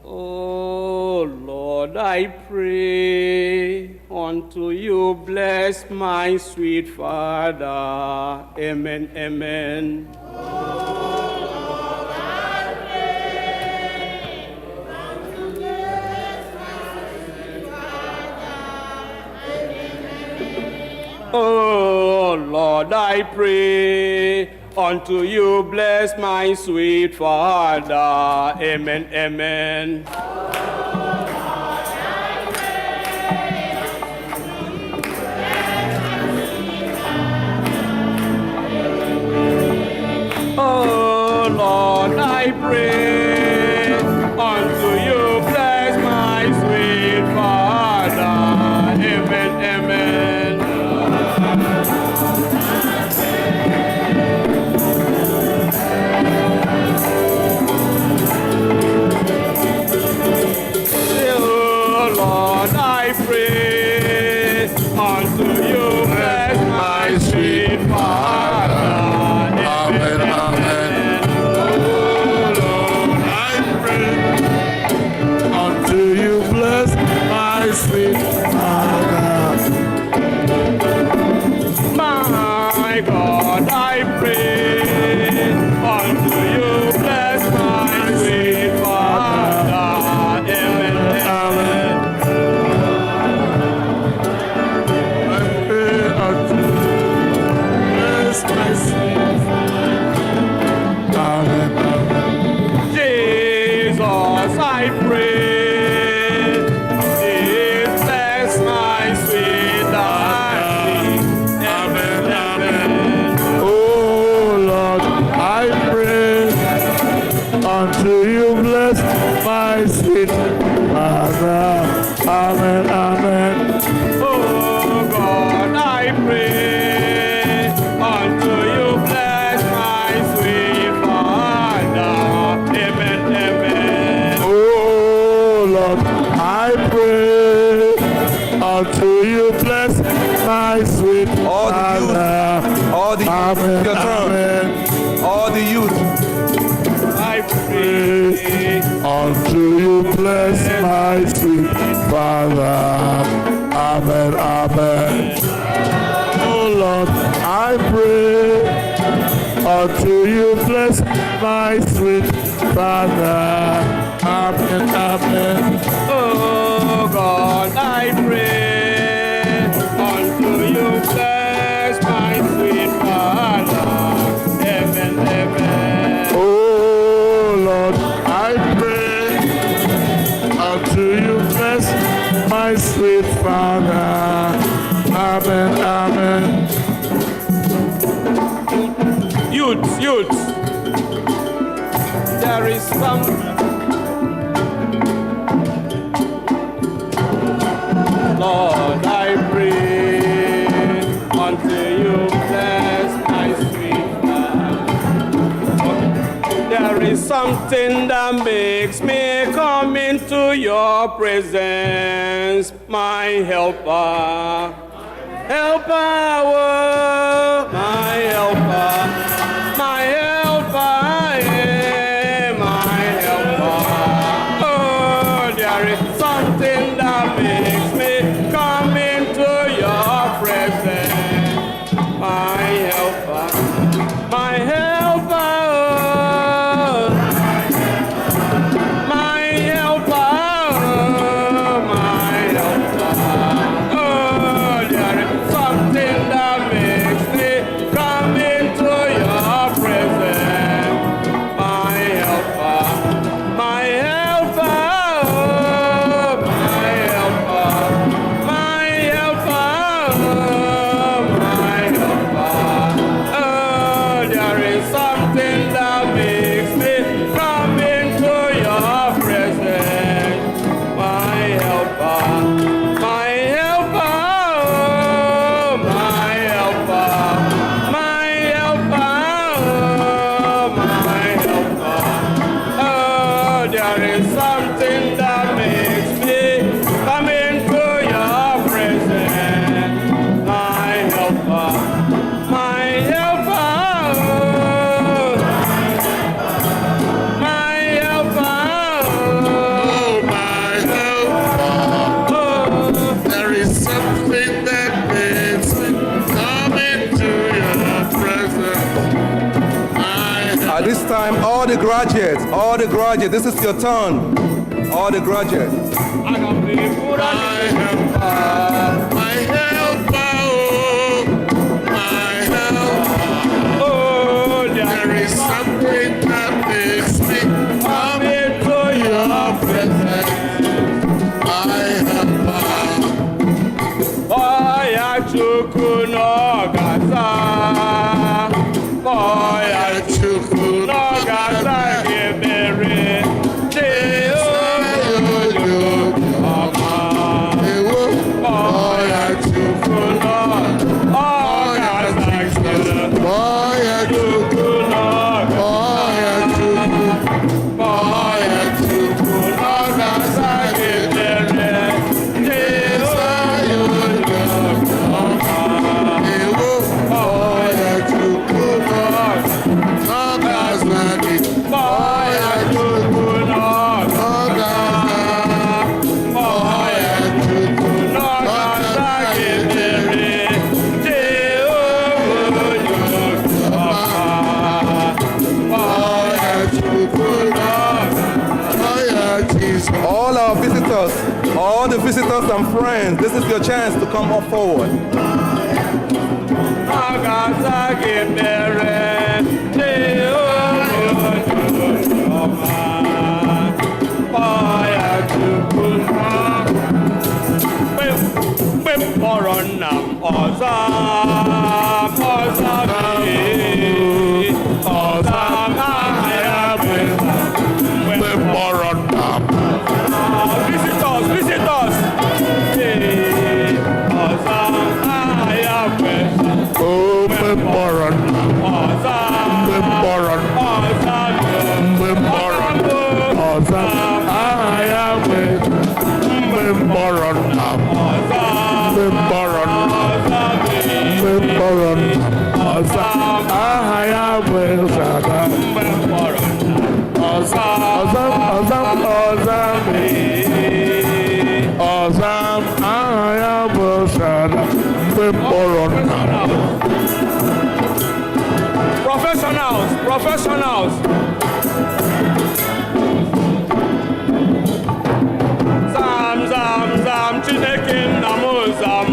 Oh Lord, I pray unto you, bless my sweet Father. Amen, amen. Oh Lord, I pray unto you, bless my sweet Father. Amen, amen. Oh Lord, I pray unto you, bless my sweet Father. Amen, amen. Amen, amen. Oh God, I pray unto you, bless my sweet Father. Amen, amen. Oh Lord, I pray unto you, bless my sweet Father. All the youth, amen, your throne. amen. All the youth. I pray unto you, bless my sweet Father. Amen, amen. Oh Lord, I pray unto you, bless my sweet Father. Amen, amen. Oh God, I pray unto you, bless my sweet Father. Amen, amen. Oh Lord, I pray unto you, bless my sweet Father. Amen, amen. Youth, there is some. Lord, I pray unto you, bless my sweet Father. There is something that makes me come into your presence, my helper. Helper, oh, my helper, my helper, yeah, my helper. Oh, there is something that makes me come into your presence, my helper, my helper. there is something that makes me come into your presence. My helper, my helper, my helper, my helper. There is something that makes me come into your presence. At this time, all the graduates, this is your turn. All the graduates. My helper, my helper, oh, my helper. Oh, there is something that makes me come into your presence. My helper. Oya Chukwu n'ọgaza, Oya Chukwu n'ọgaza Ekpere, Oya Chukwu n'ọgaza Ekpere, Oya Chukwu n'ọgaza Ekpere. All our visitors, all the visitors and friends, this is your chance to come up forward. Professionals. Zam Chineke nna m zam,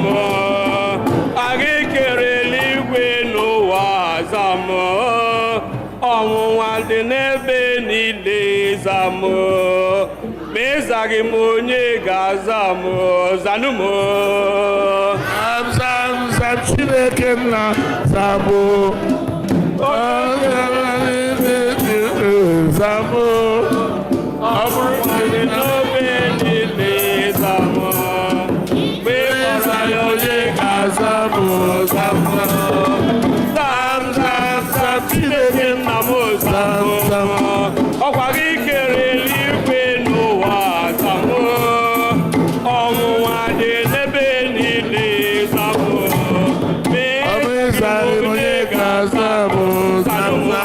Agha kere eluigwe n'ụwa zam, ọnwụnwa dị n'ebe niile zam, ma ịzaghị m onye ga-aza m, zanụ m. Zam Chineke nna zam, Zamo, ọbụrụ n'obe niile zamo, mgbe ịkpọrọ onye ga-azamo zamo, zam Chineke nna m zamo, ọkwa gị kere eluigwe n'ụwa zamo, ọnwụnwa dị n'ebe niile zamo, mgbe ịkpọrọ onye ga-azamo zamo.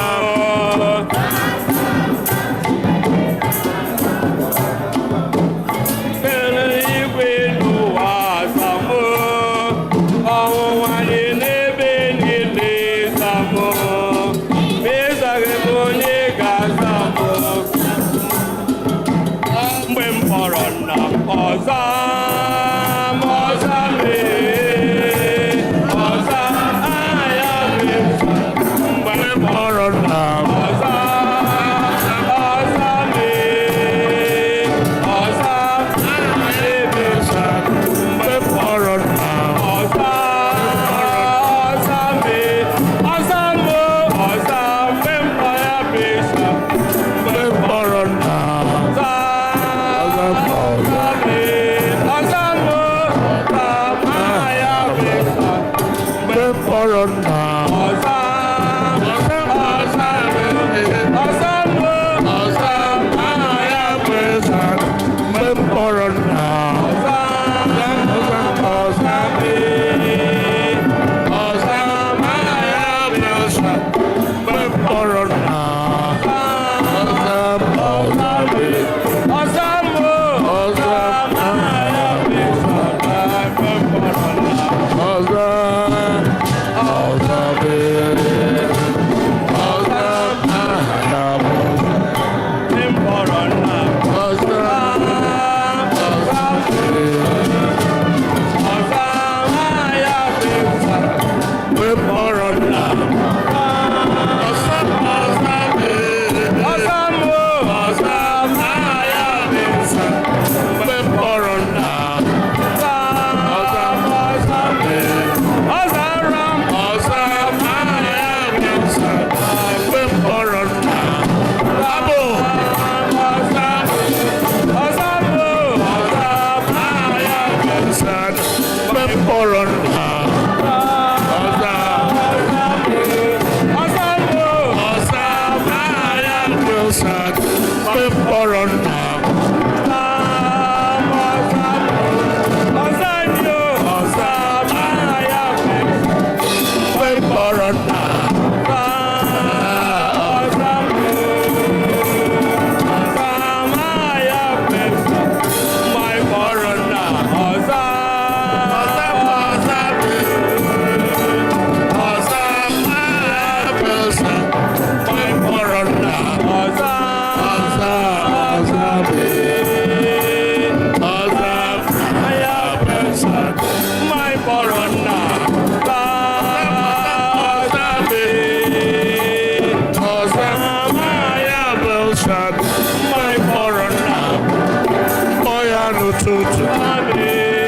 my foreigner, Oya no tutu,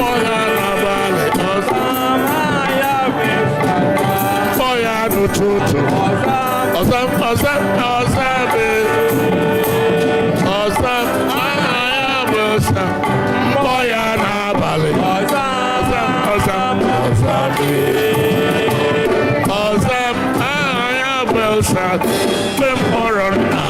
Oya na bale, Oya no tutu, Ozam, Aya Wilsa, Oya na bale, Ozam, Aya Wilsa, Bim Orona.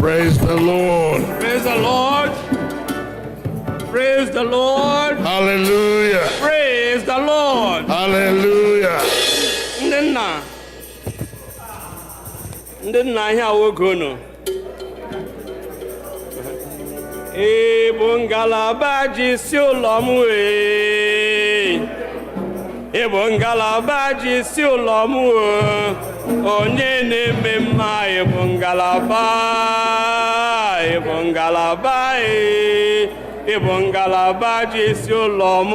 Praise the Lord. Praise the Lord. Praise the Lord. Hallelujah. Praise the Lord. Hallelujah. Ndị nna ihe awoke unu. Ịbụ ngalaba ji si ụlọ m wee. Ịbụ ngalaba ji si ụlọ m wee. Onye na-eme mma ịbụ ngalaba. Ịbụ ngalaba ịbụ ngalaba ji si ụlọ m.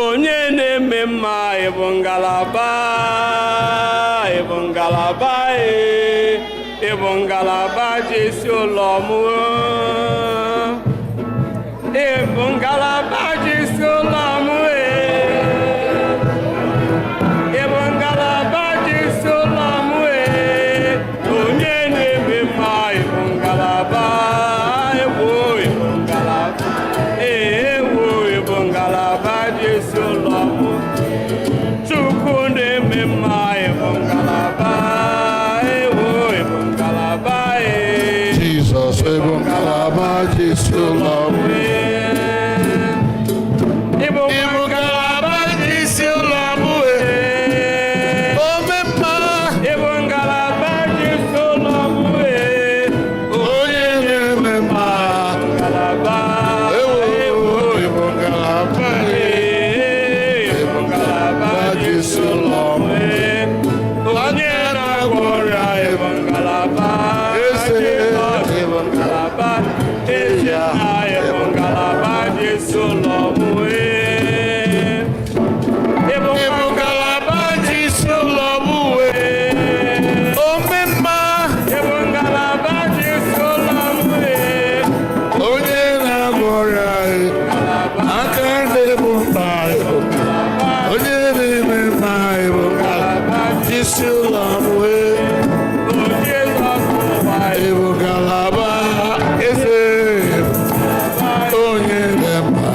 Onye na-eme mma ịbụ ngalaba. Ịbụ ngalaba ịbụ ngalaba ji si ụlọ m. Ịbụ ngalaba ji si ụlọ m. Ịbụ ngalaba ji si ụlọ m. Onye na-eme mma ịbụ ngalaba. Ịbụ ngalaba. Ịbụ ngalaba ji si ụlọ m. Chukwu na-eme mma ịbụ ngalaba. Ịbụ ngalaba. Jesus, ịbụ ngalaba ji si ụlọ m. Ịbụ ngalaba ji si ụlọ m. Ome mma. Ịbụ ngalaba ji si ụlọ m. Onye na-eme mma. Ngalaba. Ịbụ ngalaba. Ịbụ ngalaba ji si ụlọ m. Onye na-agwọ ọrịa ịbụ ngalaba. Ịbụ ngalaba. Ezi nna ịbụ ngalaba ji si ụlọ m. Ịbụ ngalaba ji si ụlọ m. Ome mma. Ịbụ ngalaba ji si ụlọ m. Onye na-agwọ ọrịa aka na-egbu mkpa onye na-eme mma ịbụ ngalaba ji si ụlọ m. Ịbụ ngalaba eze onye na-eme mma.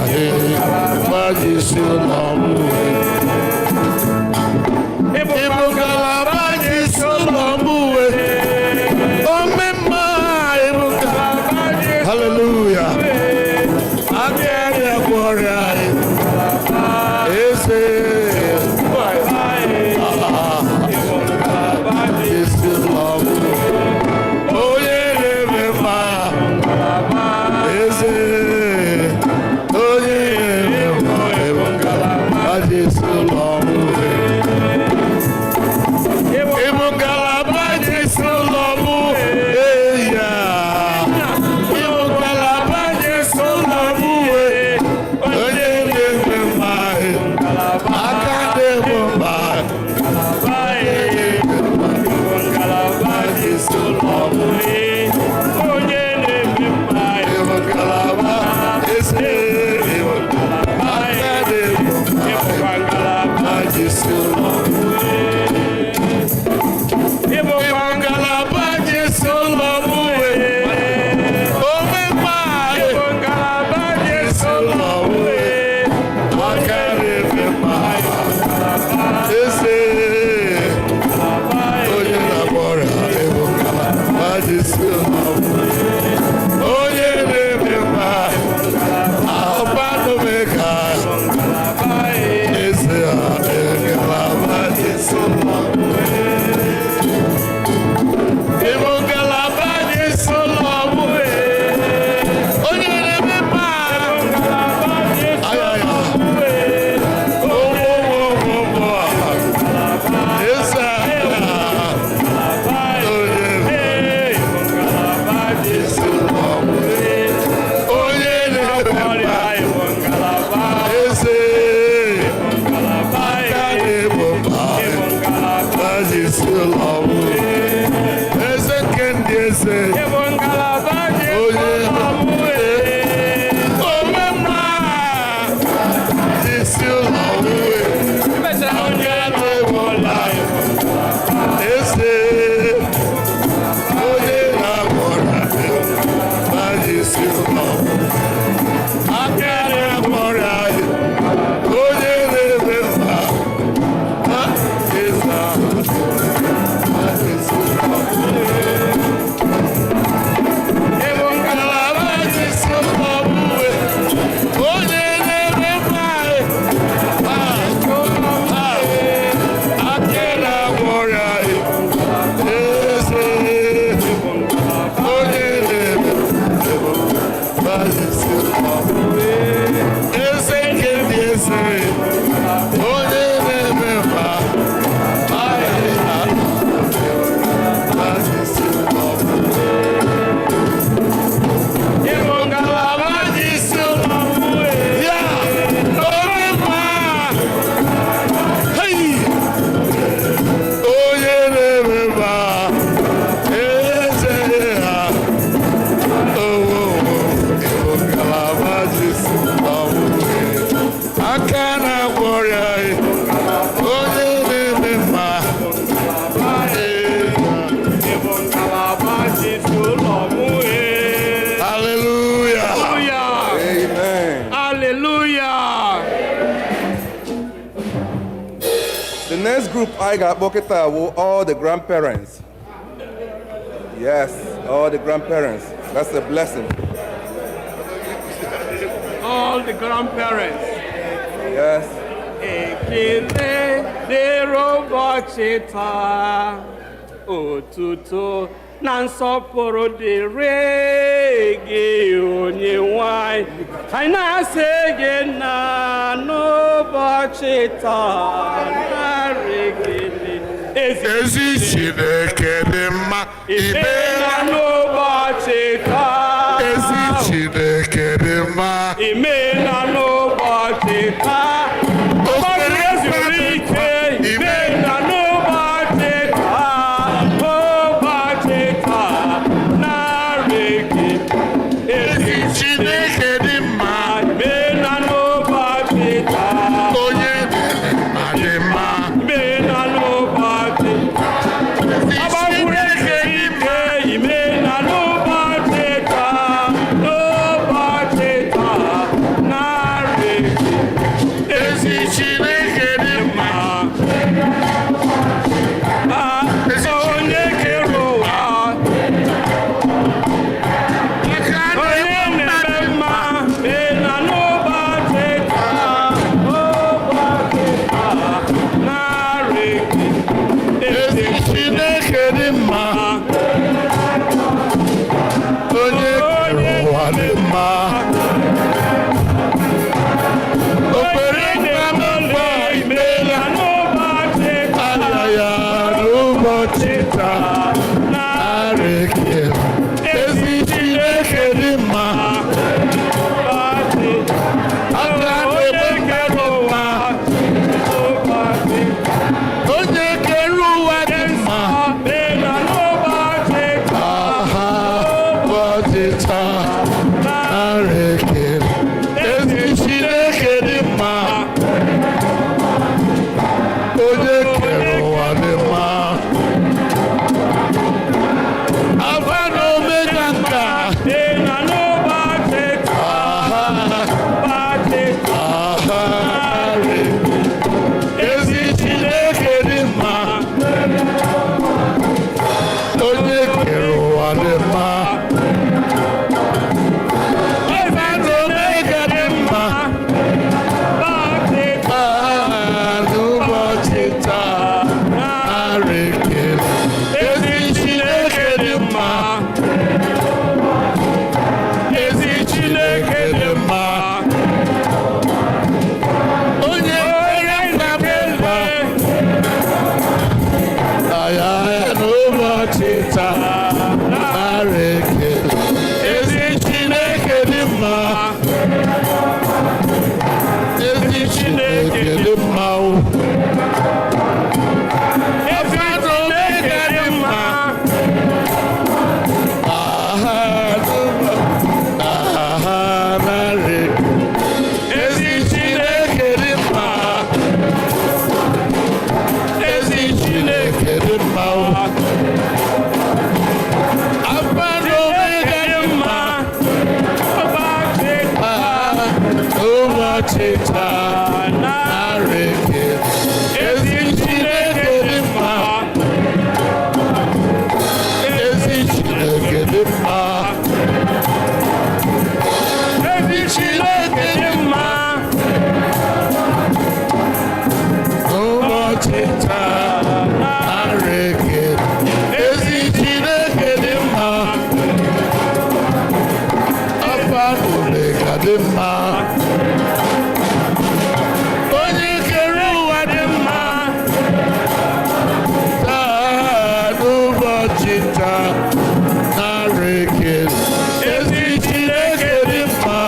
Group I got Bokita with all the grandparents. Yes, all the grandparents. That's a blessing. All the grandparents. Yes. Ekele dịrị ụbọchị taa, otuto na nsọpụrụ dịrị gị Onye-nwe-ayi. Anyị na-asị gị na n'ụbọchị taa, narị ekele. Ezi Chineke dị mma, imeela n'ụbọchị taa. Ezi Chineke dị mma, imeela n'ụbọchị taa. dị mma. Onye kere ụwa dị mma. Taa n'ụbọchị taa nara ekele. Ezi Chineke dị mma.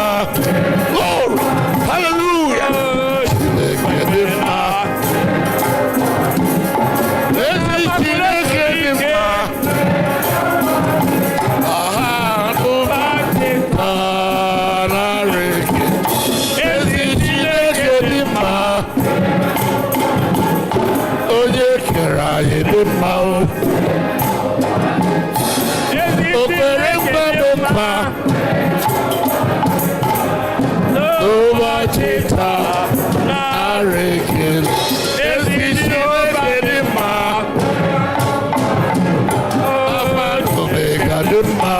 Glory. Hallelujah. Chineke dị mma. Ezi Chineke dị mma. Anyị dị mma o. Okpere mgbe dị mma. N'ụbọchị taa nara ekele. Ezi Chineke dị mma. Alpha and Omega dị mma.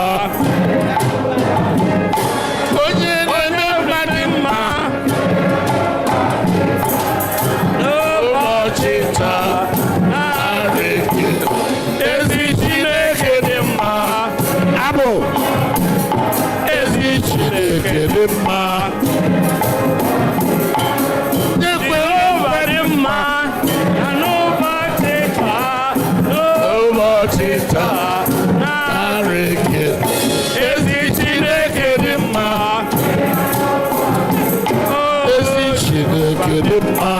Onye na-eme mma dị mma. N'ụbọchị taa ezi Chineke dị mma. Abụ ezi Chineke dị mma. Ekpere dị mma. Na n'ụbọchị taa. N'ụbọchị taa nara ekele. Ezi Chineke dị mma. Ezi Chineke dị mma.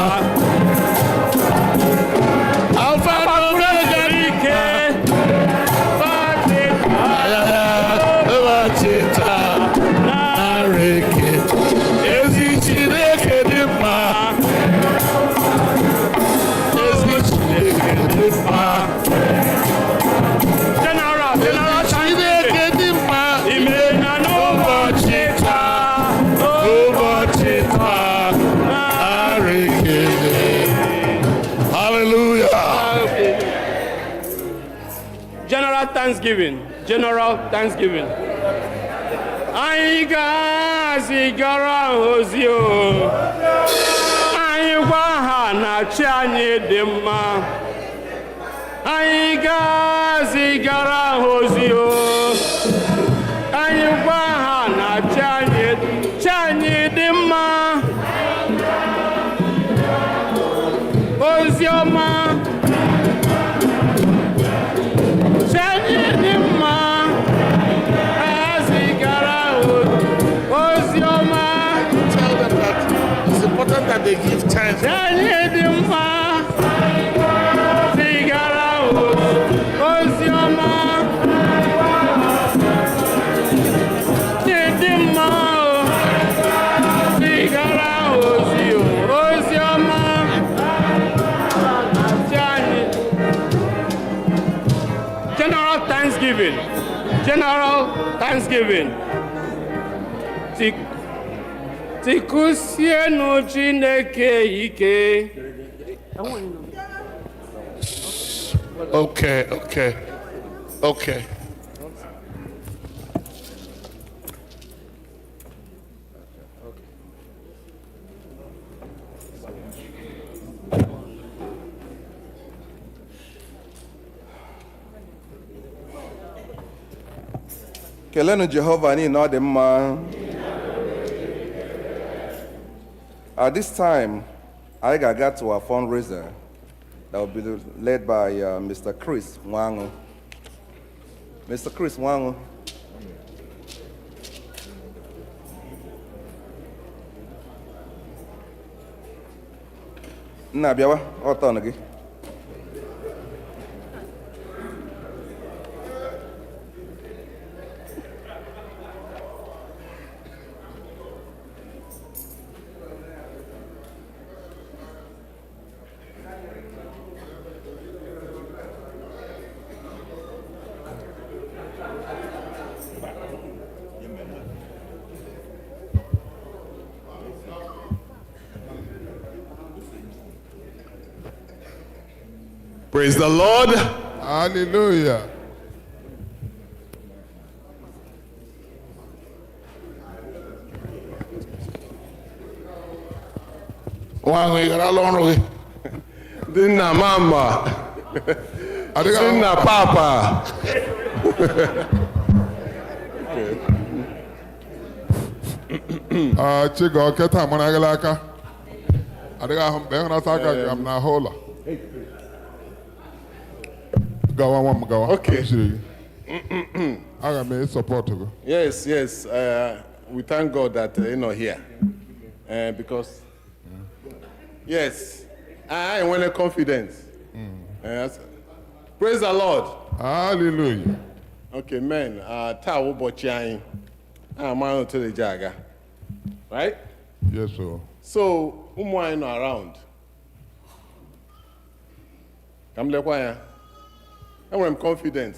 General Thanksgiving. Anyị ga-azigara ozi o. Anyị gwa ha na chi anyị dị mma. Anyị ga-azigara ozi o. Anyị gwa ha na chi anyị dị mma. Ozi ọma. That they give time for. General Thanksgiving. Tikusienu Chineke ike. Okay. Kelenu Jehovah n'ihi na ọ dị mma. At this time, I got to a fundraiser that will be led by Mr. Kraist. Mr. Kraist. Nna bịawa, ọtọ na gị. Praise the Lord. Hallelujah. Dinna mama. Dinna papa. Chigo, Keta Managalaka. Adagaham Bernataka, I'm not hola. Go. Okay. I may support you. Yes. We thank God that you're not here. Because, yes, I want a confidence. Praise the Lord. Hallelujah. Okay, man. Ubọchi I'm on to the Jaga. Right? Yes, sir. So, ụmụ not around. I'm like, why? I'm confident.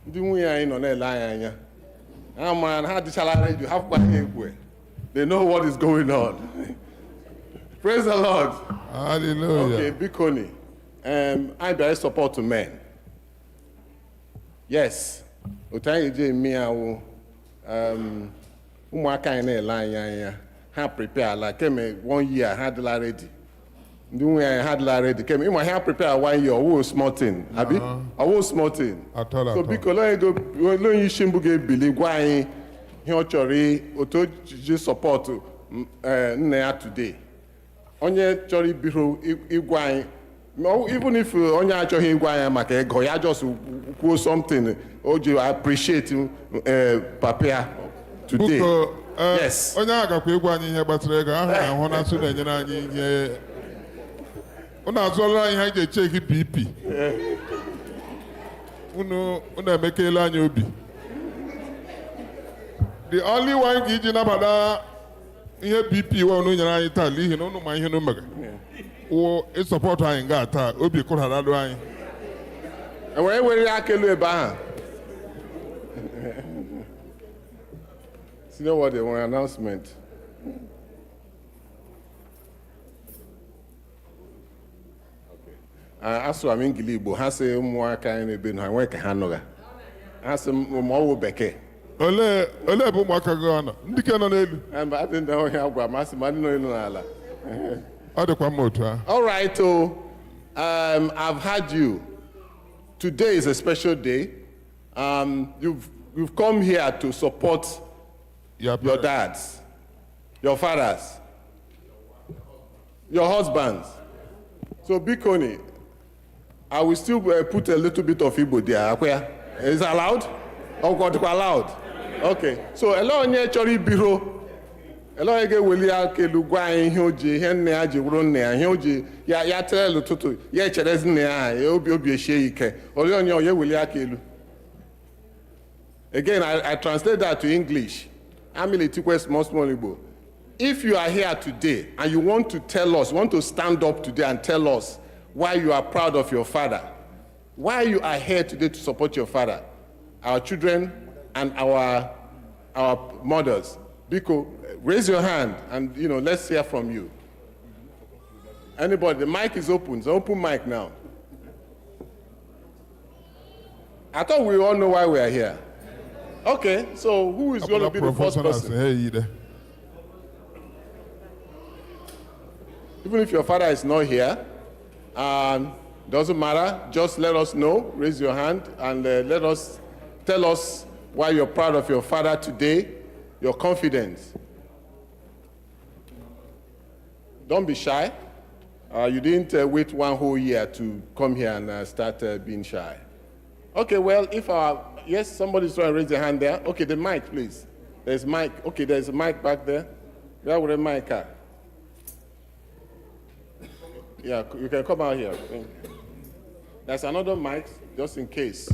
Ndị nwunye anyị nọ na-ele anya. Man, how the challenge you have quite. They know what is going on. Praise the Lord. Hallelujah. Okay, Bikoni. I bear support to men. Yes. Utangi je miawo. Umuaka ene line ha prepare like came 1 year had la ready. Doing had la ready. Came in my hair prepare 1 year. Who small thing? Abi? I was small thing. So because go you shimbuge bili gwai here chori oto je support nne ya today. Onye chori biro igwai. No, even if onye achọghị igwa ya maka ego ya just kwuo something o ji appreciate papa today. Yes. Onye agakwa igwa anyị ihe gbasara ego ahụ ahụ na asụ na-enyere anyị ihe. Unu azụọla anyị ha ji check BP. Unu emekela anyị obi. The only one ga iji nabata ihe BP wa unu nyere anyị taa n'ihi na unu ma ihe unu mega. I support anyị nga taa obi kụrarado anyị. Enwere were akelu ebe ahụ. You know what they want announcement. Asụ am ngili Igbo ha sị ụmụaka anyị na-ebe ha nwee ka ha nọga. Ha sị ọwụ bekee. Ole bụ ụmụaka gị ọnọ ndị ke nọ n'elu. Mba adị ndị ọhịa agwa masị ma ndị nọ n'elu n'ala. All right, I've had you. Today is a special day. You've come here to support your dads, your fathers, your husbands. So, Bikoni, I will still put a little bit of Igbo there. Is that allowed? Or got allowed? Okay. So, hello, Chori Biro. Hello, ege weli akelu gwa ihe oji ihe nne ya ji wuru nne ya ihe oji ya tere ụtụtụ ya echere nne ya obi eshie ike onye weli akelu. Again, I translate that to English. Nmalite small Igbo. If you are here today and you want to tell us, want to stand up today and tell us why you are proud of your father, why you are here today to support your father, our children and our mothers, Biko, raise your hand and let's hear from you. Anybody? The mic is open. It's an open mic now. I thought we all know why we are here. Okay, so who is going to be the first person? Even if your father is not here, doesn't matter. Just let us know. Raise your hand and tell us why you're proud of your father today. Your confidence. Don't be shy. You didn't wait 1 whole year to come here and start being shy. Okay, well, yes, somebody's trying to raise their hand there. Okay, the mic, please. There's mic. Okay, there's a mic back there. Where would the mic at? Yeah, you can come out here. There's another mic, just in case.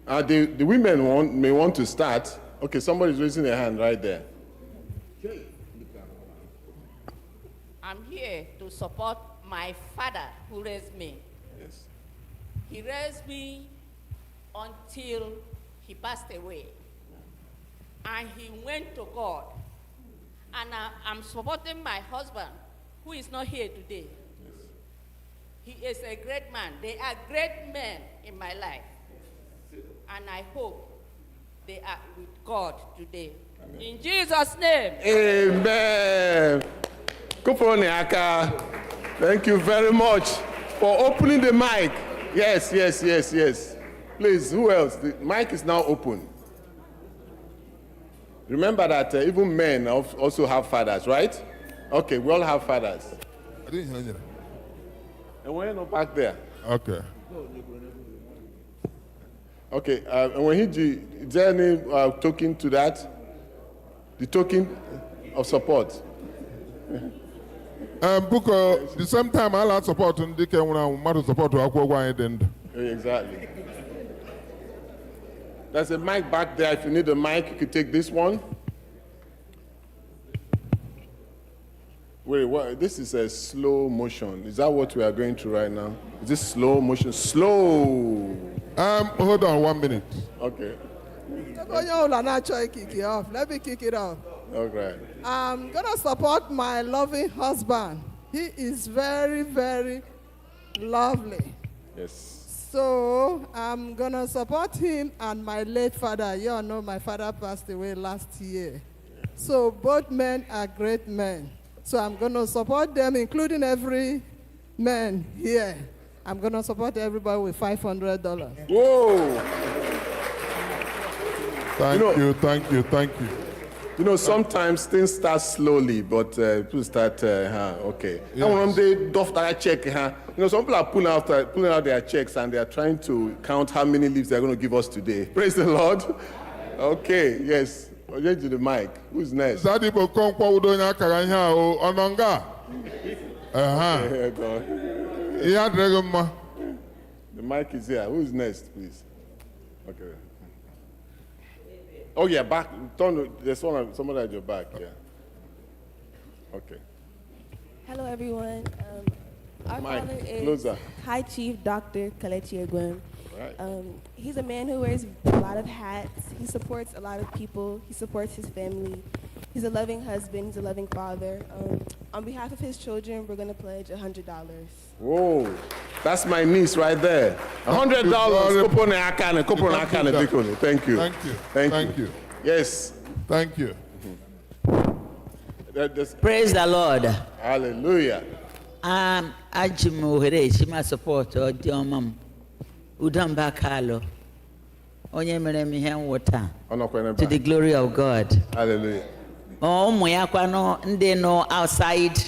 The women may want to start. Okay, somebody's raising their hand right there. I'm here to support my father who raised me. Yes. He raised me until he passed away. And he went to God. And I'm supporting my husband, who is not here today. Yes. He is a great man. They are great men in my life. And I hope they are with God today. Amen. In Jesus' name. Amen. Thank you very much for opening the mic. Yes. Please, who else? The mic is now open. Remember that even men also have fathers, right? Okay, we all have fathers. I didn't hear you. And we're not back there. Okay. Okay, and when is there any token to that? The token of support? Biko, the same time I like support and they can want support to Akwa. Exactly. There's a mic back there. If you need a mic, you could take this one. Wait, what? This is a slow motion. Is that what we are going through right now? Is this slow motion? Slow. Hold on 1 minute. Okay. Let me kick it off. Okay. I'm going to support my loving husband. He is very, very lovely. Yes. So I'm going to support him and my late father. You all know my father passed away last year. So both men are great men. So I'm going to support them, including every man here. I'm going to support everybody with $500. Whoa! Thank you. You know, sometimes things start slowly, but people start, okay. Yes. And when they doff that check, you know, some people are pulling out their checks and they are trying to count how many leaves they're going to give us today. Praise the Lord. Okay, yes. I'll get to the mic. Who's next? Zadi Bokon Kwaudonya Karanya o Ononga. The mic is here. Who's next, please? Okay. Oh yeah, back. There's somebody at your back. Yeah. Okay. Hello, everyone. Our Mike, father is closer. High Chief Dr. Kelechi Egwem. Right. He's a man who wears a lot of hats. He supports a lot of people. He supports his family. He's a loving husband. He's a loving father. On behalf of his children, we're going to pledge $100. Whoa, that's my niece right there. $100. Thank you. Thank you. Yes. Thank you. Praise the Lord. Hallelujah. Ajimu Hereshima support or Diomam Udamba Kalo. Onye-nwe-ayi water. To the glory of God. Hallelujah. They know outside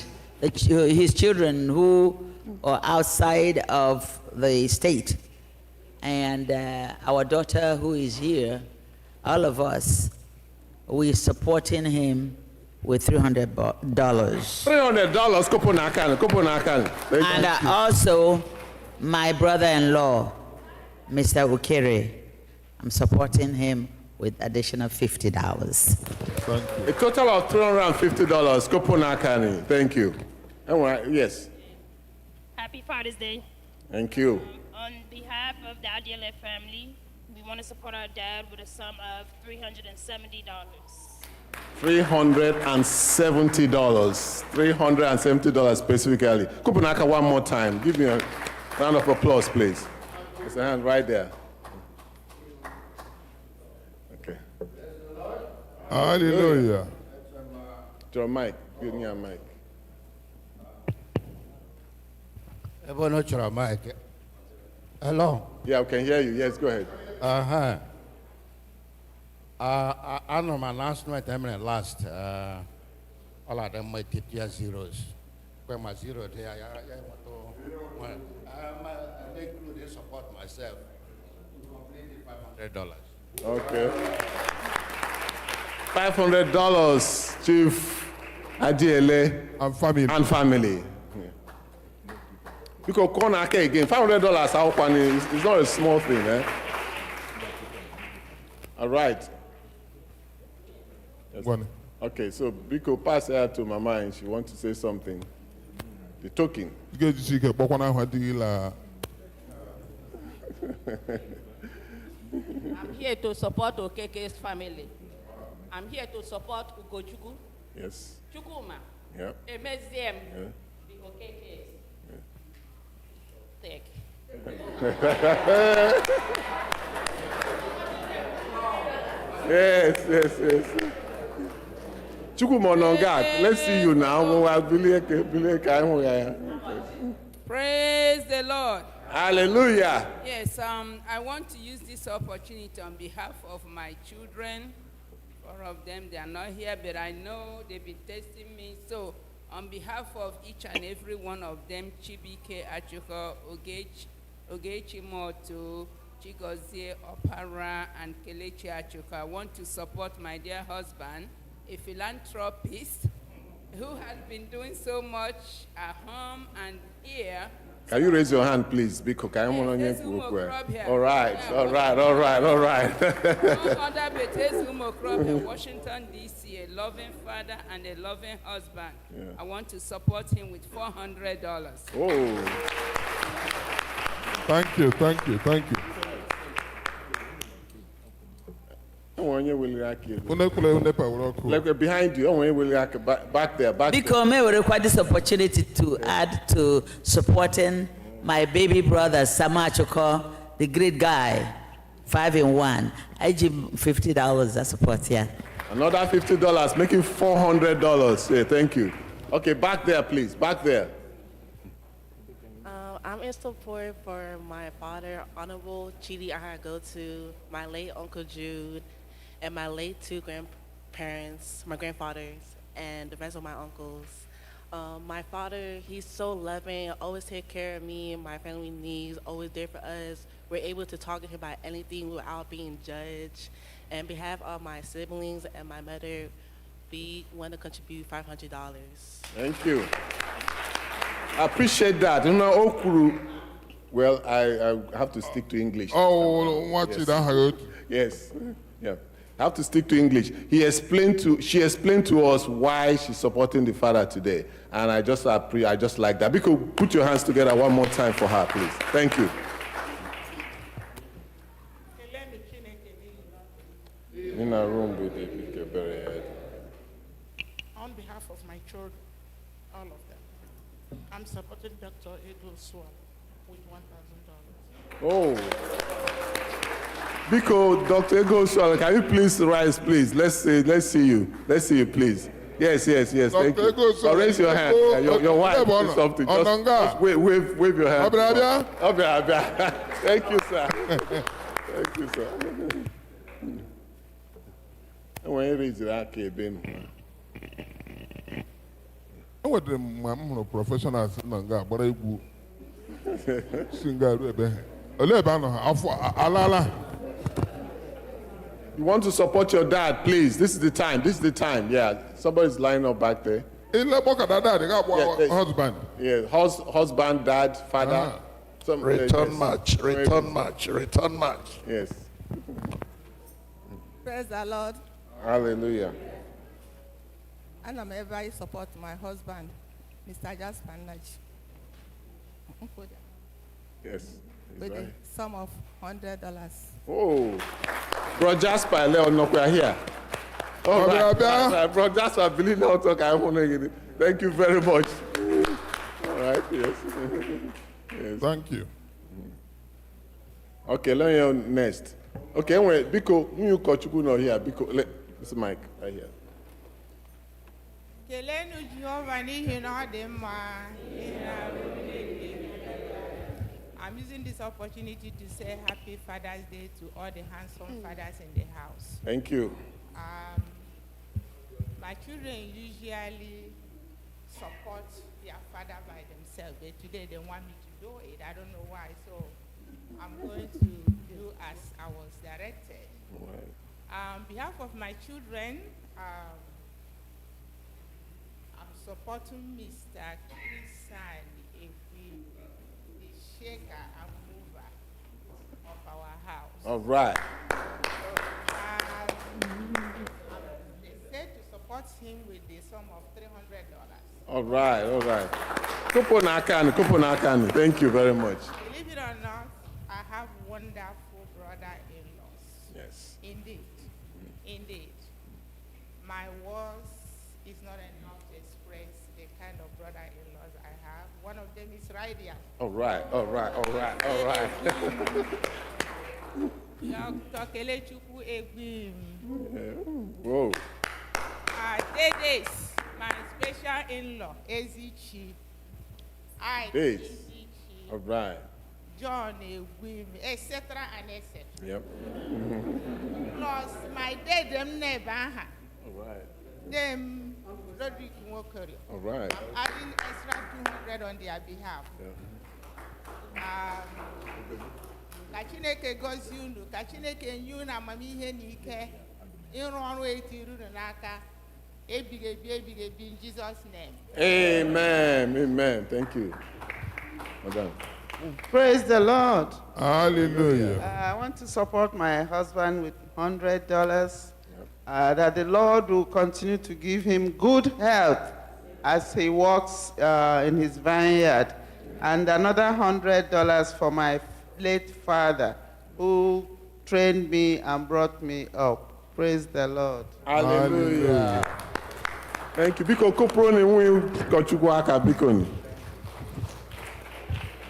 his children who are outside of the state. And our daughter who is here, all of us, we're supporting him with $300. $300, and also my brother-in-law, Mr. Ukere, I'm supporting him with additional $50. Thank you. A total of $350. Thank you. Yes. Happy Father's Day. Thank you. On behalf of the Adiele family, we want to support our dad with a sum of $370. $370 specifically. Kupunaka, one more time. Give me a round of applause, please. There's a hand right there. Okay. Hallelujah. Your mic. Give me a mic. Everyone your mic. Hello. Yeah, we can hear you. Yes, go ahead. I know my announcement last. All of them might take zeros. When my zero there, I include support myself. Completely $500. Okay. $500, Chief Adiele. And family. You could call again. $500 is not a small thing, eh? All right. Yes. Okay, so Biko, pass her to Mama and she wants to say something. The token. I'm here to support Okeke's family. I'm here to support Ugochukwu. Yes. Chukuma. Yeah. Emeziem. Yeah. The Okeke. Take. Yes. Chukwumonongat, let's see you now. Praise the Lord. Hallelujah. Yes, I want to use this opportunity on behalf of my children. 4 of them, they are not here, but I know they've been testing me. So, on behalf of each and every one of them, Chibike Achuko, Ogechi Moto, Chigozie Opara, and Kelechi Achuko, I want to support my dear husband, a philanthropist who has been doing so much at home and here. Can you raise your hand, please? Biko, can you all right. Washington, D.C., a loving father and a loving husband. Yeah. I want to support him with $400. Oh. Thank you. Like behind you, back there. Because may we require this opportunity to add to supporting my baby brother Samachoko, the great guy, 5-in-1. I give $50 as support here. Another $50, making $400. Yeah, thank you. Okay, back there, please. Back there. I'm in support for my father, Honorable Chidi Ahagotu, my late Uncle Jude, and my late 2 grandparents, my grandfathers, and the rest of my uncles. My father, he's so loving, always take care of me and my family needs, always there for us. We're able to talk to him about anything without being judged. And on behalf of my siblings and my mother, we want to contribute $500. Thank you. I appreciate that. You know, Okwu, well, I have to stick to English. Oh, what is that? Yes. Yeah. I have to stick to English. She explained to us why she's supporting the father today. And I just like that. Biko, put your hands together one more time for her, please. Thank you. In a room with a buried head. On behalf of my children, all of them, I'm supporting Dr. Edo Swab with $1,000. Oh. Biko, Dr. Ego, can you please rise, please? Let's see you. Let's see you, please. Yes. Thank you. So raise your hand. Your wife is something. Just wave your hand. Thank you, sir. Thank you, sir. When you raise your hand, I want the professionals in Nanga, but I will Alala. You want to support your dad, please. This is the time. Yeah. Somebody's lining up back there. Husband. Yeah. Husband, dad, father. Return match. Yes. Praise the Lord. Hallelujah. And I'm ever support my husband, Mr. Jasper Naj. Yes. With a sum of $100. Oh, Bro Jasper, we are here. Oh, right. Bro Jasper, I believe now talk. I want to get it. Thank you very much. All right, yes. Thank you. Okay, let me hear next. Okay, anyway, Biko, you Kochuku not here. Biko, this mic right here. I'm using this opportunity to say Happy Father's Day to all the handsome fathers in the house. Thank you. My children usually support their father by themselves, but today they want me to do it. I don't know why, so I'm going to do as I was directed. Right. On behalf of my children, I'm supporting Mr. Christian, the shaker and mover of our house. All right. They said to support him with the sum of $300. All right. Kuponakani. Thank you very much. Believe it or not, I have wonderful brother-in-laws. Yes. Indeed. My words is not enough to express the kind of brother-in-laws I have. One of them is raedin. All right. Dr. Kelechukwu Egwim. Whoa. Dedes, my special in-law, Ezichi. All right. John, etc. and etc. Yep. Plus, my dad, them never. All right. Them, Roderick Walker. All right. I'm adding extra 200 on their behalf. Ka Chineke gozie unu, ka Chineke nye unu amamihe na ike ịrụ ọrụ etiru n'aka ebighị ebi in Jesus' name. Amen. Amen. Thank you. Madam. Praise the Lord. Hallelujah. I want to support my husband with $100. That the Lord will continue to give him good health as he works in his vineyard. And another $100 for my late father who trained me and brought me up. Praise the Lord. Hallelujah. Thank you. Biko kopro ni nwe kochukwu aka biko ni.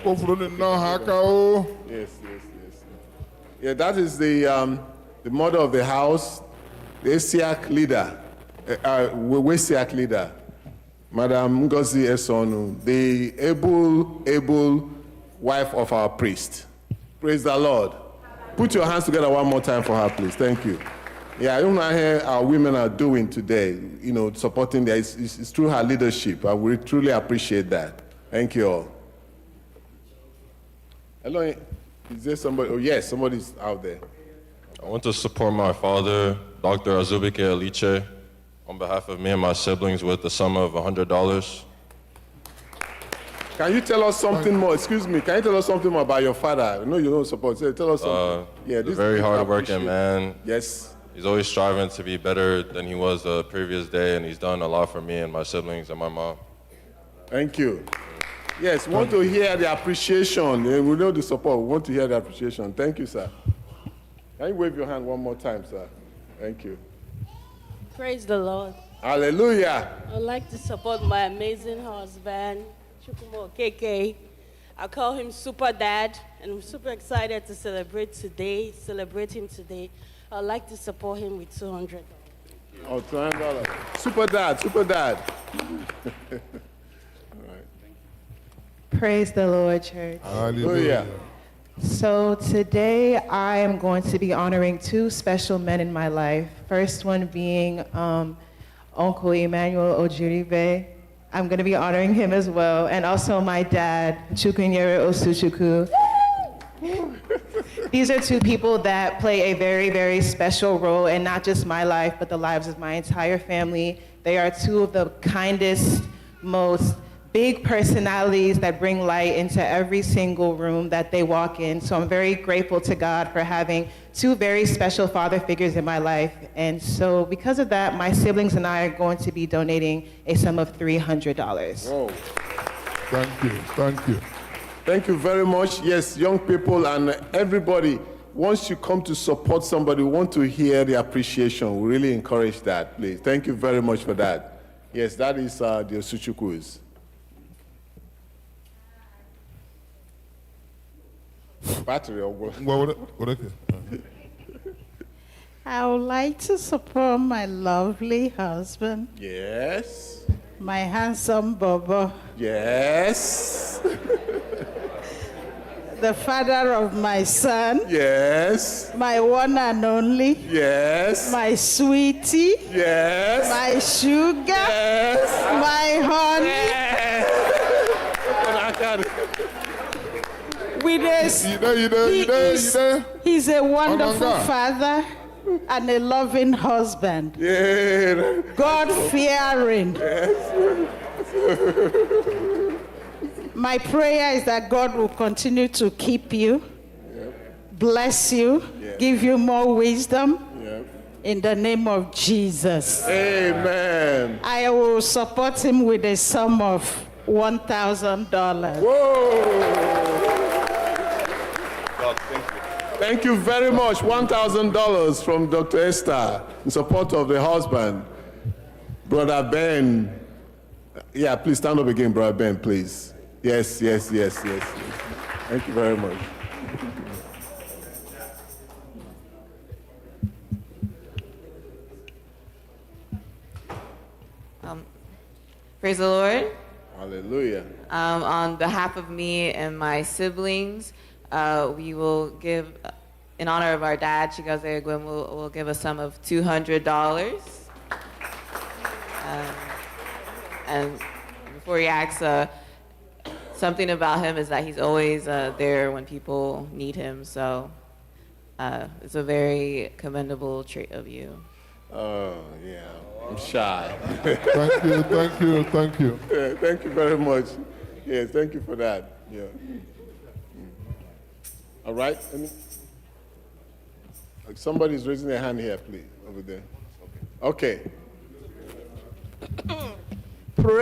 Yes. Yeah, that is the mother of the house, the Esiak leader, Wesiak leader, Madam Ngozi Esonu, the able wife of our priest. Praise the Lord. Put your hands together one more time for her, please. Thank you. Yeah, I don't know how our women are doing today, supporting that. It's through her leadership. I would truly appreciate that. Thank you all. Hello, is there somebody? Oh, yes, somebody's out there. I want to support my father, Dr. Azubike Eliche, on behalf of me and my siblings with the sum of $100. Can you tell us something more? Excuse me, can you tell us something more about your father? I know you don't support. So tell us something. He's a very hardworking man. Yes. He's always striving to be better than he was the previous day, and he's done a lot for me and my siblings and my mom. Thank you. Yes, we want to hear the appreciation. We know the support. We want to hear the appreciation. Thank you, sir. Can you wave your hand one more time, sir? Thank you. Praise the Lord. Hallelujah. I'd like to support my amazing husband, Chukwumo KK. I call him Super Dad, and I'm super excited to celebrate him today. I'd like to support him with $200. Oh, $200. Super Dad. Praise the Lord, church. Hallelujah. So today I am going to be honoring two special men in my life. First one being Uncle Emmanuel Ojiribe. I'm going to be honoring him as well. And also my dad, Chukwunyere Osuchukwu. These are two people that play a very, very special role in not just my life, but the lives of my entire family. They are two of the kindest, most big personalities that bring light into every single room that they walk in. So I'm very grateful to God for having two very special father figures in my life. And so because of that, my siblings and I are going to be donating a sum of $300. Whoa. Thank you. Thank you very much. Yes, young people and everybody, once you come to support somebody, we want to hear the appreciation. We really encourage that, please. Thank you very much for that. Yes, that is the Osuchukwus. Battery. I would like to support my lovely husband. Yes. My handsome Bobo. Yes. The father of my son. Yes. My one and only. Yes. My sweetie. Yes. My sugar. Yes. My honey. Yes. With he's a wonderful father and a loving husband. Yeah. God-fearing. Yes. My prayer is that God will continue to keep you, bless you, give you more wisdom. In the name of Jesus. Amen. I will support him with a sum of $1,000. Whoa. Thank you very much. $1,000 from Dr. Esther in support of the husband. Brother Ben. Yeah, please stand up again, Brother Ben, please. Yes. Thank you very much. Praise the Lord. Hallelujah. On behalf of me and my siblings, we will give, in honor of our dad, Ighe Ogugu Nke-Mbu will give a sum of $200. And before you ask, something about him is that he's always there when people need him. So it's a very commendable trait of you. Oh, yeah. I'm shy. Thank you, thank you, thank you. Yeah, thank you very much. Yes, thank you for that. Yeah. All right. Somebody's raising their hand here, please, over there. Okay. Praise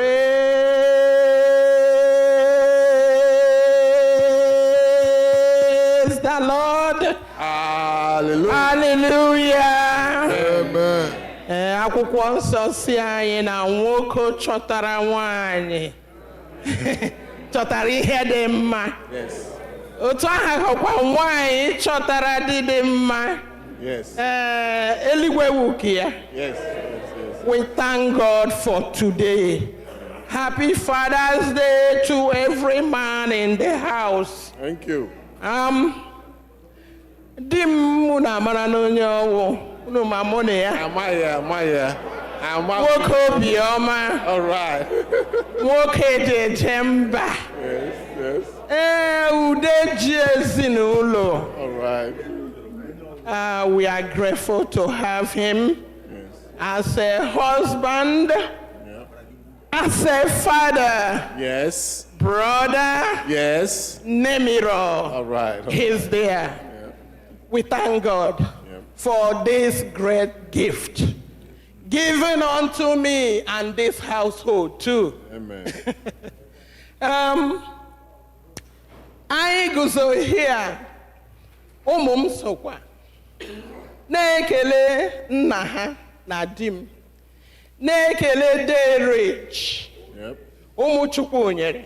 the Lord. Hallelujah. Hallelujah. Amen. Akwụkwọ nsọ si anyị na nwoke chọtara nwanyị chọtara ihe dị mma. Yes. Otu aha hụkwa nwanyị chọtara dị mma. Yes. Eluigwe wuki ya. Yes. We thank God for today. Happy Father's Day to every man in the house. Thank you. Di m na amara n'onye ọwụ unu ma mụ na ya. Amaya. Nwoke obiọma. All right. Nwoke dị eje mba. Yes. Ude ji ezinụlọ. All right. We are grateful to have him as a husband, as a father, Yes. brother, Yes. Nemiro. All right. He's there. We thank God for this great gift given unto me and this household too. Amen. Anyị guzo here, ụmụ m sokwa, na-ekele nna ha na di m, na-ekele Derich, ụmụ Chukwu nyere,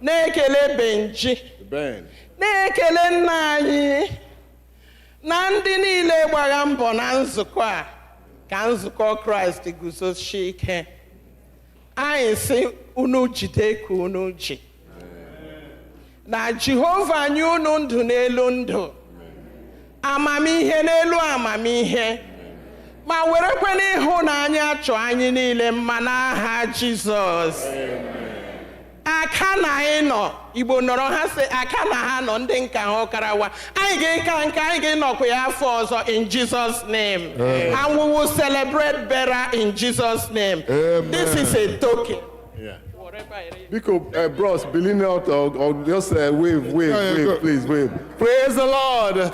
na-ekele Benji, na-ekele nna anyị, na ndị niile gbara mbọ na nzukọ a ka nzukọ Kraist guzosie ike. Anyị sị unu jide ka unu ji. Na Jehova nye unu ndụ n'elu ndụ, amamihe n'elu amamihe, ma werekwa n'ịhụnanya chọọ anyị niile mma n'aha Jizọs. Aka na anyị nọ, Igbo nọrọ ha sị aka na ha nọ ndị nka ha ọkarawa. Anyị ga-eka nke anyị ga-enọkwa ya afọ ọzọ in Jesus' name. And we will celebrate better in Jesus' name. This is a token. Biko, bros, billing out or just wave, please, wave. Praise the Lord.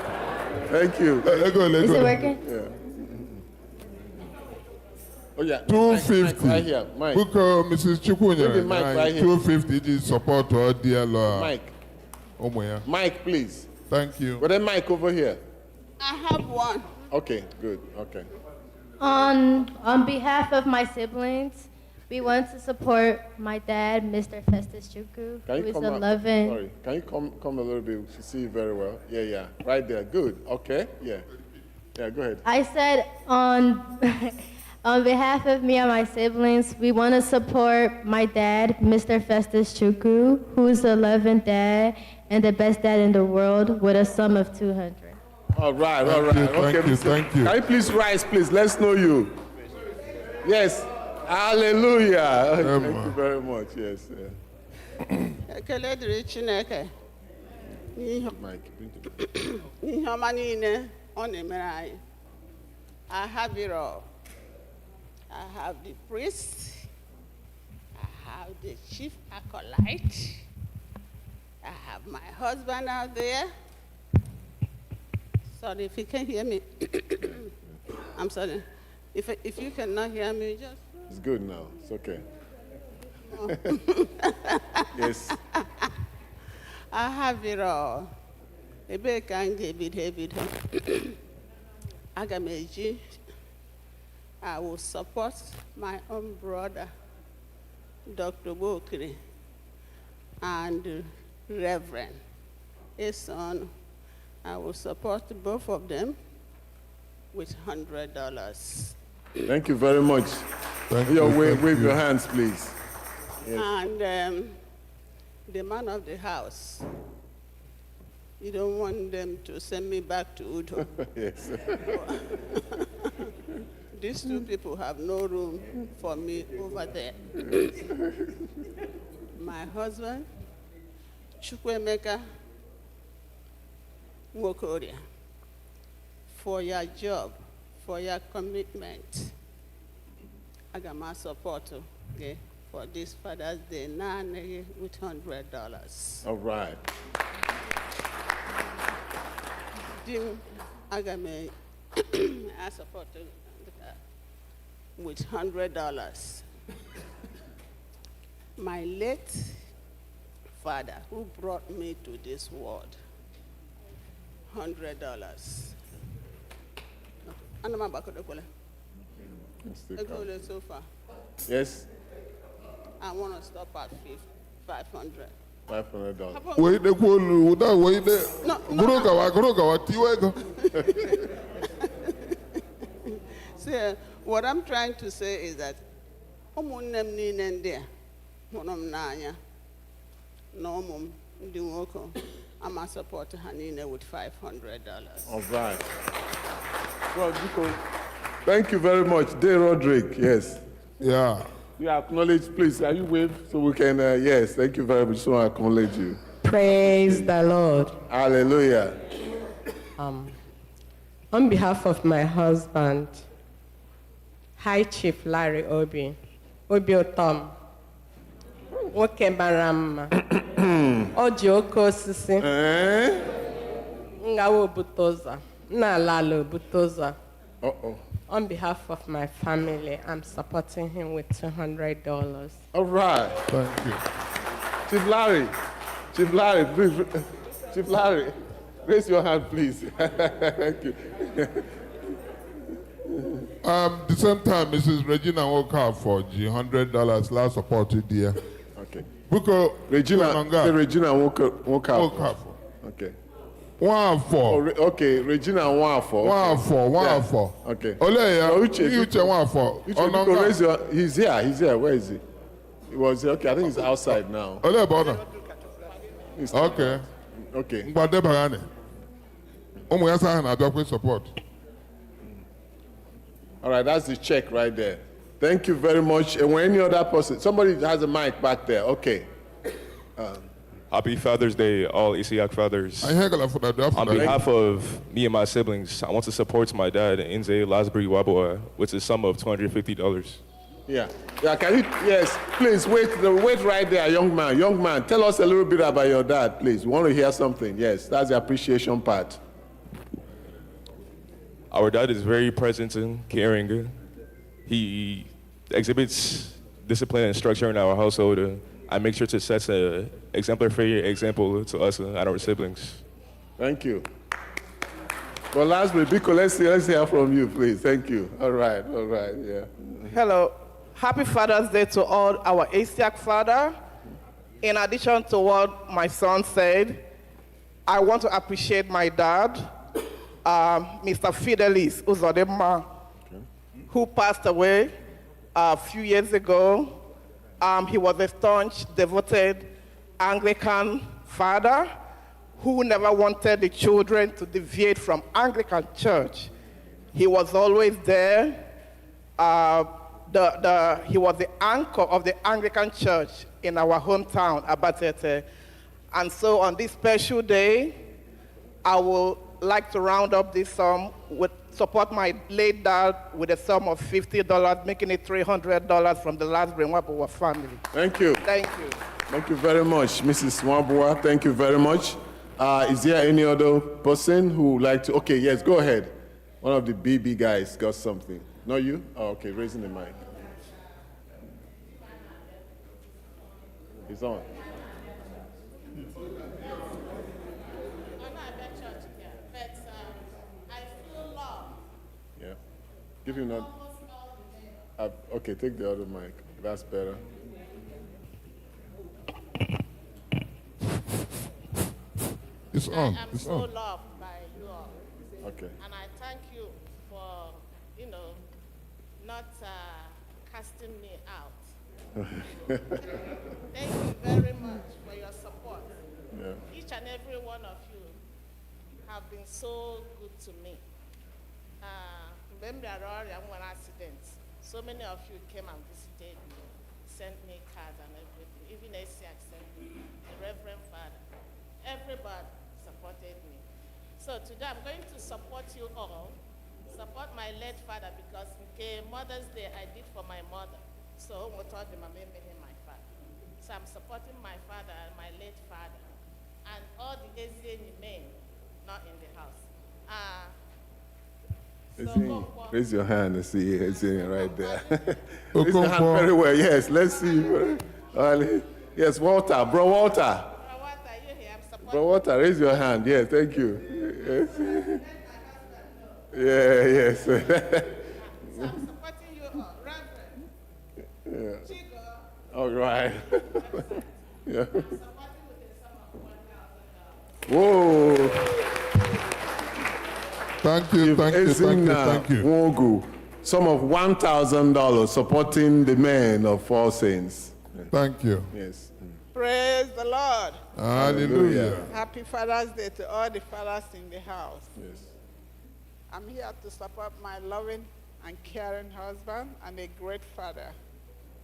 Thank you. Is it working? Yeah. Oh yeah. 250. Right here, Mike. Book Mrs. Chukwunya. Right here. 250 to support our dear Lord. Mike. Mike, please. Thank you. But then Mike over here. I have one. Okay, good. Okay. On behalf of my siblings, we want to support my dad, Mr. Festus Chukwu, who is 11. Sorry, can you come a little bit? We see you very well. Yeah. Right there. Good. Okay. Yeah, go ahead. I said on behalf of me and my siblings, we want to support my dad, Mr. Festus Chukwu, who is the 11th dad and the best dad in the world, with a sum of 200. All right. Thank you. Can you please rise, please? Let's know you. Yes. Hallelujah. Thank you very much. Yes. Ekele dịrị Chineke n'ihe ọma niile ọ na-emere anyị. I have it all. I have the priest. I have the chief acolyte. I have my husband out there. Sorry if you can't hear me. I'm sorry. If you cannot hear me, just. It's good now. It's okay. Yes. I have it all. Ebe ka m ga-ebido. Aga m eji. I will support my own brother, Dr. Bokri, and Reverend. His son. I will support both of them with $100. Thank you very much. Wave your hands, please. Yes. And the man of the house, You don't want them to send me back to Udo. Yes. These two people have no room for me over there. My husband, Chukwemeka Nwokoria, for your job, for your commitment. I got my support, okay, for this Father's Day, with $100. All right. I got my I support with $100. My late father, who brought me to this world, $100. So far. Yes. I want to stop at $500. $500. Wait, the cool, that way there. Guru Gawa, See, what I'm trying to say is that I'm a supporter Hanine with $500. All right. Well, Biko, thank you very much. Dear Roderick, yes. Yeah. You acknowledge, please. Are you wave so we can, yes, thank you very much. So I acknowledge you. Praise the Lord. Hallelujah. On behalf of my husband, High Chief Larry Obi-Otom, nwoke mara mma, o ji oke osisi, ngawa obute ụzọ, n'ala obute ụzọ. On behalf of my family, I'm supporting him with $200. All right. Thank you. Chief Larry, please. Chief Larry, raise your hand, please. Thank you. The same time, Mrs. Regina woke up for $100 last supported dear. Okay. Buko Regina woke up. Okay. 1 4. Okay, Regina 1 4. 1 4. 1 4. Okay. Oleya, Uche 1 4. He's here. Where is he? He was here. Okay, I think he's outside now. Oleya Bona. Okay. Okay. Mbade Bagane. Omo yasa na abia support. All right, that's the check right there. Thank you very much. And when any other person, somebody has a mic back there. Okay. Happy Father's Day, all Isiaq fathers. On behalf of me and my siblings, I want to support my dad, Ighe Lasbery Nwabuwaa, with a sum of $250. Yeah. Can you, yes, please, wait right there, young man. Young man, tell us a little bit about your dad, please. We want to hear something. Yes, that's the appreciation part. Our dad is very present and caring. He exhibits discipline and structure in our household. I make sure to set an exemplary example to us and our siblings. Thank you. Well, lastly, Biko, let's hear from you, please. Thank you. All right, yeah. Hello. Happy Father's Day to all our Isiaq father. In addition to what my son said, I want to appreciate my dad, Mr. Fidelis Uzodema, who passed away a few years ago. He was a staunch, devoted Anglican father who never wanted the children to deviate from Anglican church. He was always there. He was the anchor of the Anglican church in our hometown, Abatete. And so on this special day, I would like to round up this sum with support my late dad with a sum of $50, making it $300 from the Lasbery Nwabuwaa family. Thank you. Thank you. Thank you very much, Mrs. Nwabuwaa. Thank you very much. Is there any other person who would like to? Okay, yes, go ahead. One of the BB guys got something. Not you? Oh, okay, raising the mic. It's on. Yeah. Give him that. Okay, take the other mic. That's better. It's on. I'm It's so on. loved by you all. Okay. And I thank you for, not casting me out. Thank you very much for your support. Yeah. Each and every one of you have been so good to me. Remember, one accident. So many of you came and visited me, sent me cards and everything. Even ACX sent me, the Reverend Father. Everybody supported me. So today I'm going to support you all, support my late father, because Mother's Day I did for my mother. So we told them I'm Nmehie my father. So I'm supporting my father and my late father, and all the Ezieni men not in the house. Raise your hand and see Ezieni right there. Raise your hand very well. Yes, let's see. Yes, Walter, Bro Walter. Bro Walter, raise your hand. Yes, thank you. Yes. Yeah, yes. So I'm supporting you all, Reverend. Yeah. All right. Yeah. Whoa. Thank you, thank you. Wogu, sum of $1,000 supporting the men of All Saints. Thank you. Yes. Praise the Lord. Hallelujah. Happy Father's Day to all the fathers in the house. Yes. I'm here to support my loving and caring husband and a great father,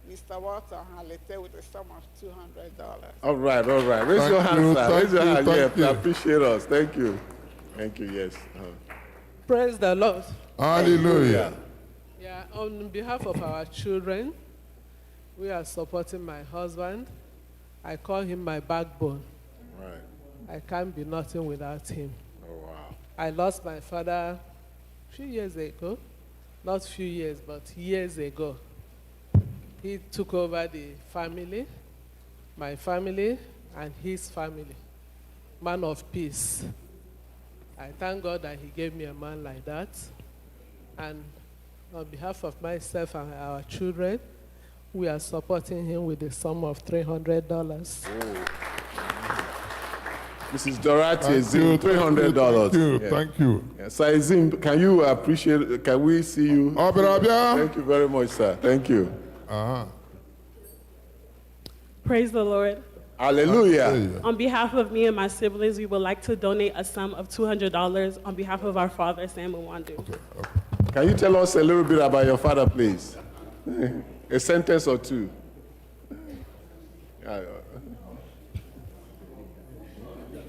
Mr. Walter Nmalite, with a sum of $200. All right. Raise your hand, sir. Raise your hand. Yeah, appreciate us. Thank you. Thank you, yes. Praise the Lord. Hallelujah. Yeah, on behalf of our children, we are supporting my husband. I call him my backbone. Right. I can't be nothing without him. Oh, wow. I lost my father a few years ago. Not few years, but years ago. He took over the family, my family, and his family. Man of peace. I thank God that he gave me a man like that. And on behalf of myself and our children, we are supporting him with a sum of $300. Mrs. Dorothy Zim, $300. Thank you. Yeah. Sir Zim, can you appreciate, can we see you? Thank you very much, sir. Thank you. Praise the Lord. Hallelujah. On behalf of me and my siblings, we would like to donate a sum of $200 on behalf of our father, Sam Mwandu. Okay. Can you tell us a little bit about your father, please? A sentence or two.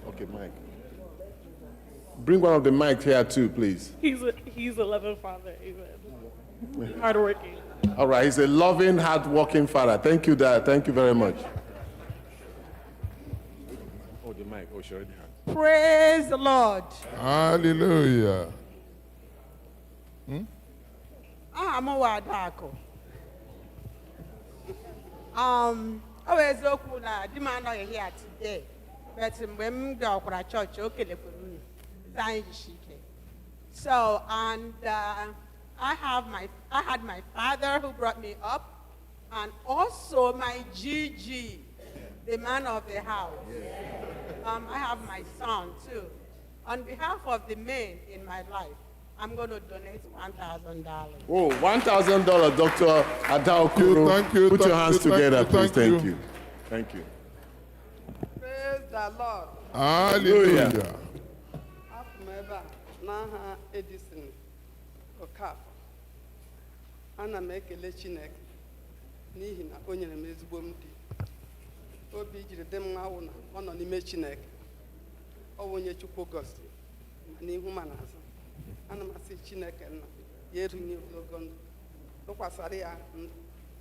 Okay, Mike. Bring one of the mics here too, please. He's a loving father. He's hardworking. All right, he's a loving, hardworking father. Thank you, Dad. Thank you very much. Oh, the mic. Oh, she already had. Praise the Lord. Hallelujah. I'm a wadako. Always Okwu na di man not here today. But when we go to church, okay, so and I had my father who brought me up, and also my GG, the man of the house. I have my son too. On behalf of the men in my life, I'm going to donate $1,000. Oh, $1,000, Dr. Adaokuru. Thank you. Put your hands together, please. Thank you. Thank you. Praise the Lord. Hallelujah. Afumeba n'aha Edison Okafor. Ana m ekele Chineke n'ihi na o nyere m ezigbo m di. Obi jiri dị m awụ na ọ nọ n'ime Chineke. Ọ bụ onye Chukwu gọziri ma n'ihu ma n'azụ. Ana m asị Chineke nna ya erinye ogologo ndụ. Tụkwasara ya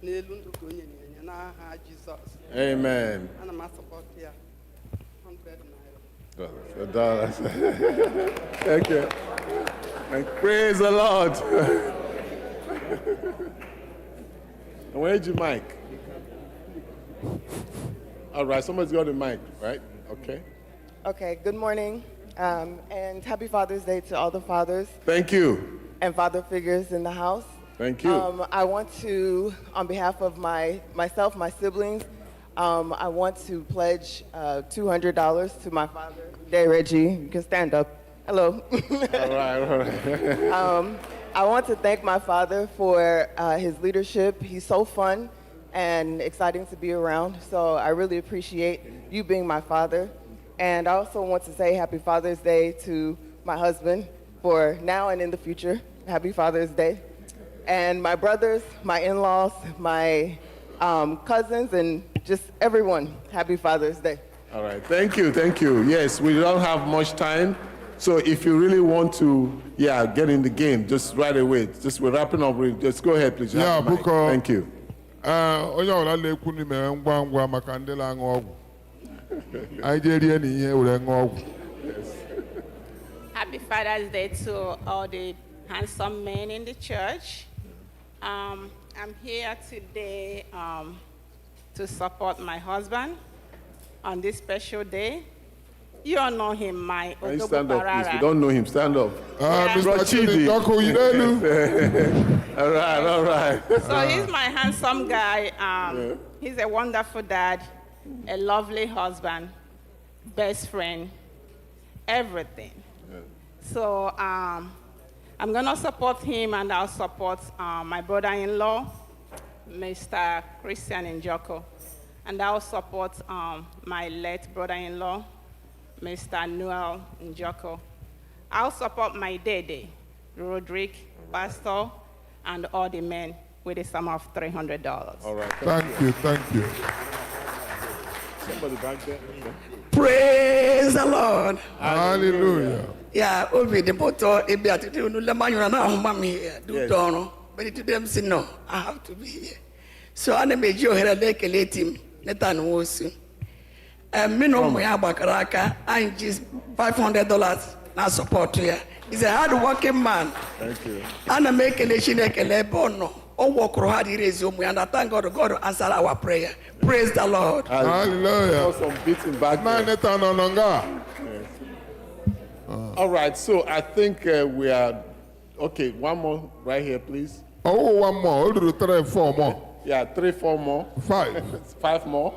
n'elu ndụ ka o nyere ya n'aha Jizọs. Amen. Ana m asọpọtụ ya $100. Thank you. And praise the Lord. And where's your mic? All right, somebody's got the mic, right? Okay. Okay, good morning, and happy Father's Day to all the fathers. Thank you. And father figures in the house. Thank you. I want to, on behalf of myself, my siblings, I want to pledge $200 to my father, Day Reggie. You can stand up. Hello. All right. I want to thank my father for his leadership. He's so fun and exciting to be around. So I really appreciate you being my father. And I also want to say Happy Father's Day to my husband for now and in the future. Happy Father's Day. And my brothers, my in-laws, my cousins, and just everyone, Happy Father's Day. All right, thank you, thank you. Yes, we don't have much time. So if you really want to, get in the game, just right away. Just we're wrapping up. Just go ahead, please. Yeah, biko. Thank you. Onye ọbụla na-ekwu n'ime ngwa ngwa maka ndị na-aṅụ ọgwụ. Anyị jee rie n'ihe were ṅụọ ọgwụ. Happy Father's Day to all the handsome men in the church. I'm here today to support my husband on this special day. You all know him, my Can you Ogugu stand up, please? Nke-Mbu. We don't know him. Stand up. Mr. Chidi, All right, all right. So he's my handsome guy. He's a wonderful dad, a lovely husband, best friend, everything. So I'm going to support him, and I'll support my brother-in-law, Mr. Christian Njoko. And I'll support my late brother-in-law, Mr. Noel Njoko. I'll support my dede, Roderick, Pastor, and all the men with a sum of $300. All right. Thank you, thank you. Somebody back there. Praise the Lord. Hallelujah. Yeah, obi the motor ebi atete unu le manyura na ahoma me do don. But to them say no, I have to be here. So ana meji ohere le ekele tim neta no wosu. Me no mo ya gbakara aka and just $500 na support ya. He's a hard working man. Thank you. Ana me ekele Chineke le bono. O work hard iraise omu and I thank God to answer our prayer. Praise the Lord. Hallelujah. Some beating back there. All right, so I think we are, okay, one more right here, please. Oh, one more. We'll do 3, 4 more. Yeah, 3, 4 more. 5. 5 more.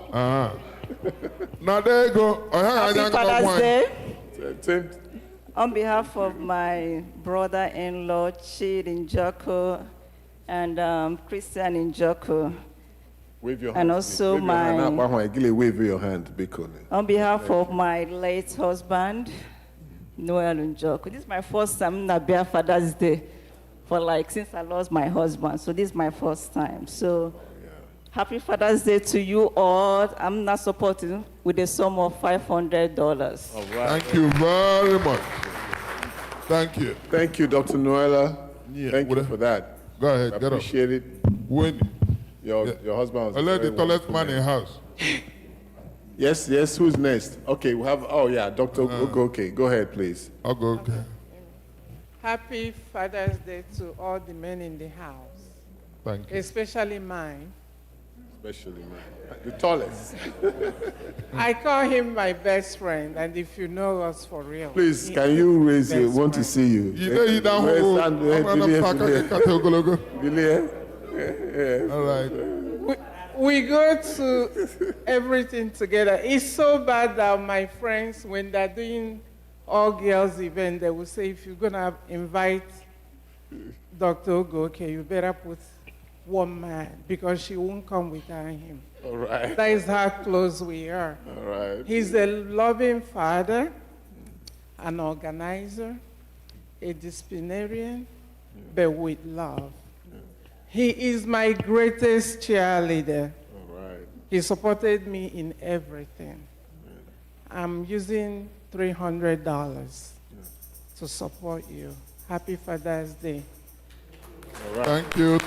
Now there you go. Happy Father's Day. Same. On behalf of my brother-in-law, Chid Njoko, and Christian Njoko, Wave your hand. and also wave my, your hand. Wave your hand, Biko. on behalf of my late husband, Noel Njoko. This is my first time in Abia Father's Day since I lost my husband. So this is my first time. So happy Father's Day to you all. I'm not supporting with a sum of $500. All right. Thank you very much. Thank you. Thank you, Dr. Noella. Thank you for that. Go ahead, I get up. appreciate it. When your husband was I let the very tallest wonderful man in the house. Yes, who's next? Okay, we have, Dr. Ogo. Okay, go ahead, please. I'll go, okay. Happy Father's Day to all the men in the house. Thank you. Especially mine. Especially mine. The tallest. I call him my best friend, and if you know us for real. Please, can you raise your, want to see you? You know, Bilie. All right. We go to everything together. It's so bad that my friends, when they're doing all girls event, they will say, if you're gonna invite Dr. Ogo, okay, you better put one man because she won't come without him. All right. That is how close we are. All right. He's a loving father, an organizer, a disciplinarian, but with love. He is my greatest cheerleader. All right. He supported me in everything. I'm using $300 to support you. Happy Father's Day. All right. Thank you.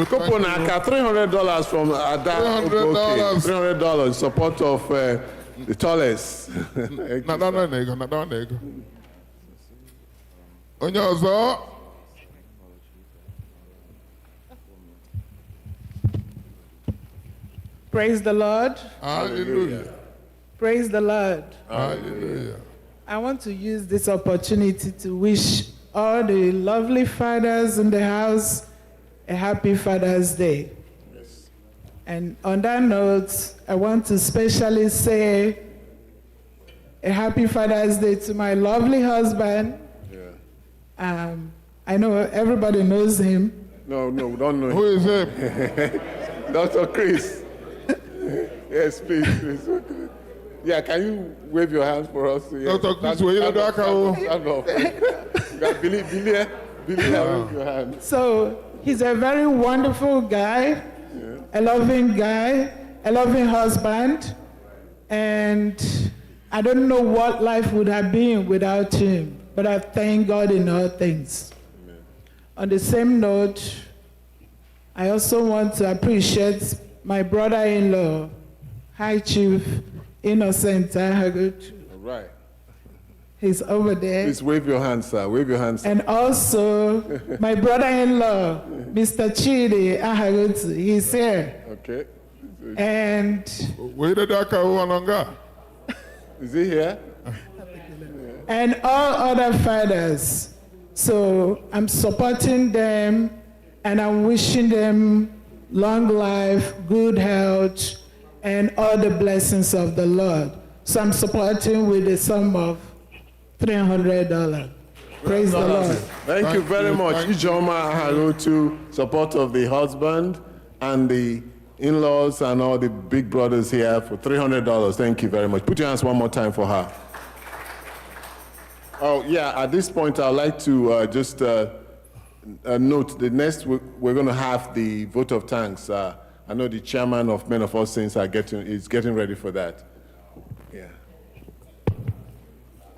Koponaka, $300 from Ada. $300 support of the tallest. Onye ọzọ? Praise the Lord. Hallelujah. Praise the Lord. Hallelujah. I want to use this opportunity to wish all the lovely fathers in the house a happy Father's Day. Yes. And on that note, I want to specially say a happy Father's Day to my lovely husband. Yeah. I know everybody knows him. No, we don't know him. Who is him? Dr. Chris. Yes, please. Yeah, can you wave your hands for us? Yeah. Dr. Chris, will you do that? Bilie, wave your hands. So he's a very wonderful guy, a loving guy, a loving husband, and I don't know what life would have been without him, but I thank God in all things. Amen. On the same note, I also want to appreciate my brother-in-law, High Chief Innocent Ahagut. All right. He's over there. Please wave your hands, sir. Wave your hands. And also, my brother-in-law, Mr. Chidi Ahagut, he's here. Okay. And where did that go? Is he here? And all other fathers. So I'm supporting them and I'm wishing them long life, good health, and all the blessings of the Lord. So I'm supporting with a sum of $300. Praise the Lord. Thank you very much. Ijoma Harutu, support of the husband and the in-laws and all the big brothers here for $300. Thank you very much. Put your hands one more time for her. Oh, yeah, at this point, I'd like to just note the next, we're going to have the vote of thanks. I know the chairman of Men of All Saints is getting ready for that. Yeah.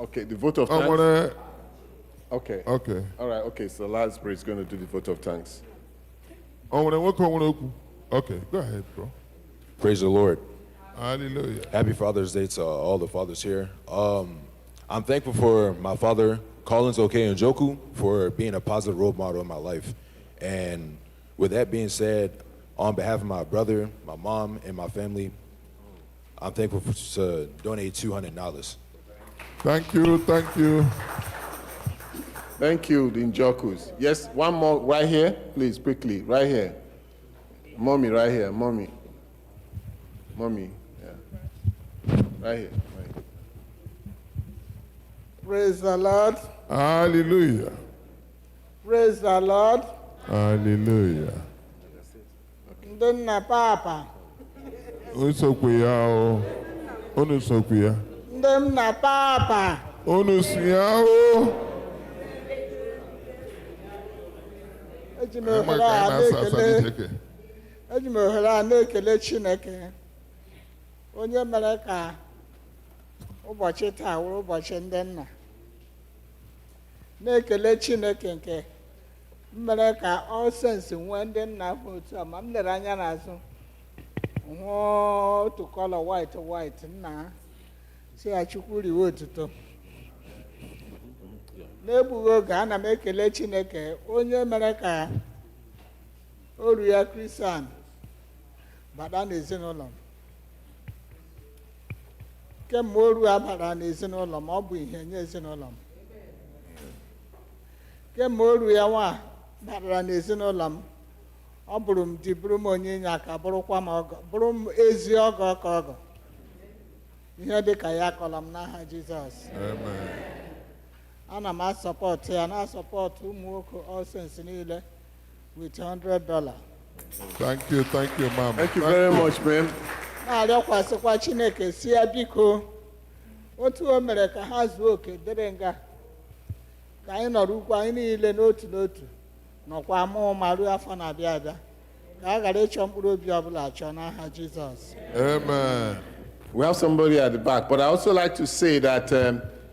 Okay, the vote of thanks. Okay. Okay. All right, okay, so Lasbery is going to do the vote of thanks. Okay, go ahead, bro. Praise the Lord. Hallelujah. Happy Father's Day to all the fathers here. I'm thankful for my father, Collins Oke-Njoku, for being a positive role model in my life. And with that being said, on behalf of my brother, my mom, and my family, I'm thankful to donate $200. Thank you, thank you. Thank you, the Njokus. Yes, one more right here, please, quickly, right here. Mommy, right here, mommy. Mommy, yeah. Right here. Praise the Lord. Hallelujah. Praise the Lord. Hallelujah. Ndenna papa. Usokuya. Onusokuya. Ndenna papa. Onusiya. Eji m ohere a na-ekele Chineke onye mere ka ụbọchị taa wụrụ ụbọchị ndị nna, na-ekele Chineke nke mere ka All Saints nwee ndị nna bụ otu a. Ma m lere anya n'azụ hụ otu kọlọ white nna si ya Chukwu riwe otuto. N'egbughị oge ana m ekele Chineke onye mere ka oru ya Kristian bata n'ezinụlọ m. Kemgbe oru a bara n'ezinụlọ m, ọ bụ ihe nye ezinụlọ m. Kemgbe oru ya nwa bara n'ezinụlọ m, ọ bụrụ m di, bụrụ m onye inye aka, bụrụkwa m ọgọ, bụrụ m ezi ọgọ ka ọgọ. Ihe dị ka ya kọrọ m n'aha Jizọs. Ana m asọpọtụ ya, na-asọpọtụ ụmụ nwoke All Saints niile with $100. Thank you, ma'am. Thank you very much, ma'am. Na-arịọkwasịkwa Chineke si ya biko otu o mere ka ha zuo oke dere nga ka anyị nọrọ ukwu anyị niile n'otu n'otu nọkwa mụọ ma ruo afọ na-abịa abịa ka a ghara ịchọ mkpụrụ obi ọbụla achọ n'aha Jizọs. Amen. We have somebody at the back, but I also like to say that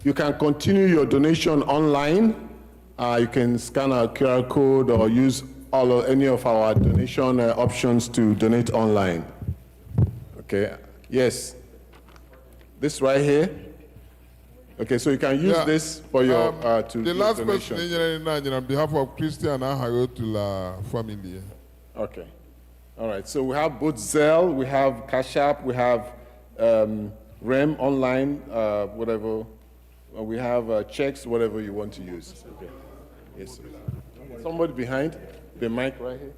you can continue your donation online. You can scan our QR code or use any of our donation options to donate online. Okay, yes. This right here. Okay, so you can use this for your the last person on behalf of Christian Ahiri to la family. Okay. All right. So we have both Zelle, we have Cash App, we have REM online, whatever. We have checks, whatever you want to use. Okay. Yes. Sir. Somebody behind the mic right here.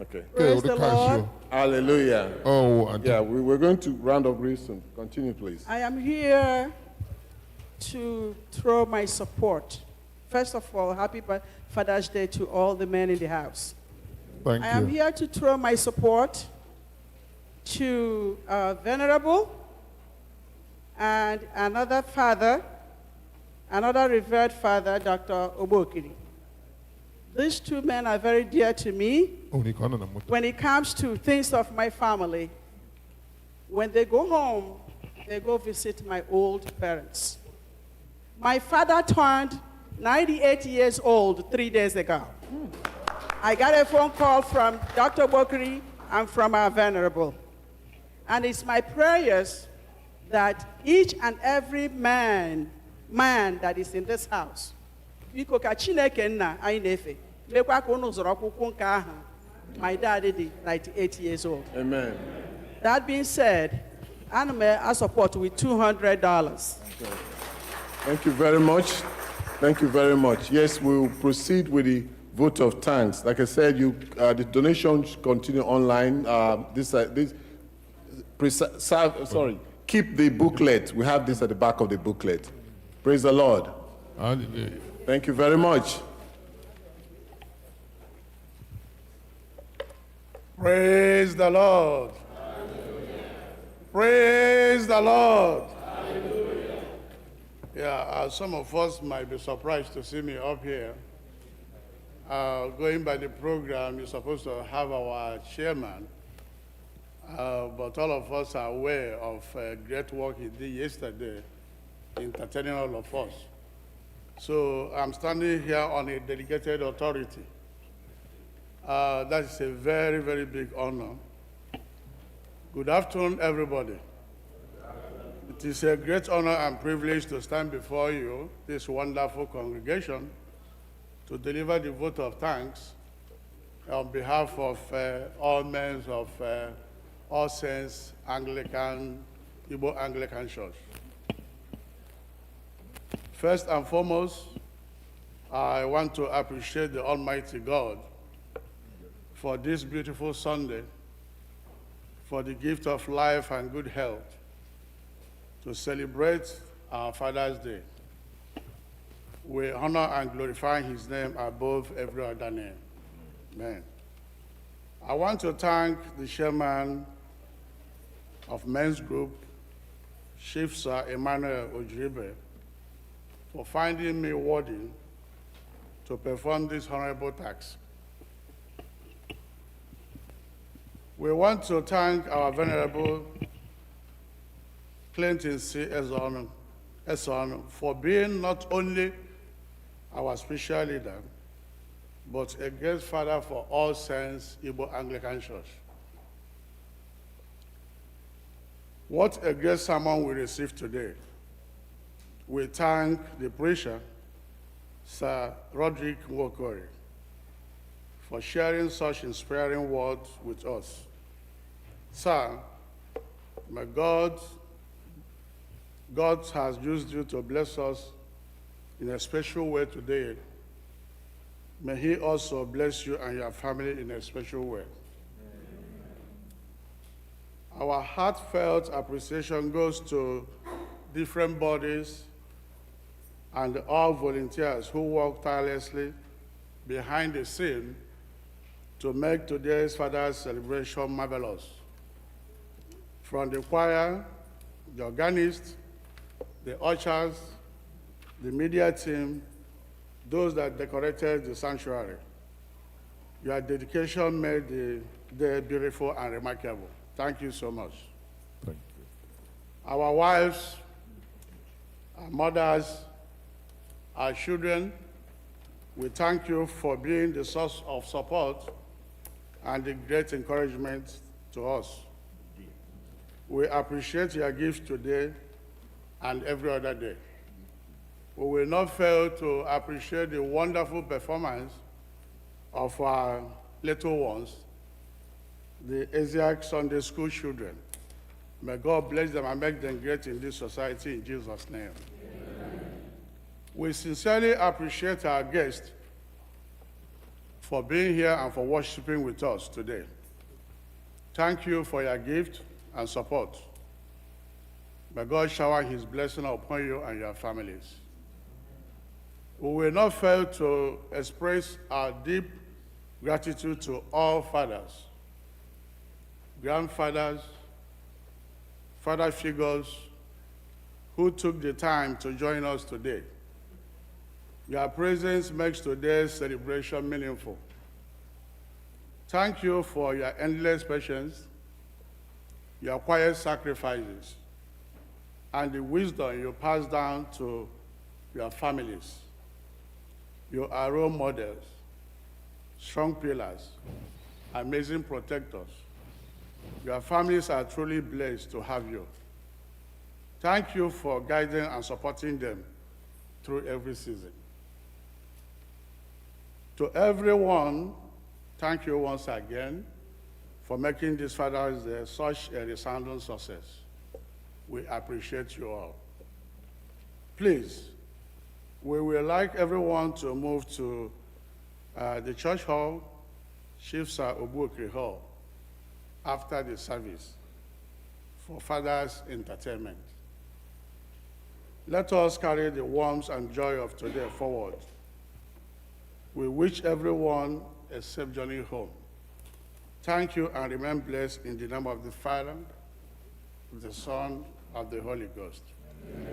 Okay. Praise the Lord. Hallelujah. Oh, yeah. We're going to round up real soon. Continue, please. I am here to throw my support. First of all, happy Father's Day to all the men in the house. Thank you. I am here to throw my support to Venerable and another father, another revered father, Dr. Obokiri. These two men are very dear to me. When it comes to things of my family, when they go home, they go visit my old parents. My father turned 98 years old 3 days ago. I got a phone call from Dr. Bokiri and from our venerable. And it's my prayers that each and every man that is in this house, biko ka Chineke nna anyị na-efe, lekwa ka unu zụrụ ọkpụkpụ nke ahụ. My dad is 98 years old. Amen. That being said, I support with $200. Okay. Thank you very much. Thank you very much. Yes, we'll proceed with the vote of thanks. Like I said, the donations continue online. Keep the booklet. We have this at the back of the booklet. Praise the Lord. Hallelujah. Thank you very much. Praise the Lord. Praise the Lord. Yeah, some of us might be surprised to see me up here. Going by the program, you're supposed to have our chairman, but all of us are aware of great work he did yesterday, entertaining all of us. So I'm standing here on a delegated authority. That is a very, very big honor. Good afternoon, everybody. It is a great honor and privilege to stand before you, this wonderful congregation, to deliver the vote of thanks on behalf of all members of All Saints Anglican, Igbo Anglican Church. First and foremost, I want to appreciate the Almighty God for this beautiful Sunday, for the gift of life and good health, to celebrate our Father's Day. We honor and glorify his name above every other name. Amen. I want to thank the chairman of Men's Group, Chief Sir Emmanuel Ojiribe, for finding me worthy to perform this honorable task. We want to thank our venerable Clinton C. Ezon for being not only our spiritual leader, but a great father for All Saints Igbo Anglican Church. What a great sermon we received today. We thank the preacher, Sir Roderick Nwokori, for sharing such inspiring words with us. Sir, may God has used you to bless us in a special way today. May he also bless you and your family in a special way. Our heartfelt appreciation goes to different bodies and all volunteers who work tirelessly behind the scene to make today's Father's celebration marvelous. From the choir, the organist, the ushers, the media team, those that decorated the sanctuary. Your dedication made the day beautiful and remarkable. Thank you so much. Thank you. Our wives, our mothers, our children, we thank you for being the source of support and the great encouragement to us. We appreciate your gift today and every other day. We will not fail to appreciate the wonderful performance of our little ones, the Asiatic Sunday School children. May God bless them and make them great in this society in Jesus' name. Amen. We sincerely appreciate our guests for being here and for worshiping with us today. Thank you for your gift and support. May God shower his blessing upon you and your families. We will not fail to express our deep gratitude to all fathers, grandfathers, father figures, who took the time to join us today. Your presence makes today's celebration meaningful. Thank you for your endless patience, your quiet sacrifices, and the wisdom you pass down to your families. You are role models, strong pillars, amazing protectors. Your families are truly blessed to have you. Thank you for guiding and supporting them through every season. To everyone, thank you once again for making this Father's Day such a resounding success. We appreciate you all. Please, we would like everyone to move to the church hall, Chief Sir Obuokri Hall, after the service for Father's entertainment. Let us carry the warmth and joy of today forward. We wish everyone a safe journey home. Thank you and remain blessed in the name of the Father, the Son, and the Holy Ghost. Amen.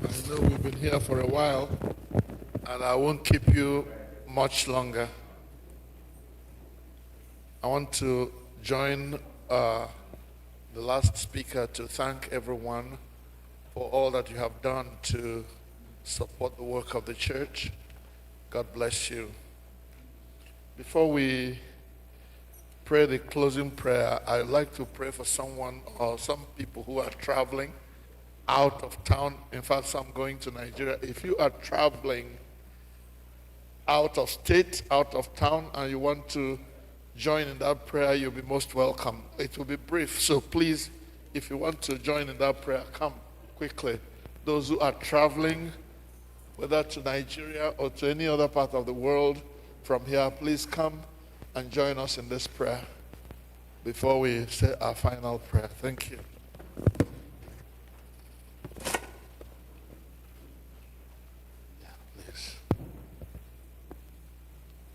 I know we've been here for a while, and I won't keep you much longer. I want to join the last speaker to thank everyone for all that you have done to support the work of the church. God bless you. Before we pray the closing prayer, I'd like to pray for someone or some people who are traveling out of town. In fact, some going to Nigeria. If you are traveling out of state, out of town, and you want to join in that prayer, you'll be most welcome. It will be brief, so please, if you want to join in that prayer, come quickly. Those who are traveling, whether to Nigeria or to any other part of the world from here, please come and join us in this prayer before we say our final prayer. Thank you.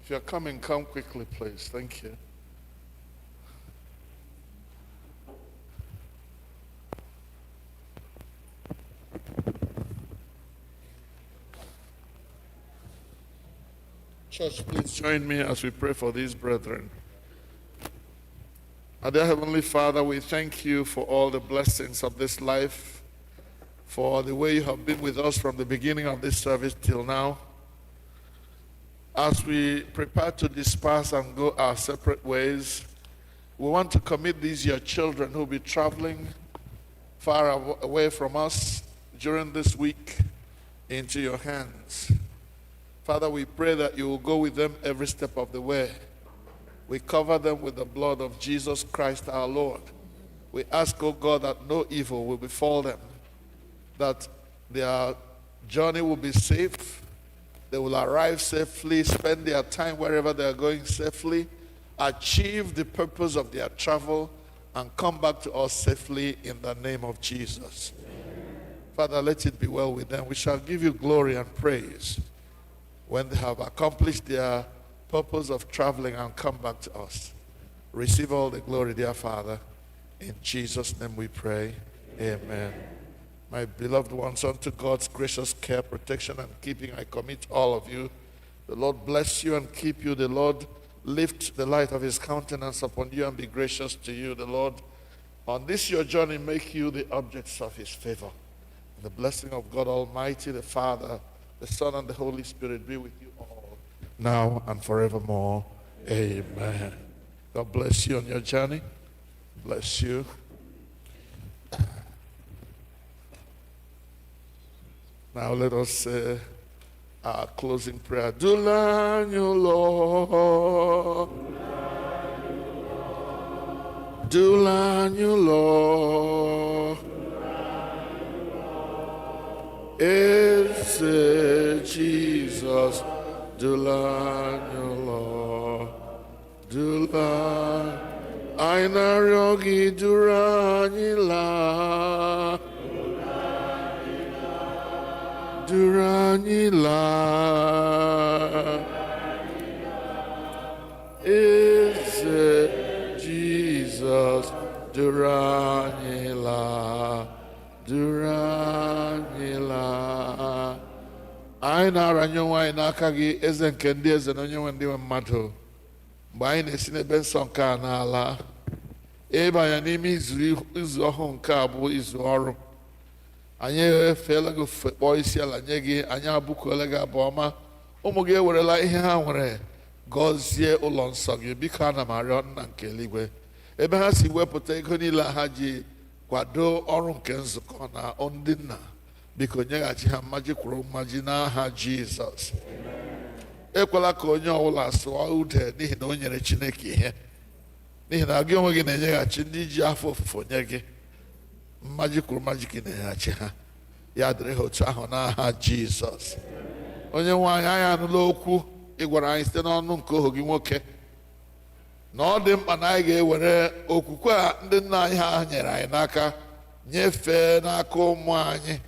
If you're coming, come quickly, please. Thank you. Church, please join me as we pray for these brethren. Our dear Heavenly Father, we thank you for all the blessings of this life, for the way you have been with us from the beginning of this service till now. As we prepare to disperse and go our separate ways, we want to commit these your children who will be traveling far away from us during this week into your hands. Father, we pray that you will go with them every step of the way. We cover them with the blood of Jesus Christ our Lord. We ask, O God, that no evil will befall them, that their journey will be safe. They will arrive safely, spend their time wherever they are going safely, achieve the purpose of their travel, and come back to us safely in the name of Jesus. Father, let it be well with them. We shall give you glory and praise when they have accomplished their purpose of traveling and come back to us. Receive all the glory, dear Father. In Jesus' name we pray. Amen. My beloved ones, unto God's gracious care, protection, and keeping, I commit all of you. The Lord bless you and keep you. The Lord lift the light of his countenance upon you and be gracious to you. The Lord, on this your journey, make you the objects of his favor. And the blessing of God Almighty, the Father, the Son, and the Holy Spirit be with you all, now and forevermore. Amen. God bless you on your journey. Bless you. Now let us say our closing prayer. Dulanyo Lord. Dulanyo Lord. Ese Jesus. Dulanyo Lord. Dulanyo anyị na-arịọ gị duru anyị laa, duru anyị laa, Eze Jizọs duru anyị laa, duru anyị laa. Anyị na-aranye onwe anyị n'aka gị, eze nke ndị eze na onye nwe ndị nwe mmadụ, mgbe anyị na-esi n'ebe nsọ nke a n'ala ịbanye n'ime izu ọhụụ nke a bụ izu ọrụ. Anyị efeela gị ofufe, kpọọ isi ala nye gị, anyị abụkuola gị abụ ọma. Ụmụ gị ewerela ihe ha nwere gọzie ụlọ nsọ gị. Biko ana m arịọ nna nke eluigwe, ebe ha si wepụta ego niile ha ji kwado ọrụ nke nzukọ na ndị nna, biko nyeghachi ha mmaji kwuru mmaji n'aha Jizọs. Ekwela ka onye ọbụla sụọ ude n'ihi na o nyere Chineke ihe, n'ihi na gị onwe gị na-enyeghachi ndị ji afọ ofufo nye gị. Mmaji kwuru mmaji gị na-enyeghachi ha, ya dịrị ha otu ahụ n'aha Jizọs. Onye nwe anyị, anyị anụla okwu ị gwara anyị site n'ọnụ nke ohu gị nwoke na ọ dị mkpa na anyị ga-ewere okwukwe a ndị nna anyị ha nyere anyị n'aka nyefee n'aka ụmụ anyị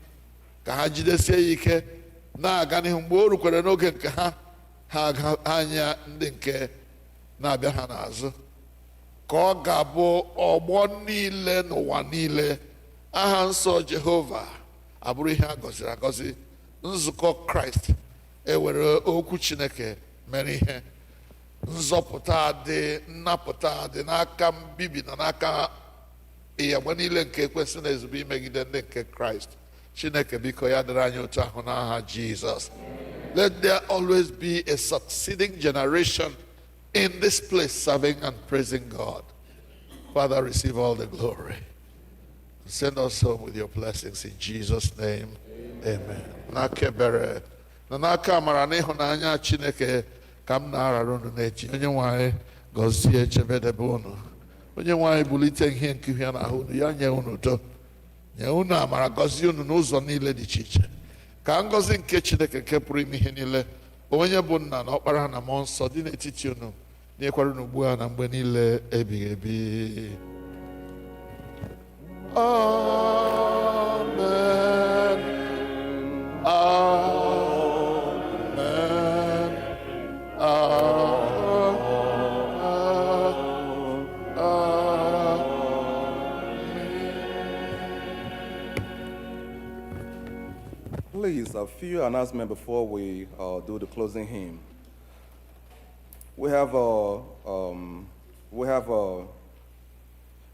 ka ha jidesie ya ike na-aga n'ihu. Mgbe o rukwere n'oge nke ha anya ndị nke na-abịa ha n'azụ, ka ọ ga-abụ ọgbọ niile n'ụwa niile aha nsọ Jehova abụrụ ihe a gọziri agọzi. Nzukọ Kraist ewere okwu Chineke mere ihe. Nzọpụta dị, nnapụta dị n'aka mbibi na n'aka ịyagba niile nke ekwesị na-ezube imegide ndị nke Kraist. Chineke biko ya dịrị anyị otu ahụ n'aha Jesus. Let there always be a succeeding generation in this place serving and praising God. Father, receive all the glory. Send us home with your blessings in Jesus' name. Amen. N'aka na n'aka amara na ịhụnanya Chineke ka m na-arara unu n'echi. Onye-nwe anyị gọzie chebedebe unu. Onye-nwe anyị bulite ihe nke ihe n'ahụ unu, ya nye unu udo, nye unu amara, gọzie unu n'ụzọ niile dị iche iche. Ka ngọzi nke Chineke nke pụrụ ime ihe niile, onye bụ Nna na Ọkpara na Mmụọ Nsọ dị n'etiti unu, nyekwara unu ugbu a na mgbe niile ebighị ebi. Amen. Amen. Please, a few announcements before we do the closing hymn. We have a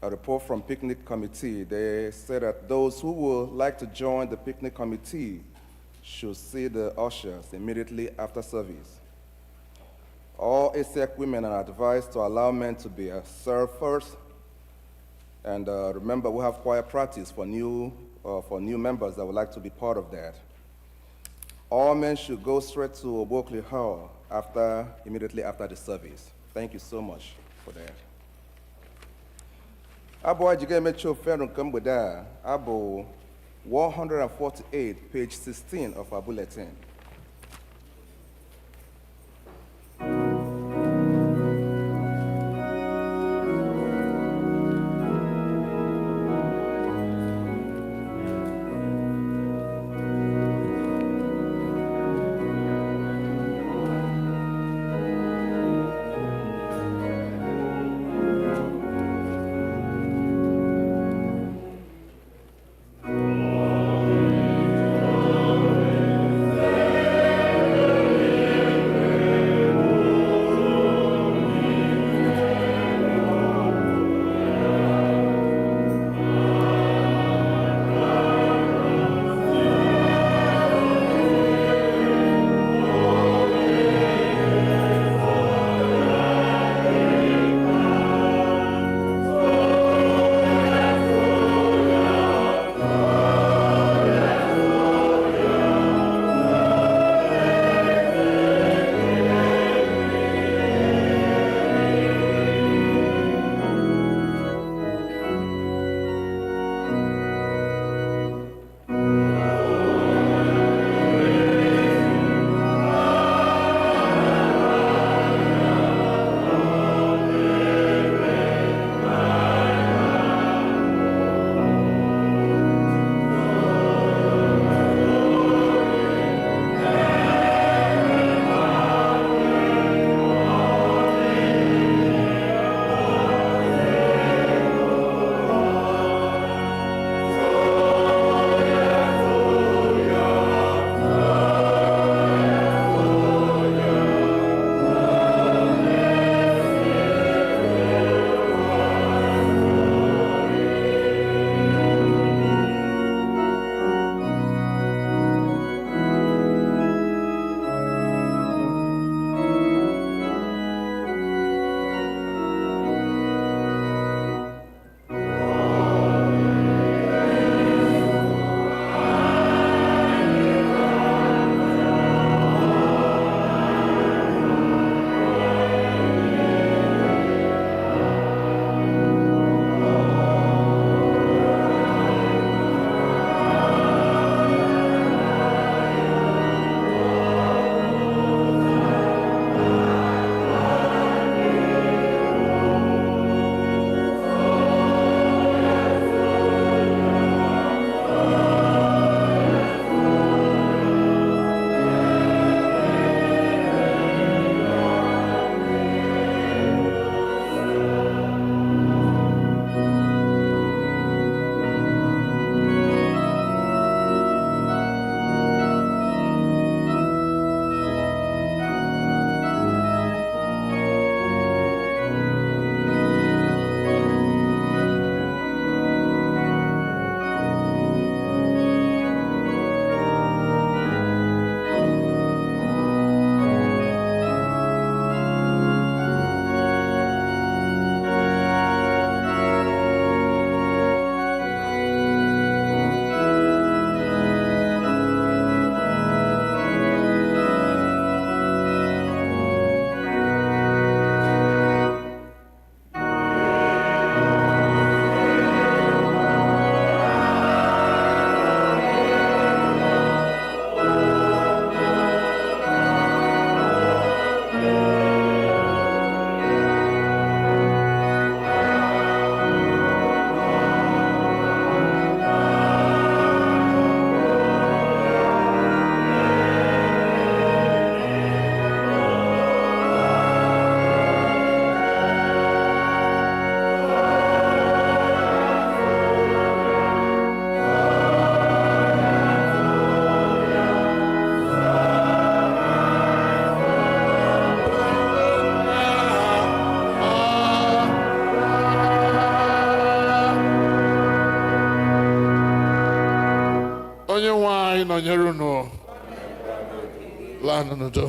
report from picnic committee. They said that those who would like to join the picnic committee should see the ushers immediately after service. All ASEC women are advised to allow men to be served first. And remember, we have choir practice for new members that would like to be part of that. All men should go straight to Obuokli Hall immediately after the service. Thank you so much for that. Abugh Ighe Ogugu Nke-Mbu, Abu 148, page 16 of our bulletin. Amen. nọnyere unu. Laa n'udo.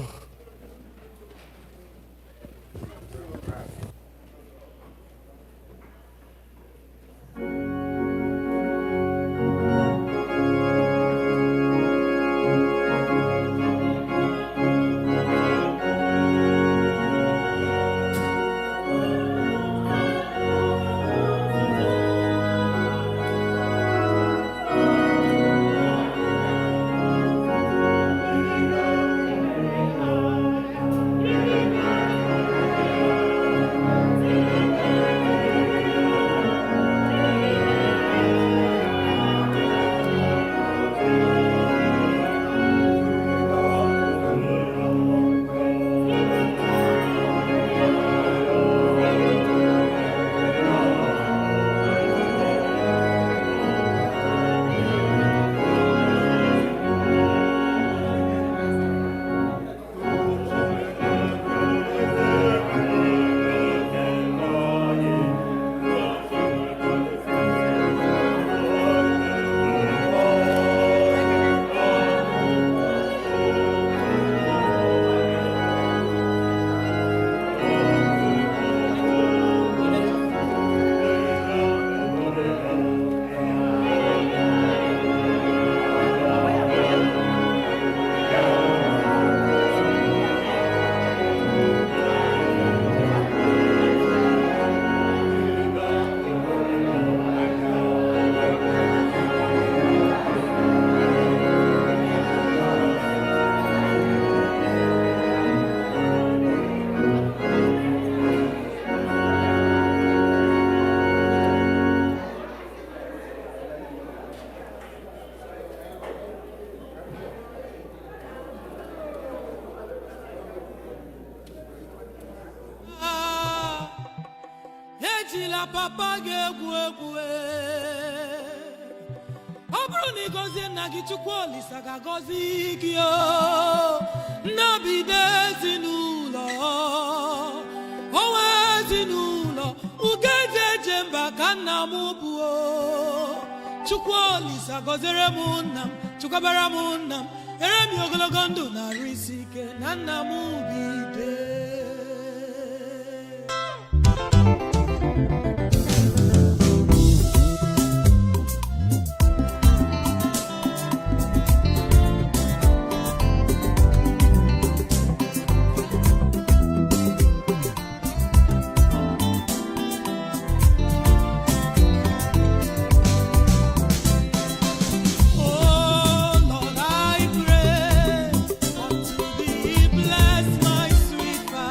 ejila papa gị egwu egwu ọ bụrụ na ị gọzie nna gị Chukwu Olisa ga-agọzi gị nnabido ezinụlọ onwe ezinụlọ uge eji eje mba ka nna m bụ Chukwu Olisa gọziere m nna m chukwabara m nna m nyere m ogologo ndụ na arụ isi ike na nna m bide. Lord, I pray unto thee, bless my sweet Father.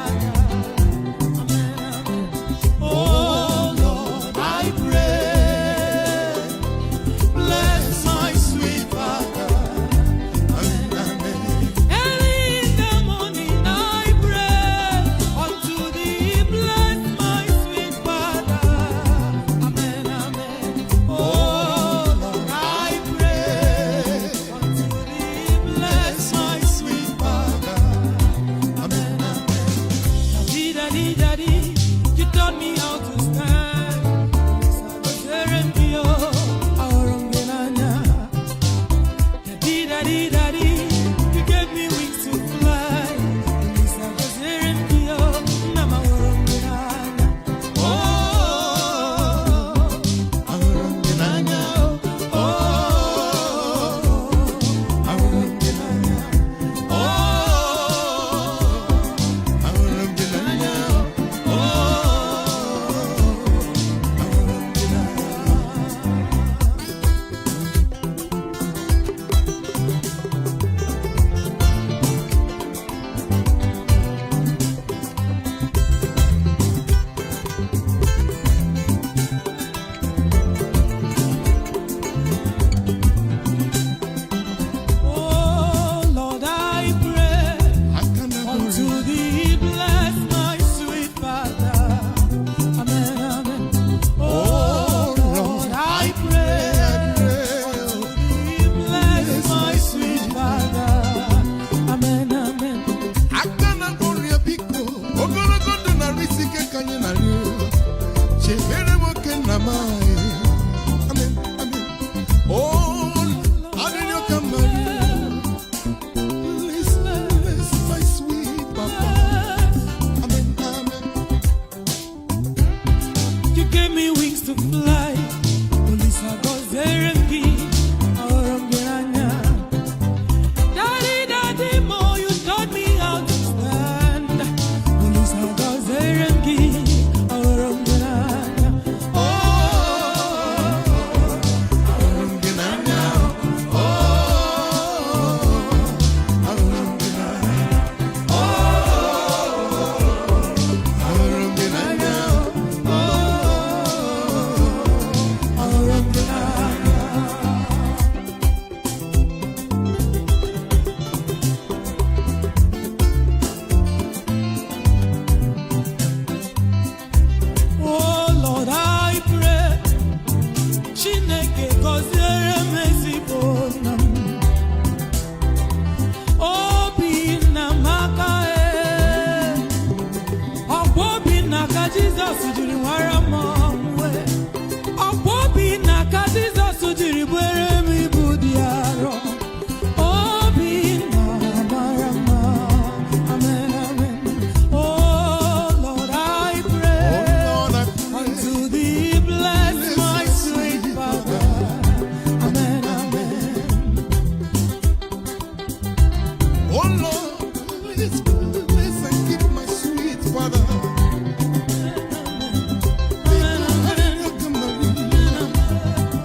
Oh Lord, please bless and keep my sweet father.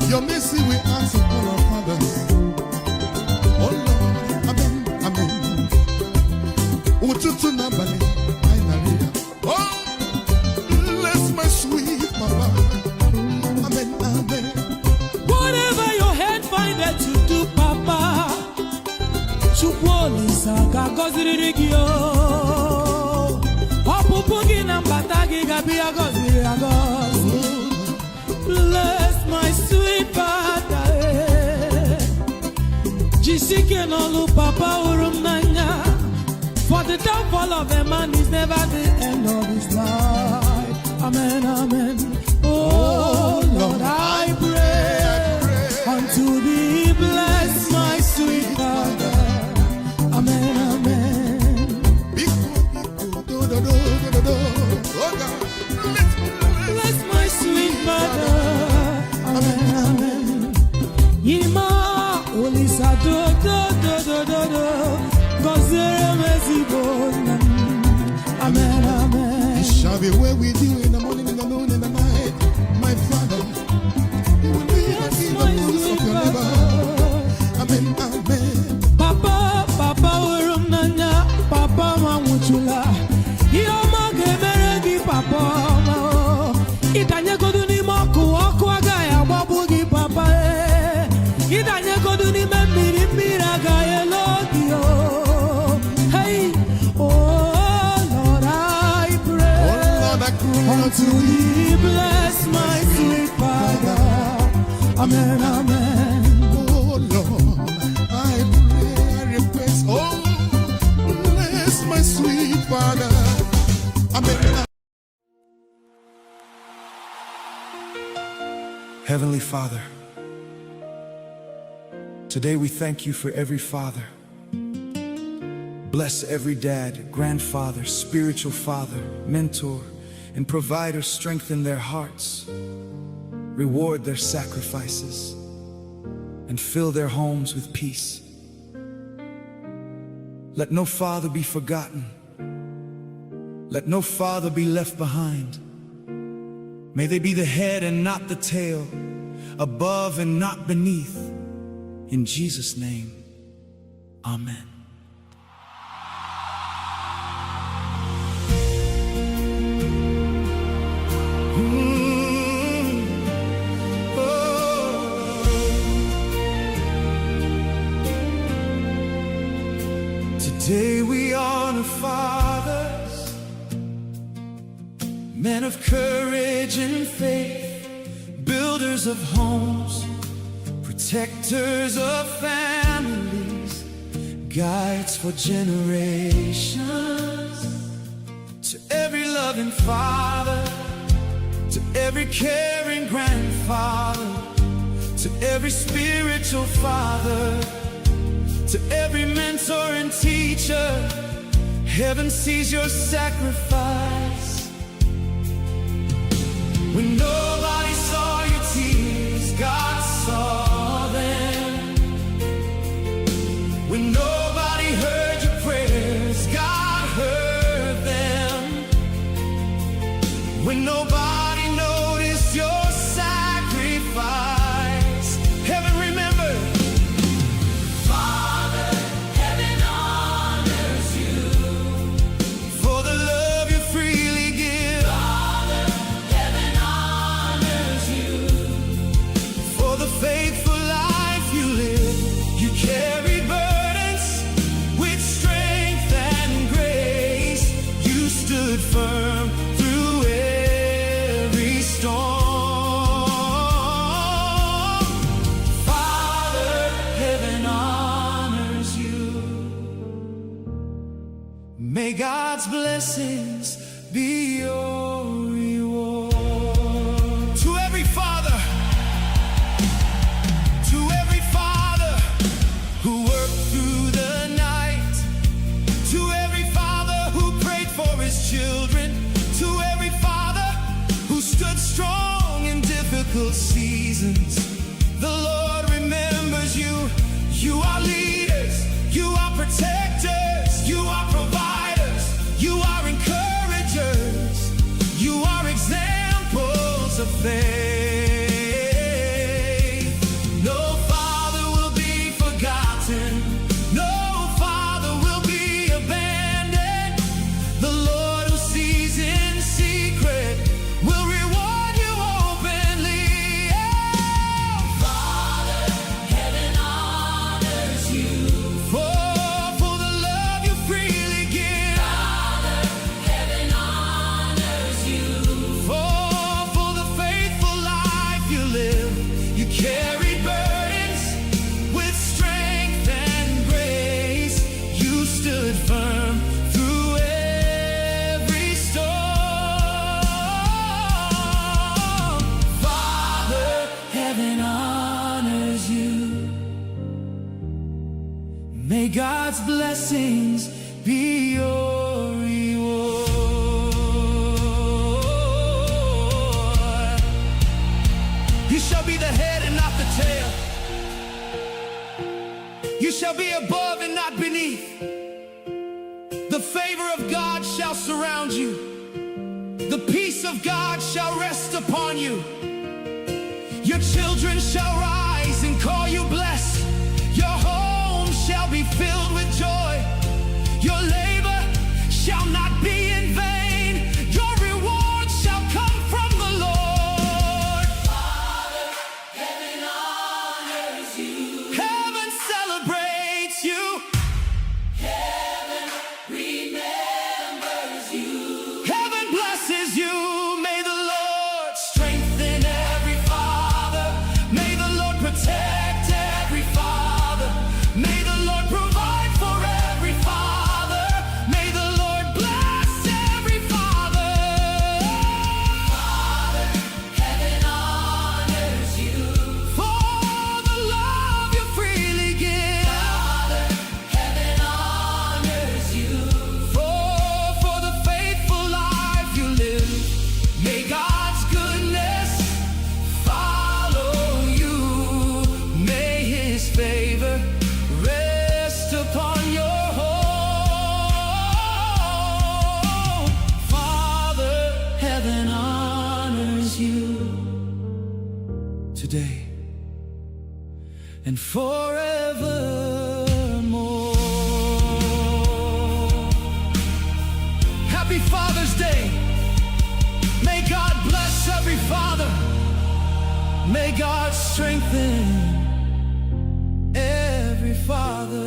Your mercy we ask upon our fathers. Oh Lord, amen, amen. Ututu nambale, ainaria. Oh, bless my sweet mama. Amen, amen. Whatever your hand findeth to do, Papa, Chukwolisa gagozirigio. Opupugi nambatagi gabi agoziri agos. Bless my sweet father. Jisike nolu Papa urumnanya. For the downfall of a man is never the end of his life. Amen, amen. Oh Lord, I pray unto thee, bless my sweet father. Amen, amen. Bless my sweet mother. Amen, amen. Yima olisa do. Amen, amen. He shall be well with you in the morning, in the noon, in the night. My Father, He will be in the fruits of your labor. Amen, amen. Papa, urumnanya, Papa mamuchula. Yoma gemeregi Papa. Itanya koduni moku, agaya wabugi Papa. Itanya koduni mira gaya logio. Unto thee, bless my sweet father. Amen, amen. Oh Lord, I pray, I request. Oh, bless my sweet father. Amen. Heavenly Father, today we thank you for every father. Bless every dad, grandfather, spiritual father, mentor, and provider. Strengthen their hearts, reward their sacrifices, and fill their homes with peace. Let no father be forgotten. Let no father be left behind. May they be the head and not the tail, above and not beneath. In Jesus' name, amen. Today we honor fathers, men of courage and faith, builders of homes, protectors of families, guides for generations. To every loving father, to every caring grandfather, to every spiritual father, to every mentor and teacher, heaven sees your sacrifice. When nobody saw your tears, God saw them. When nobody heard your prayers, God heard them. When nobody noticed your sacrifice, heaven remembered. Firm through every storm. Father, heaven honors you. May God's blessings be your reward. To every father who worked through the night, to every father who prayed for his children, to every father who stood strong in difficult seasons, the Lord remembers you. You are leaders, you are protectors. faith. No father will be forgotten. No father will be abandoned. The Lord who sees in secret will reward you openly. Oh, Father, heaven honors you. For the love you freely give. Father, heaven honors you. For the faithful life you live. You carry burdens with strength and grace. You stood firm through every storm. Father, heaven honors you. May God's blessings be your reward. You shall be the head and not the tail. You shall be above and not beneath. The favor of God shall surround you. The peace of God shall rest upon you. Your children shall rise and call you blessed. Your home shall be filled with joy. Your labor shall not be in vain. Your reward shall come from the Lord. Father, heaven honors you. Heaven celebrates you. Heaven remembers you. Heaven blesses you. May the Lord strengthen every father. May the Lord protect every father. May the Lord provide for every father. May the Lord bless every father. Father, heaven honors you. For the love you freely give. Father, heaven honors you. For the faithful life you live. May God's goodness follow you. May His favor rest upon your home. Father, heaven honors you today and forevermore. Happy Father's Day. May God bless every father. May God strengthen every father.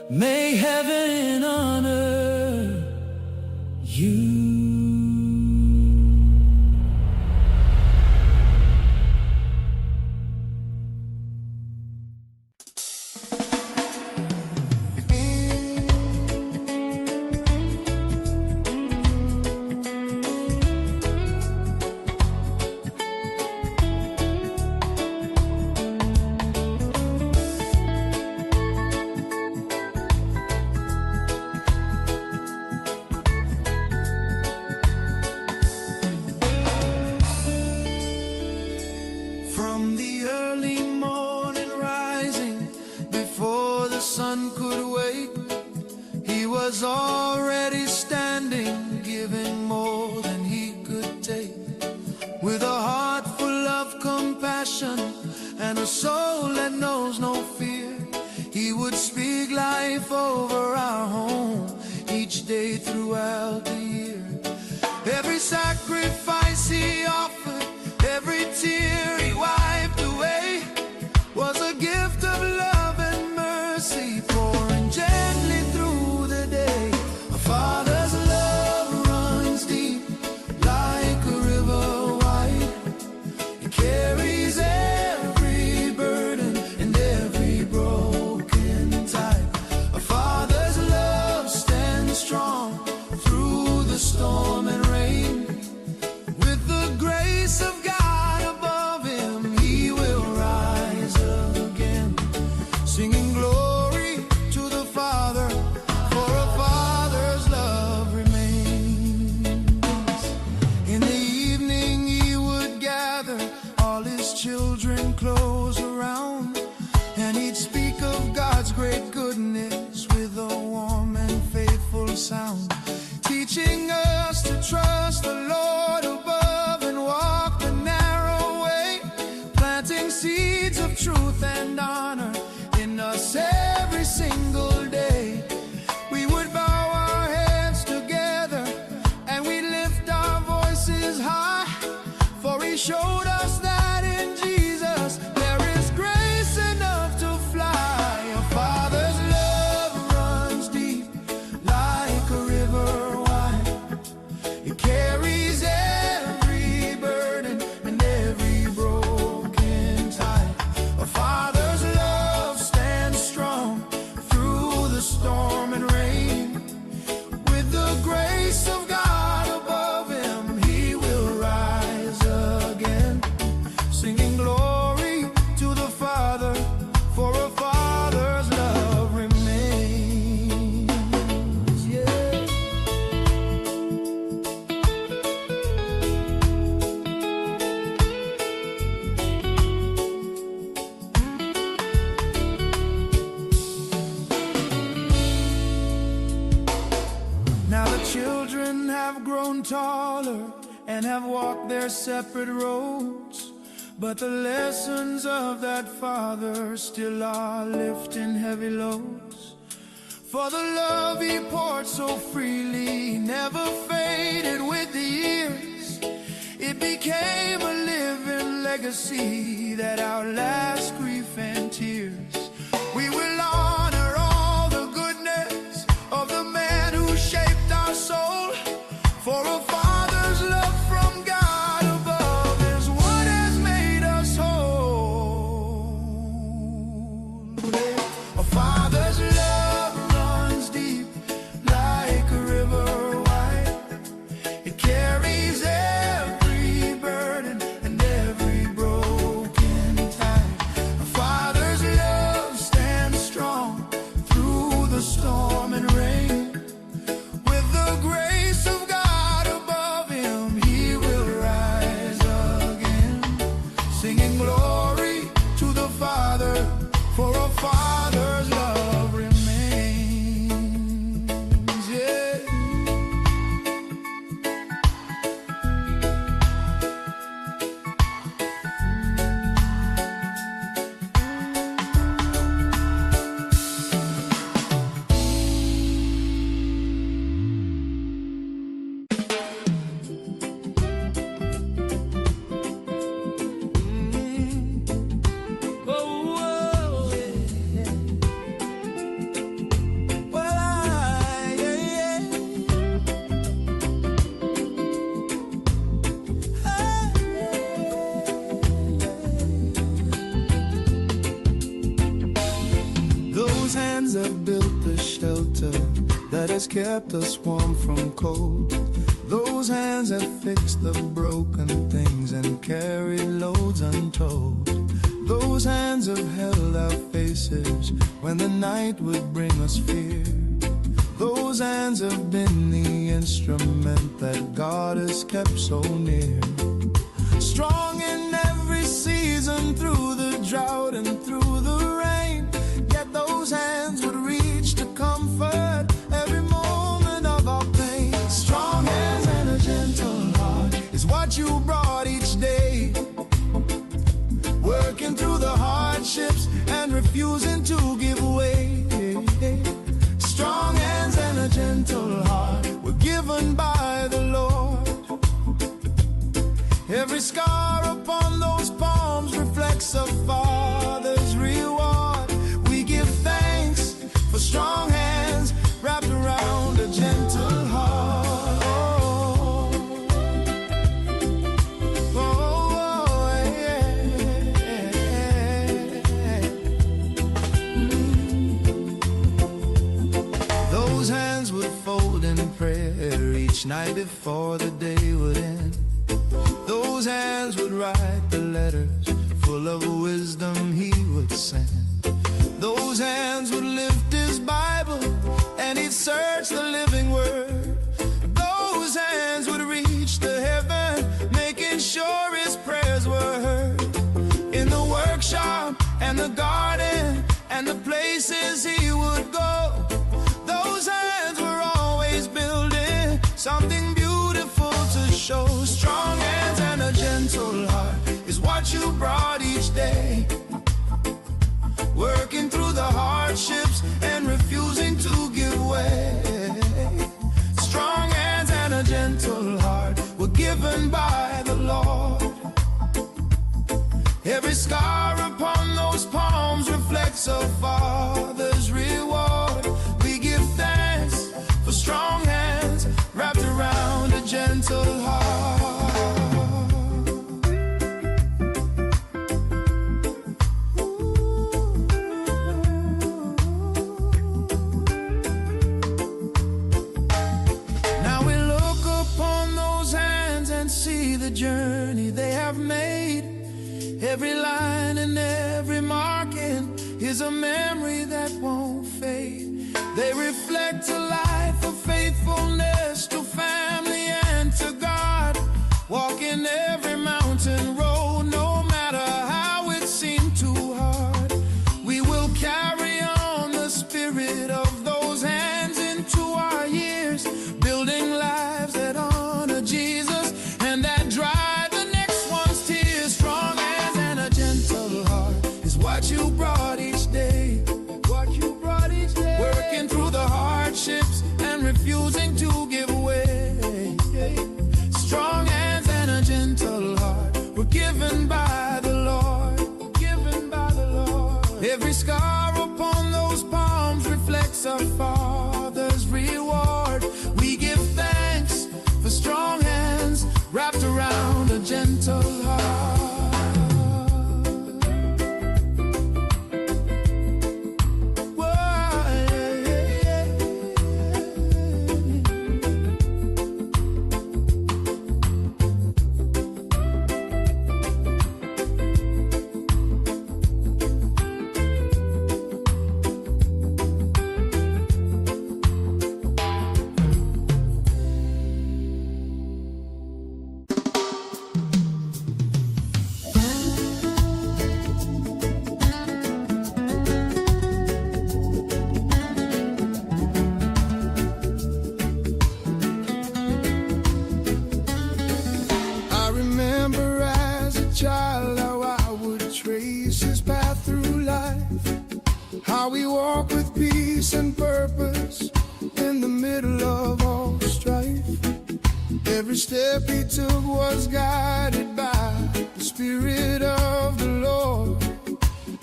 May heaven honor you. From the early morning rising, before the sun could wake, He was already standing, giving more than He could take. With a heart full of compassion and a soul that knows no fear, He would speak life over our home each day throughout the year. Every sacrifice He offered, every tear He wiped away, was a gift of love and mercy, pouring gently through the day. A father's love runs deep like a river wide. It carries every burden and every broken tide. A father's love stands strong through the storm and rain. With the grace of God above Him, have grown taller and have walked their separate roads, but the lessons of that father still are lifting heavy loads. For the love he poured so freely never faded with the years. It became a living legacy that outlasts grief and tears. We will honor all the goodness of the man who shaped our soul. For a father's love from God above is what has made us whole. A father's love runs deep like a river wide. It carries every burden and every broken tide. A father's love stands strong through the storm and rain. With the grace of God above him, he will rise again, singing glory to the Father, for a father's love remains. Yeah. Those hands have built the shelter that has kept us warm from cold. Those hands have fixed the broken things and carried loads untold. Those hands have held our faces when the night would bring us fear. Those hands have been the instrument that God has kept so near. Strong in every season, through the drought and through the rain. Yet those hands would reach to comfort every moment of our pain. Strong hands and a gentle heart is what you brought each day. Working through the hardships and refusing to give way. Strong hands and a gentle heart were given by the Lord. Every scar upon those palms reflects a father's reward. We give thanks for strong hands wrapped around a gentle heart. Those hands would fold in prayer each night before the day would end. Those hands would write the letters full of wisdom he would send. Those hands would lift his Bible and he'd search the living word. Those hands would reach to heaven, making sure his prayers were heard. In the workshop and the garden and the places he would go, those hands were always building something beautiful to show. Strong hands and a gentle heart is what you brought each day. Working through the hardships and refusing to give way. Strong hands and a gentle heart were given by the Lord. Every scar upon those palms reflects a father's reward. We give thanks for strong hands wrapped around a gentle heart. Now we look upon those hands and see the journey they have made. Every line and every marking is a memory that won't fade. They reflect a life of faithfulness to family and to God. Walking every mountain road, no matter how it seemed too hard. We will carry on the spirit of those hands into our years, building lives that our Father's reward. We give thanks for strong hands wrapped around a gentle heart. How we walk with peace and purpose in the middle of all strife. Every step he took was guided by the Spirit of the Lord.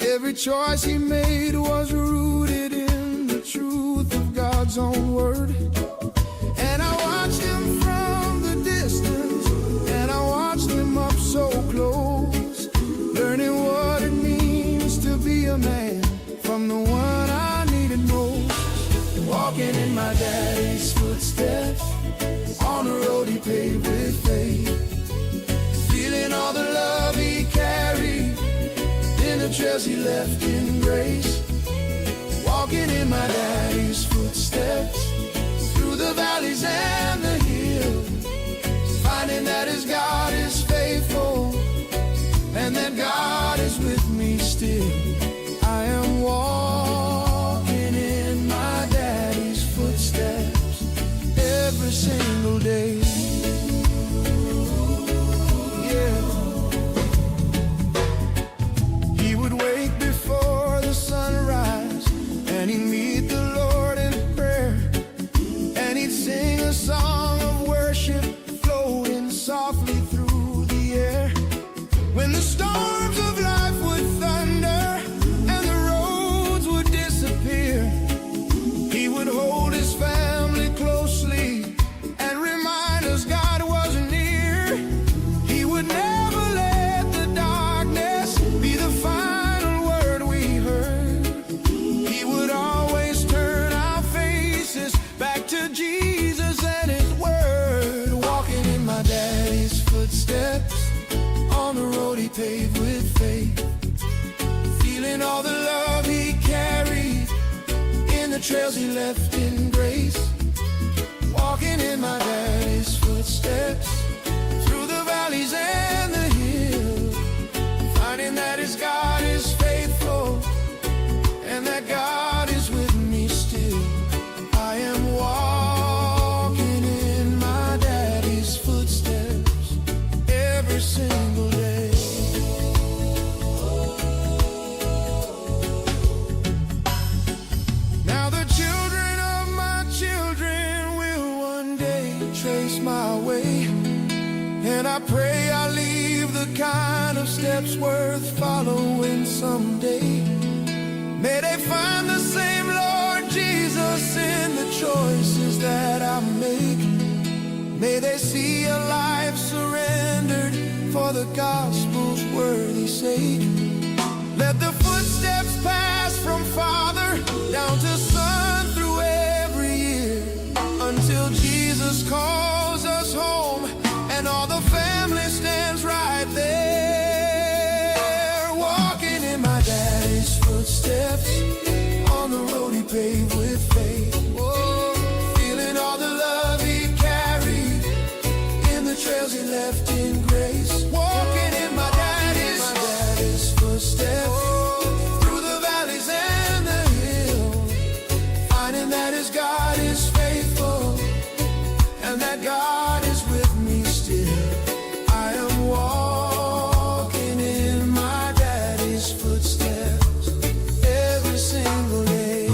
Every choice he made was rooted in the truth of God's own word. And I watched him from the distance, and I watched him up so close, learning what it means to be a man from the one I needed most. Walking in my daddy's footsteps on a road he paved with faith, feeling all the love he carried in the trails he left in grace. Walking in my daddy's footsteps through the valleys and the hills, finding that his God is faithful and that God is with me still. I am walking in my daddy's footsteps every single day. Yeah. He would wake before the sunrise, and he'd meet the Lord in prayer, and he'd sing a song of worship floating softly through the air. When the storms of life would thunder and the roads would disappear, he would hold his family closely and remind us God was near. He would never let the darkness be the final word we heard. He would always turn our faces back to Jesus and his word. Walking in my daddy's footsteps on the road he paved with faith, feeling all the love he carried in the trails he left in grace. Walking in my daddy's footsteps through the valleys and the hills, finding that his God is faithful and that God is with me still. I am walking in my daddy's footsteps every single day. Now the children of my children will one day trace my way, and I pray I leave the kind of steps worth following someday. May they find the same Lord Jesus in the choices that I make. May they see a life surrendered for the gospel's worthy sake. Let the footsteps pass from father down to son through every year, until Jesus calls us home and all the family stands right there. Walking in my daddy's footsteps on the road he paved with faith. Whoa, feeling all the love he carried in the trails he left in grace. Walking in my daddy's footsteps through the valleys and the hills, finding that his God is faithful and that God is with me still. I am walking in my daddy's footsteps every single day.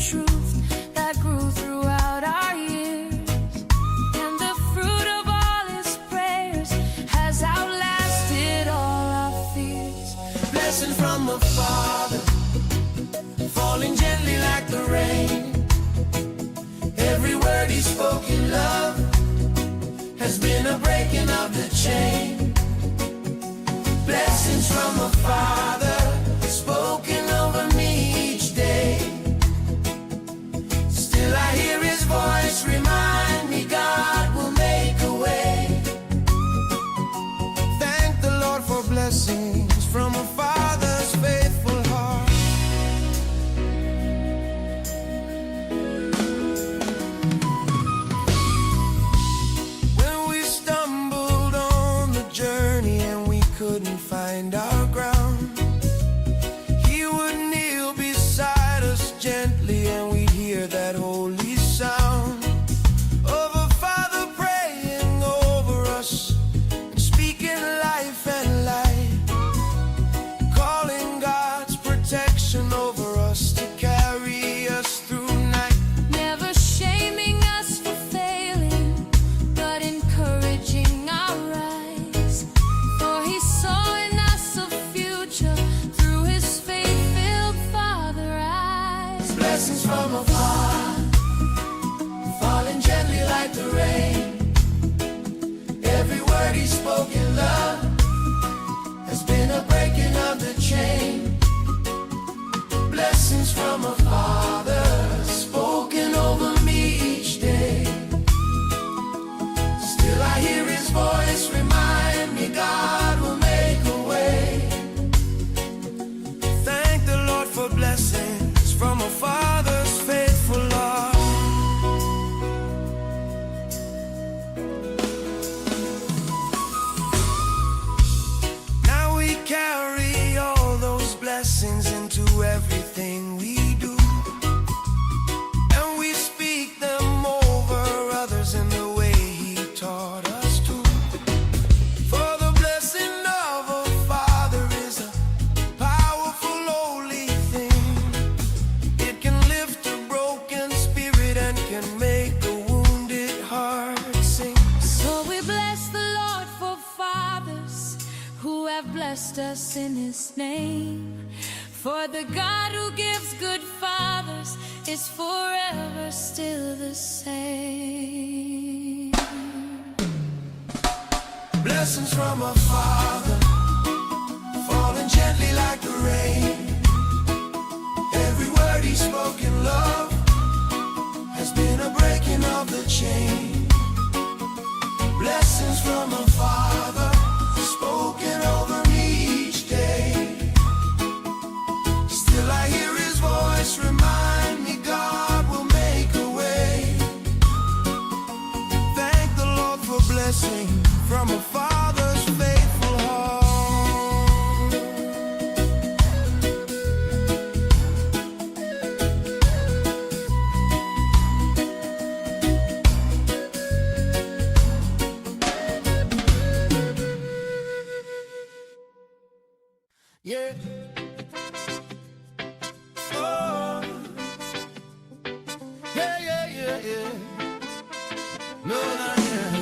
truth that grew throughout our years. And the fruit of all his prayers has outlasted all our fears. Blessing from a father, falling gently like the rain. Every word he spoke in love has been a breaking of the chain. Blessings from a father, spoken over me each day. Still I hear his voice remind me God will make a way. Thank the Lord for blessings from a father's faithful heart. When we stumbled on the journey and we couldn't find our ground, he would kneel beside us gently and we'd hear that holy sound of a father praying over us and speaking life and light, calling God's protection over us to carry us through night. Never shaming us for failing, but encouraging our rise. For he saw in us a future through his faith-filled father eyes. Blessings from afar, falling gently like the rain. Every word he spoke in love has been a breaking of the chain. Blessings from a father, spoken over me each day. Still I hear his voice remind me God will make a way. Thank the Lord for blessings from a father's faithful love. Now we carry all those blessings into everything we do, and we speak them over others in the way he taught us to. For the blessing of a father is a powerful, holy thing. It can lift a broken spirit and can make a wounded heart sing. So we bless the Lord for fathers who have blessed us in his name. For the God who gives good fathers is forever still the same. Blessings from a father, falling gently like the rain. Every word he spoke in love has been a breaking of the chain. Blessings from a father, spoken over me each day. Still I hear his voice remind me God will make a way. Thank the Lord for blessing from a father's faithful heart. Yeah. Oh. Yeah, yeah, yeah, yeah. No, not yet.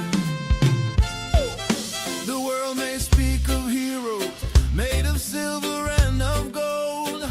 The world may speak of heroes made of silver and of gold,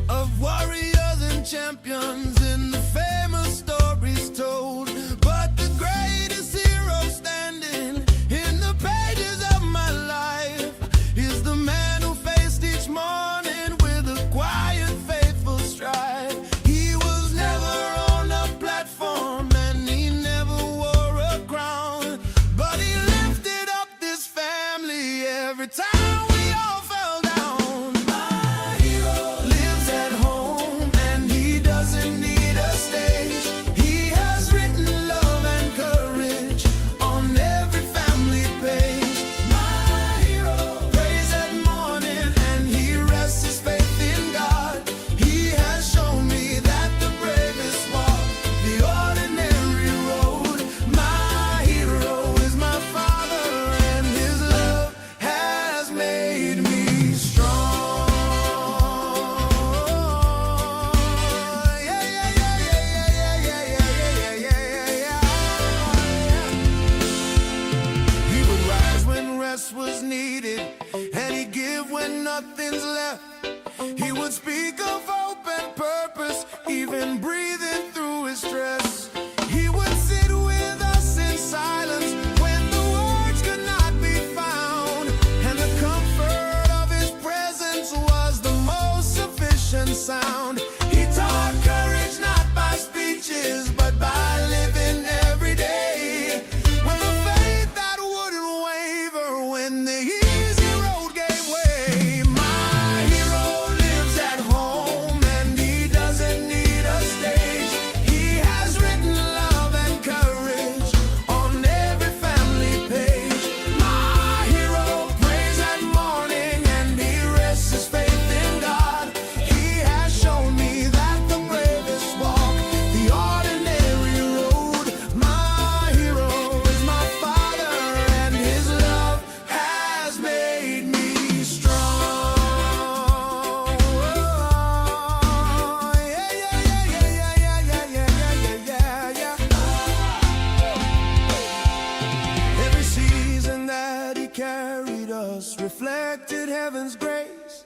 of warriors and champions in the famous stories told. But the greatest hero standing in the pages of my life is the man who faced each morning with a quiet, faithful stride. He was never on a platform and he never wore a crown, but he lifted up this family every time we all fell down. My hero lives at home and he doesn't need a stage. reflected heaven's grace.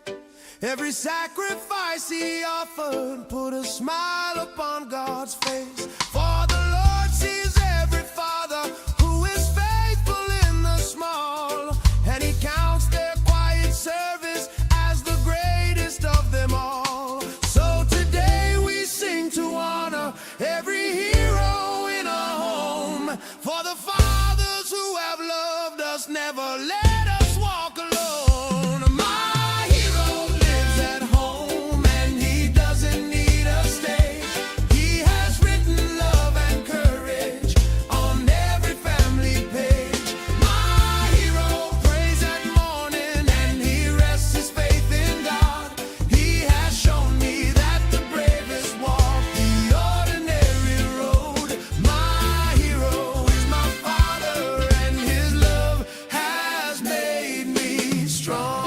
Every sacrifice he offered put a smile upon God's face. For the Lord sees every father who is faithful in the small, and he counts their quiet service as the greatest of them all. So today we sing to honor every hero in our home, for the fathers who have loved us never let us walk alone. My hero lives at home and he doesn't need a stage. He has written love and courage on every family page. My hero prays at morning and he rests his faith in God. He has shown me that the bravest walk the ordinary road. My hero is my father and his love has made me strong.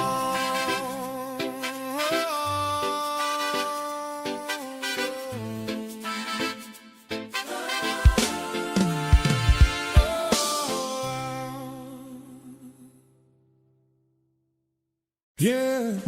Yeah.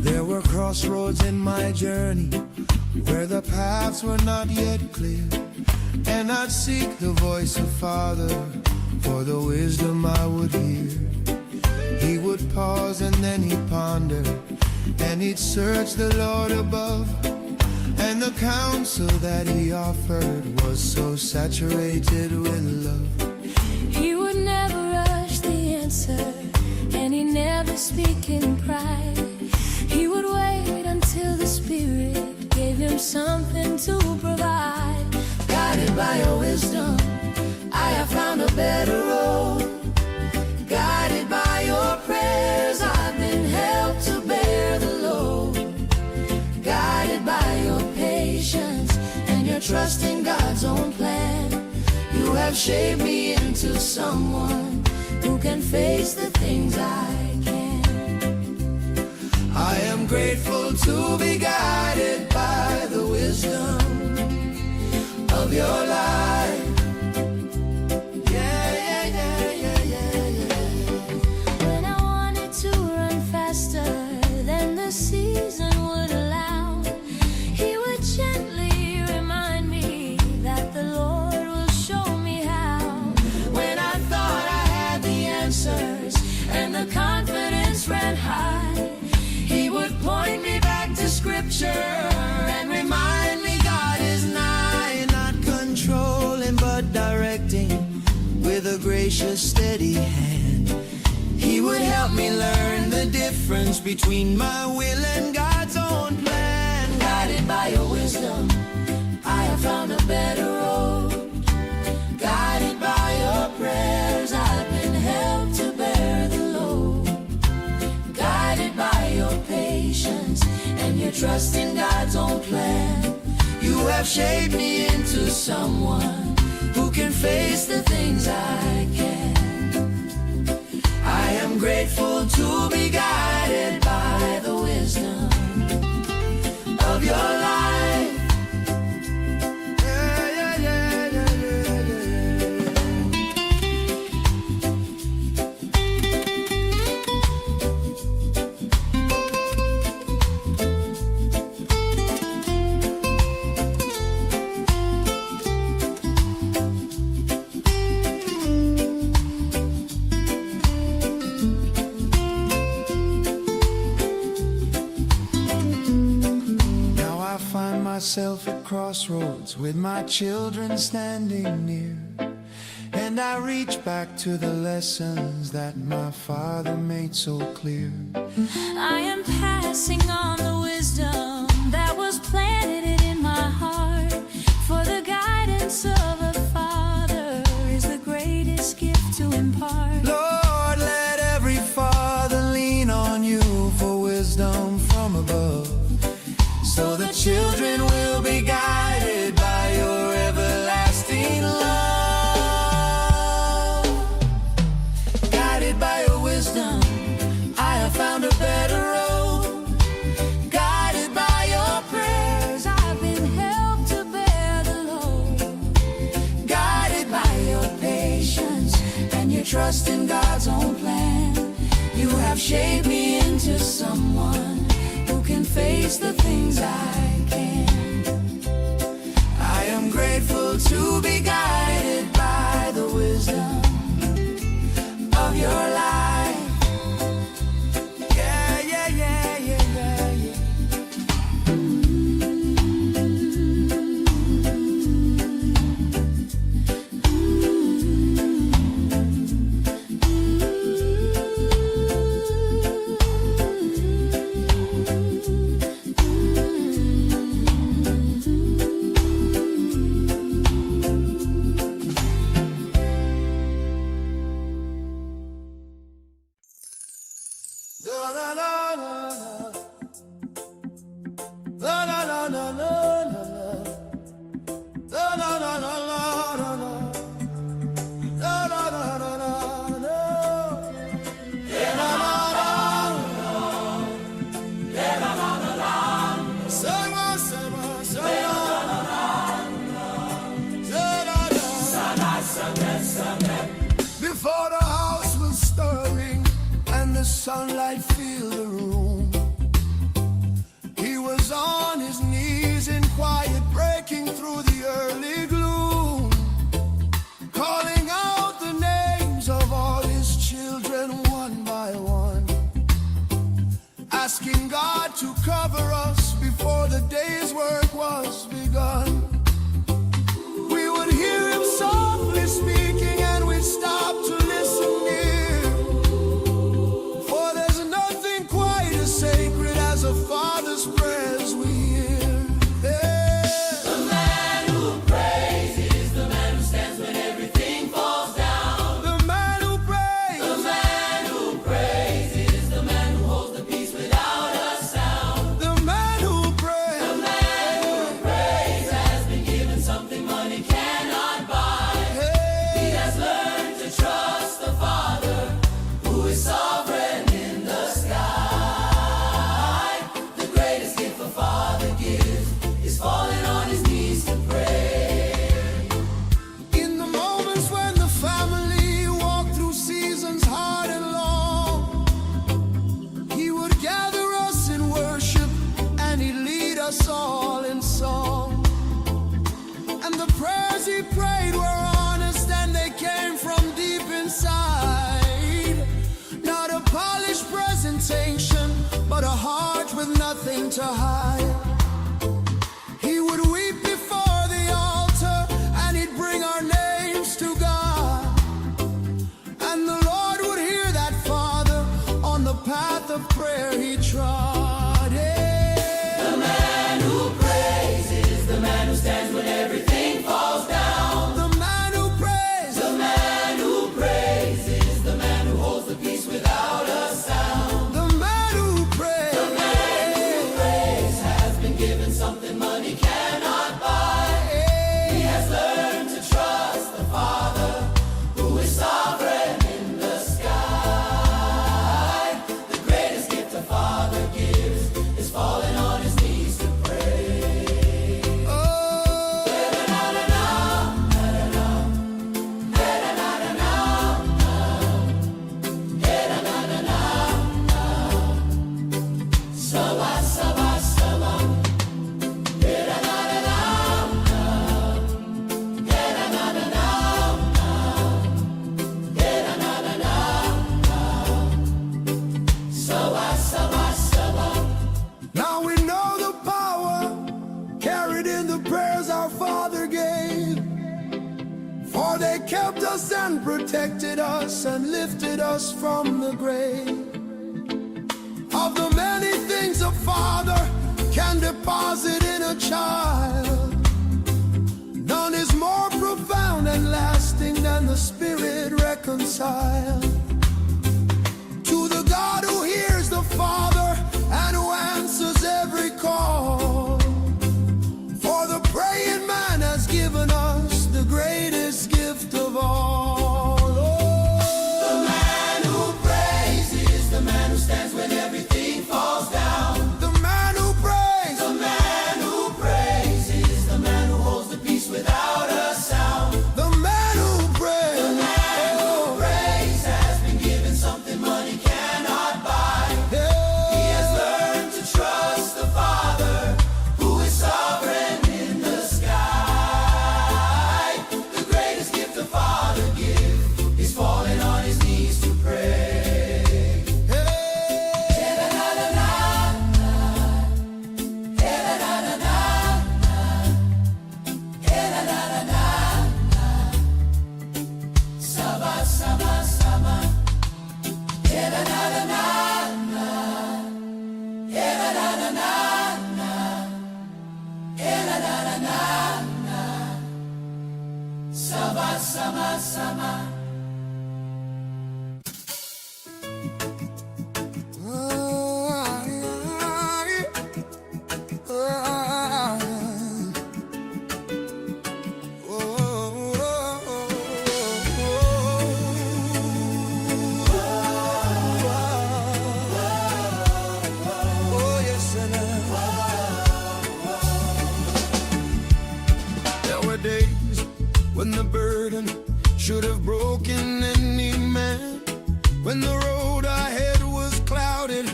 There were crossroads in my journey where the paths were not yet clear, and I'd seek the voice of Father for the wisdom I would hear. He would pause and then he'd ponder, and he'd search the Lord above, and the counsel that he offered was so saturated with love. He would never rush the answer, and he never speak in pride. He would wait until the Spirit gave him something to provide. Guided by your wisdom, I have found a better road. Guided by your prayers, I've been helped to bear the load. Guided by your patience and your trust in God's own plan, you have shaped me into someone who can face the things I can. I am grateful to be guided by the wisdom of your life. Yeah, yeah, yeah, yeah, yeah, yeah. When I wanted to run faster than the season would allow, he would gently remind me that the Lord will show me how. When I thought I had the answers and the confidence ran high, he would point me back to Scripture and remind me God is nigh, not controlling but directing with a gracious, steady hand. He would help me learn the difference between my will and God's own plan. Guided by your wisdom, I have found a better road. Guided by your prayers, I've been helped to bear the load. Guided by your patience and your trust in God's own plan, You have shaped me into someone who can face the things I can. I am grateful to be guided by the wisdom of your life. Yeah, yeah, yeah, yeah, yeah, myself at crossroads with my children standing near, and I reach back to the lessons that my father made so clear. I am passing on the wisdom that was planted in my heart, for the guidance of a father is the greatest gift to impart. Lord, let every father lean on you for wisdom from above, so the children will be guided Guided by your wisdom, I have found a better road. Guided by your prayers, I've been helped to bear the load. Guided by your patience and your trust in God's own plan, you have shaped me into someone who can face the things I can. I am grateful to be guided by the wisdom of your life. Yeah, yeah, yeah, yeah, yeah, yeah. Before the house was stirring and the sunlight filled the room, he was on his knees in quiet, breaking through the early gloom, calling out the names of all his children one by one, asking God to cover us before the day's work was begun. We would hear him softly speaking and we'd stop to listen near, for there's nothing quite as sacred as a father's prayers we hear. Yeah. The man who prays is the man who stands when everything falls down. The man who prays. The man who prays is the man who holds the peace without a sound. The man who prays. The man who prays has been given something money cannot buy. He has learned to trust the Father who is sovereign in the sky. The greatest gift a father gives is falling on his knees to pray. In the moments when the family walked through seasons hard and long, he would gather us in worship and he'd lead us all in song. And the prayers he prayed were honest and they came from deep inside. Not a polished presentation, but a heart with nothing to hide. He would weep before the altar and he'd bring our names to God. And the Lord would hear that father on the path of prayer he trod. Yeah. The man who prays is the man who stands when everything falls down. The man who prays. The man who prays is the man who holds the peace without a sound. The man who prays. The man who prays has been given something money cannot buy. He has learned to trust the Father who is sovereign in the sky. The greatest gift a father gives is falling on his knees to pray. Oh. Sabah, sabah, sabah. Sabah, sabah, sabah. Now we know the power carried in the prayers our Father gave, for they kept us and protected us and lifted us from the grave. Of the many things a father can deposit in a child, none is more profound and lasting than the Spirit reconciled. To the God who hears the Father and who answers every call, for the praying man has given us the greatest gift of all. The man who when the road ahead was clouded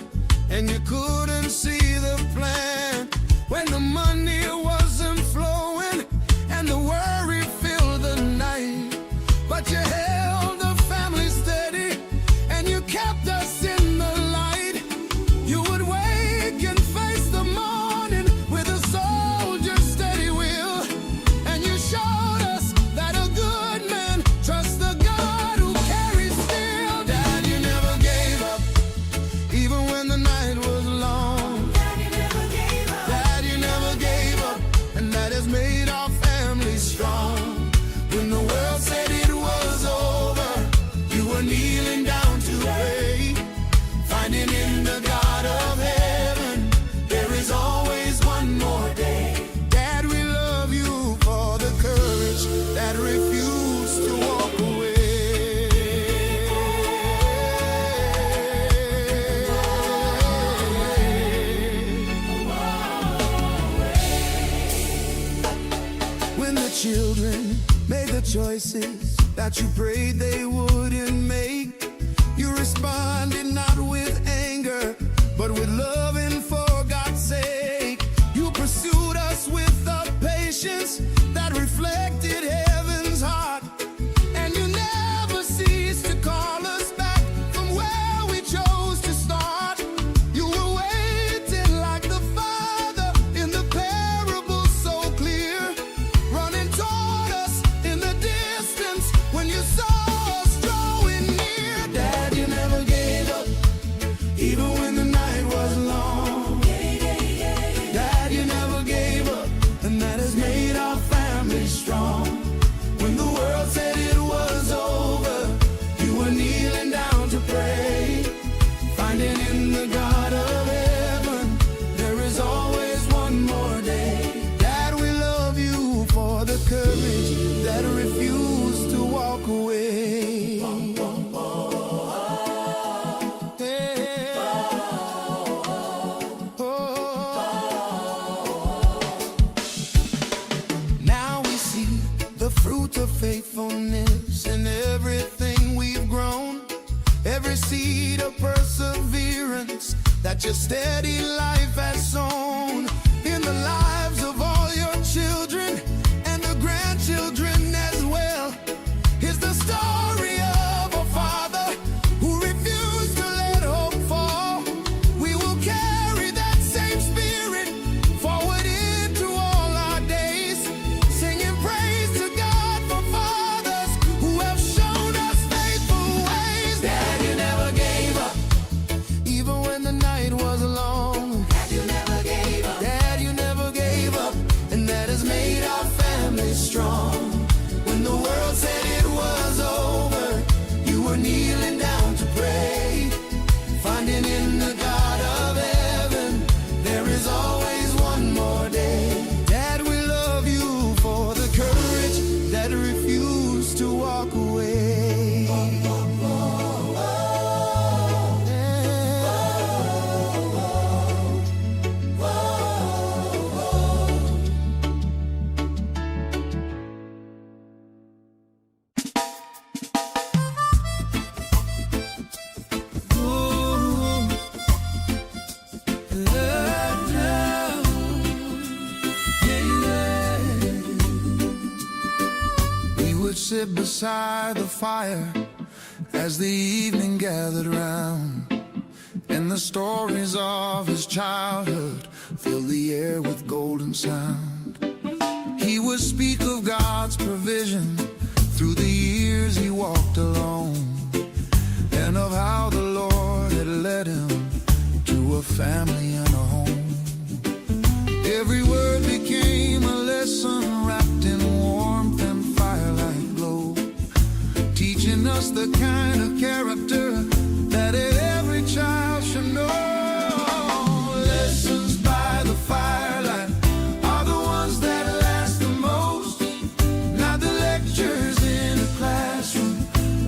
and you couldn't see the plan, when the money wasn't flowing and the worry filled the night, but you held the family steady and you kept us in the light. You would wake and face the morning with a soldier's steady will, and you showed us that a good man trusts the God who carries steel. Dad, you never gave up, even when the night was long. Dad, you never gave up. Dad, you never gave up, and that has made our family strong. When the world said it was over, you were kneeling down to pray, finding in the God of heaven there is always one more day. Dad, we love you for the courage that refused to walk away. When the children made the choices that you prayed they wouldn't make, you responded not with anger, but with love and for God's sake. You pursued us with a patience that reflected heaven's heart, and you never ceased to call us back from where we chose to start. You were waiting like the Father in the parable so clear, running toward us in the distance when you saw us drawing near. Dad, you never gave up, even when the night was long. Dad, you never gave up, and that has made our family strong. When the world said it was over, you were kneeling down to pray, finding in the God of heaven there is always one more day. Dad, we love you for the courage that refused to walk away. Now we see the fruit of faithfulness in everything we've grown, every seed of perseverance that your steady life has sown in the lives of all your children and the grandchildren as well. Is the story of a father who refused to let hope fall. We will carry that same spirit forward into all our days, singing praise to God for fathers who have shown us faithful ways. Dad, you never gave up, even when the night was long. Dad, you never gave up. Dad, you never gave up, and that has made our family strong. When the world said it was over, you were kneeling down to pray, finding in the God of heaven there is always one more day. Dad, we love you for the courage that refused to walk away. We would sit beside the fire as the evening gathered round, and the stories of his childhood filled the air with golden sound. He would speak of God's provision through the years he walked alone, and of how the Lord had led him to a family and a home. Every word became a lesson wrapped in warmth and firelight glow, teaching us the kind of character that every child should know. Lessons by the firelight are the ones that last the most, not the lectures in a classroom,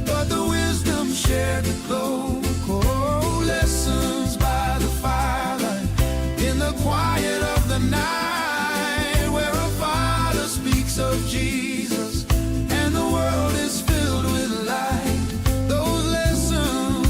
but the wisdom shared with those. Oh, lessons by the firelight in the quiet of the night, where a father speaks of Jesus and the world is filled with light. Those lessons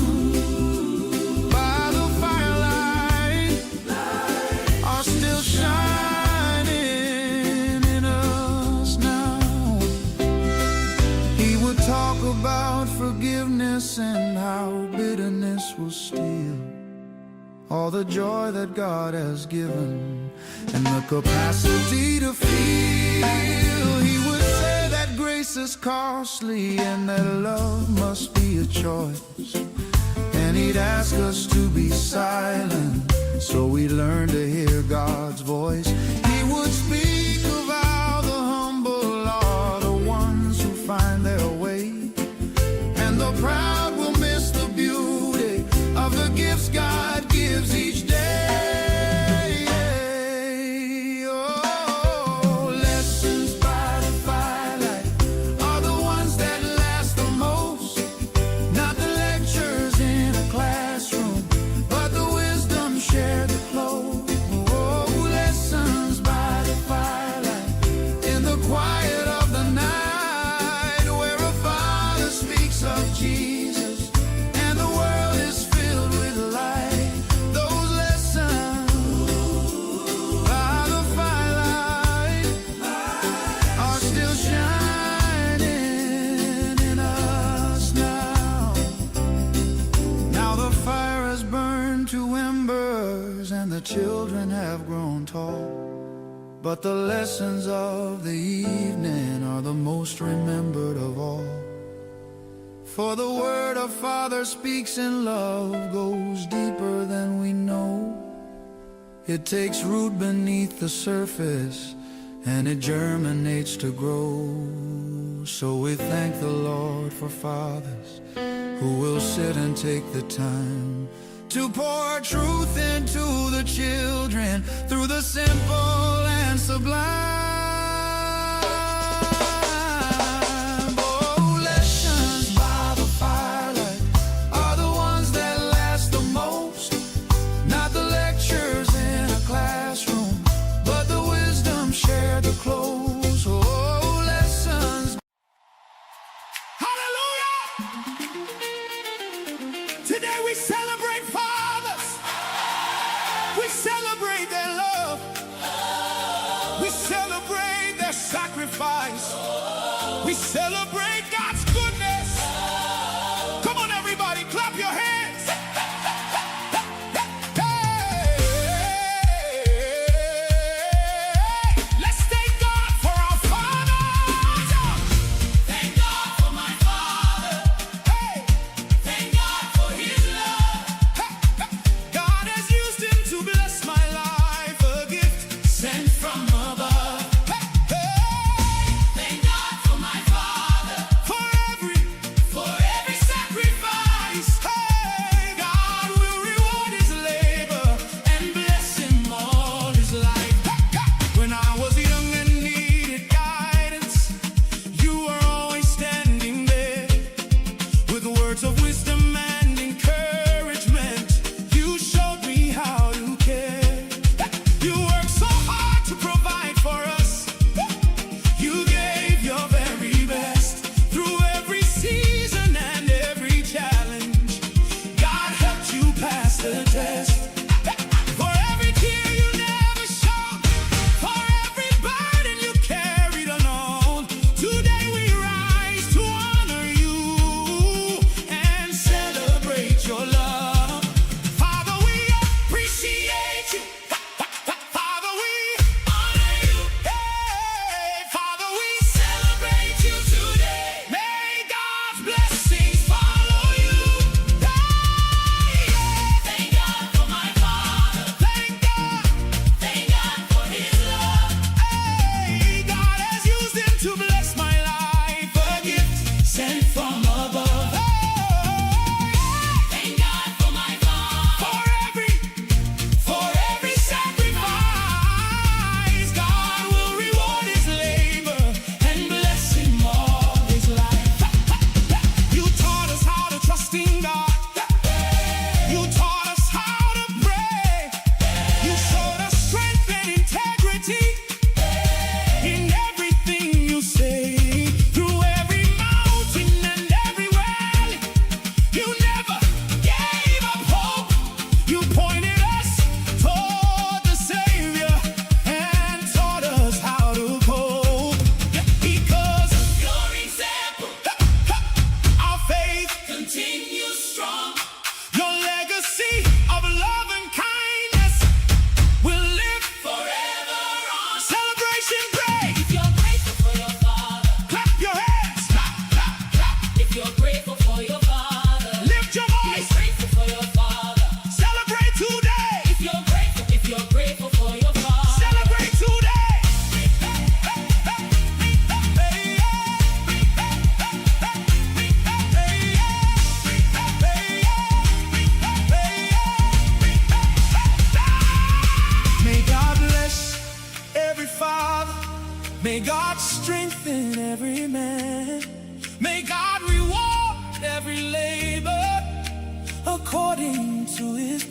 this will steal all the joy that God has given and the capacity to feel. He would say that grace is costly and that love must be a choice. And he'd ask us to be silent so we learn to hear God's voice. He would speak of how the humble are the ones who find their way, and the proud will miss the beauty of the gifts God gives each day. Oh, lessons by the firelight are the ones that last the most. Not the lectures in a classroom, but the wisdom shared the close. Oh, lessons by the firelight in the quiet of the night, where a father speaks of Jesus and the world is filled with light. Those lessons by the firelight are still shining in us now. Now the fire has burned to embers and the children have grown tall, but the lessons of the evening are the most remembered of all. For the word of Father speaks in love, goes deeper than we know. It takes root beneath the surface and it germinates to grow. So we thank the Lord for fathers who will sit and take the time to pour truth into the children through the simple and sublime. Oh, lessons by the firelight are the ones that last the most. Not the lectures in a classroom, but the wisdom shared the close. Oh, lessons. Hallelujah! Today we celebrate fathers. We celebrate their love. We celebrate their sacrifice. We celebrate God's goodness. Come on, everybody, clap your hands. Hey, let's thank God for our fathers. Thank God for my father. Hey, thank God for his love. Hey,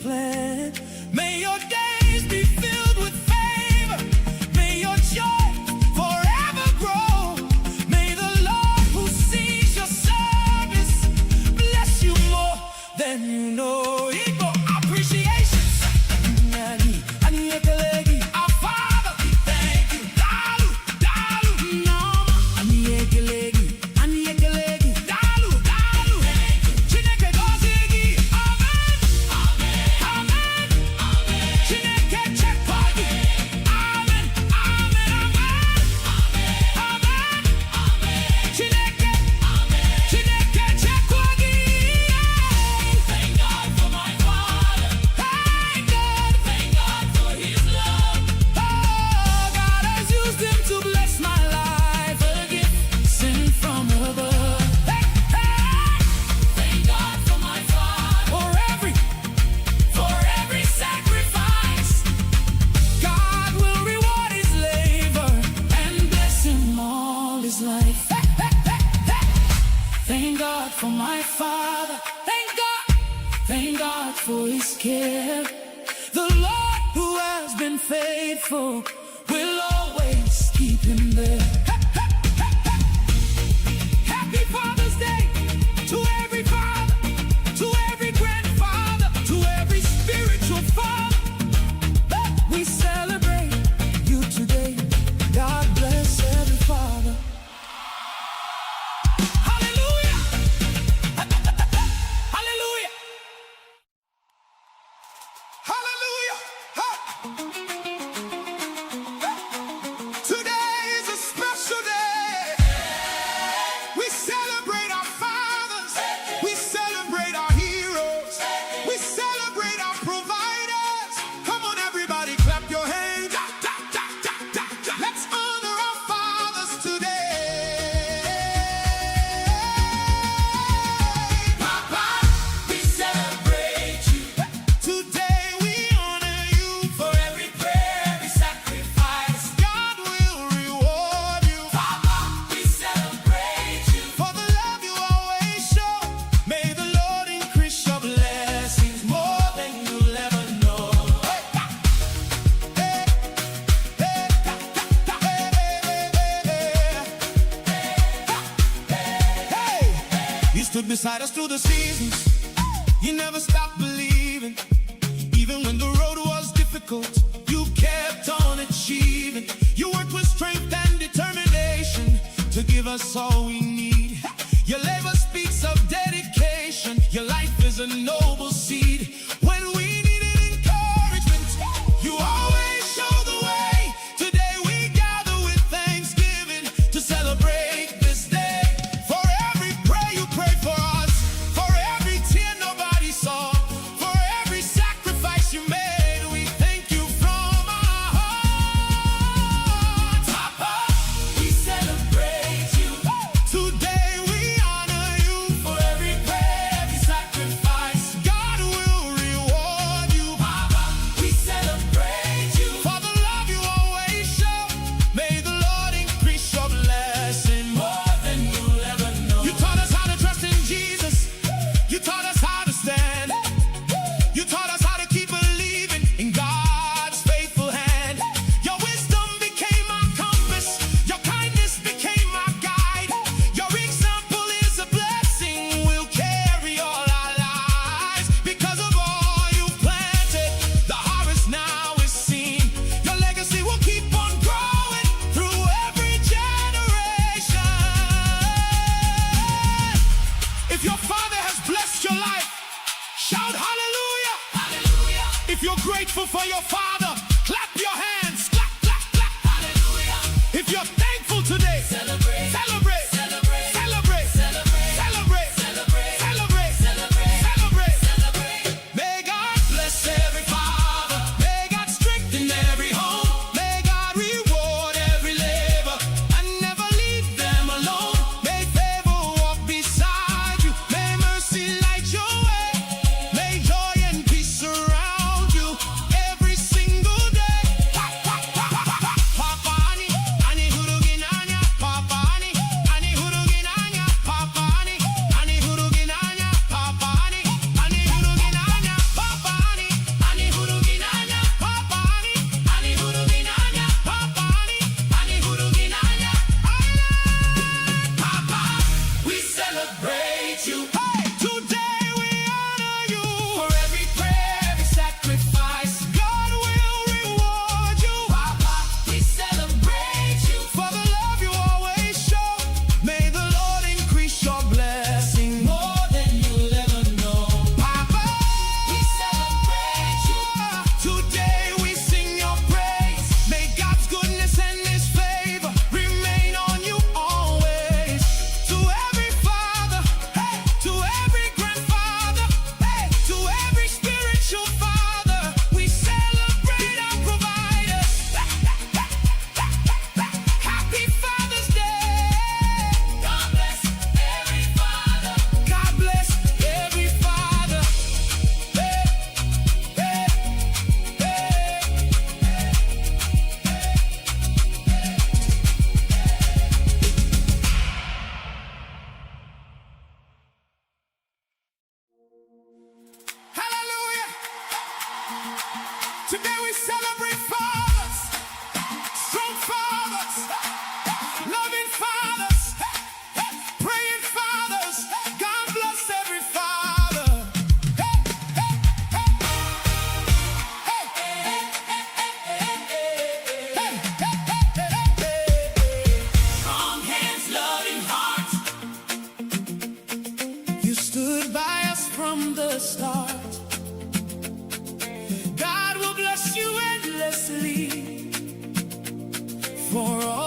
plan. May your days be filled with favor. May your joy forever grow. May the Lord who sees your service bless you more than you know. Igbo appreciation. Our Father, we thank you. Dalu, dalu, no. Dalu, dalu. Chineke gozigi. Amen. Amen. Chineke chekwagi. Amen. Amen. Amen. Chineke chekwagi. Thank God for my Father. Thank God for His love. Oh, God has used Him to bless my life. A gift sent from above. Thank God for my Father. For every sacrifice. God will reward his labor and bless him all his life. Thank God for my Father. Thank God for his care. The Lord who has been faithful will always keep him there. Happy Father's Day to every father, to every grandfather, to every spiritual father. We celebrate you today. God bless every father. Hallelujah. Hallelujah. Hallelujah. Today is a special day. We celebrate our fathers. We celebrate our heroes. We celebrate our providers. Come on, everybody, clap your hands. Let's honor our fathers today. Papa, we celebrate you. Today we honor you for every prayer, every sacrifice. God will reward you. Papa, we celebrate you for the love you always show. May the Lord increase your blessings more than you'll ever know. Hey, you stood beside us through the seasons. You never stopped believing. Even when the road was difficult, you kept on achieving. You worked with strength and determination to give us all we need. Your labor speaks of dedication. Your life is a noble seed. When we needed encouragement, you always show the way. Today we gather with thanksgiving to celebrate this day. For every prayer you prayed for us, for every tear nobody saw, for every sacrifice you made, we thank you from our hearts. Papa, we celebrate you. Today we honor you for every prayer, every sacrifice. God will reward you. Papa, we celebrate you for the love you always show. May the Lord increase your blessing more than you'll ever know. You taught us how to trust in Jesus. You taught us how to stand. You taught us how to keep believing in God's faithful hand. Your wisdom became our compass. Your kindness became our guide. Your example is a blessing we'll carry all our lives. Because of all you planted, the harvest now is seen. Your legacy will keep on growing through every generation. If your father has blessed your life, shout hallelujah. Hallelujah. If you're grateful for your father, clap your hands. Clap, clap, clap. Hallelujah. If you're thankful today, celebrate. Celebrate. Celebrate. Celebrate. Celebrate. Celebrate. Celebrate. Celebrate. Celebrate. Celebrate. Celebrate. May God bless every father. May God strengthen every home. May God reward every labor and never leave them alone. May favor walk beside you. May mercy light your way. May joy and peace surround you every single day. Papa, ani, ani hurugin anya, Papa. for all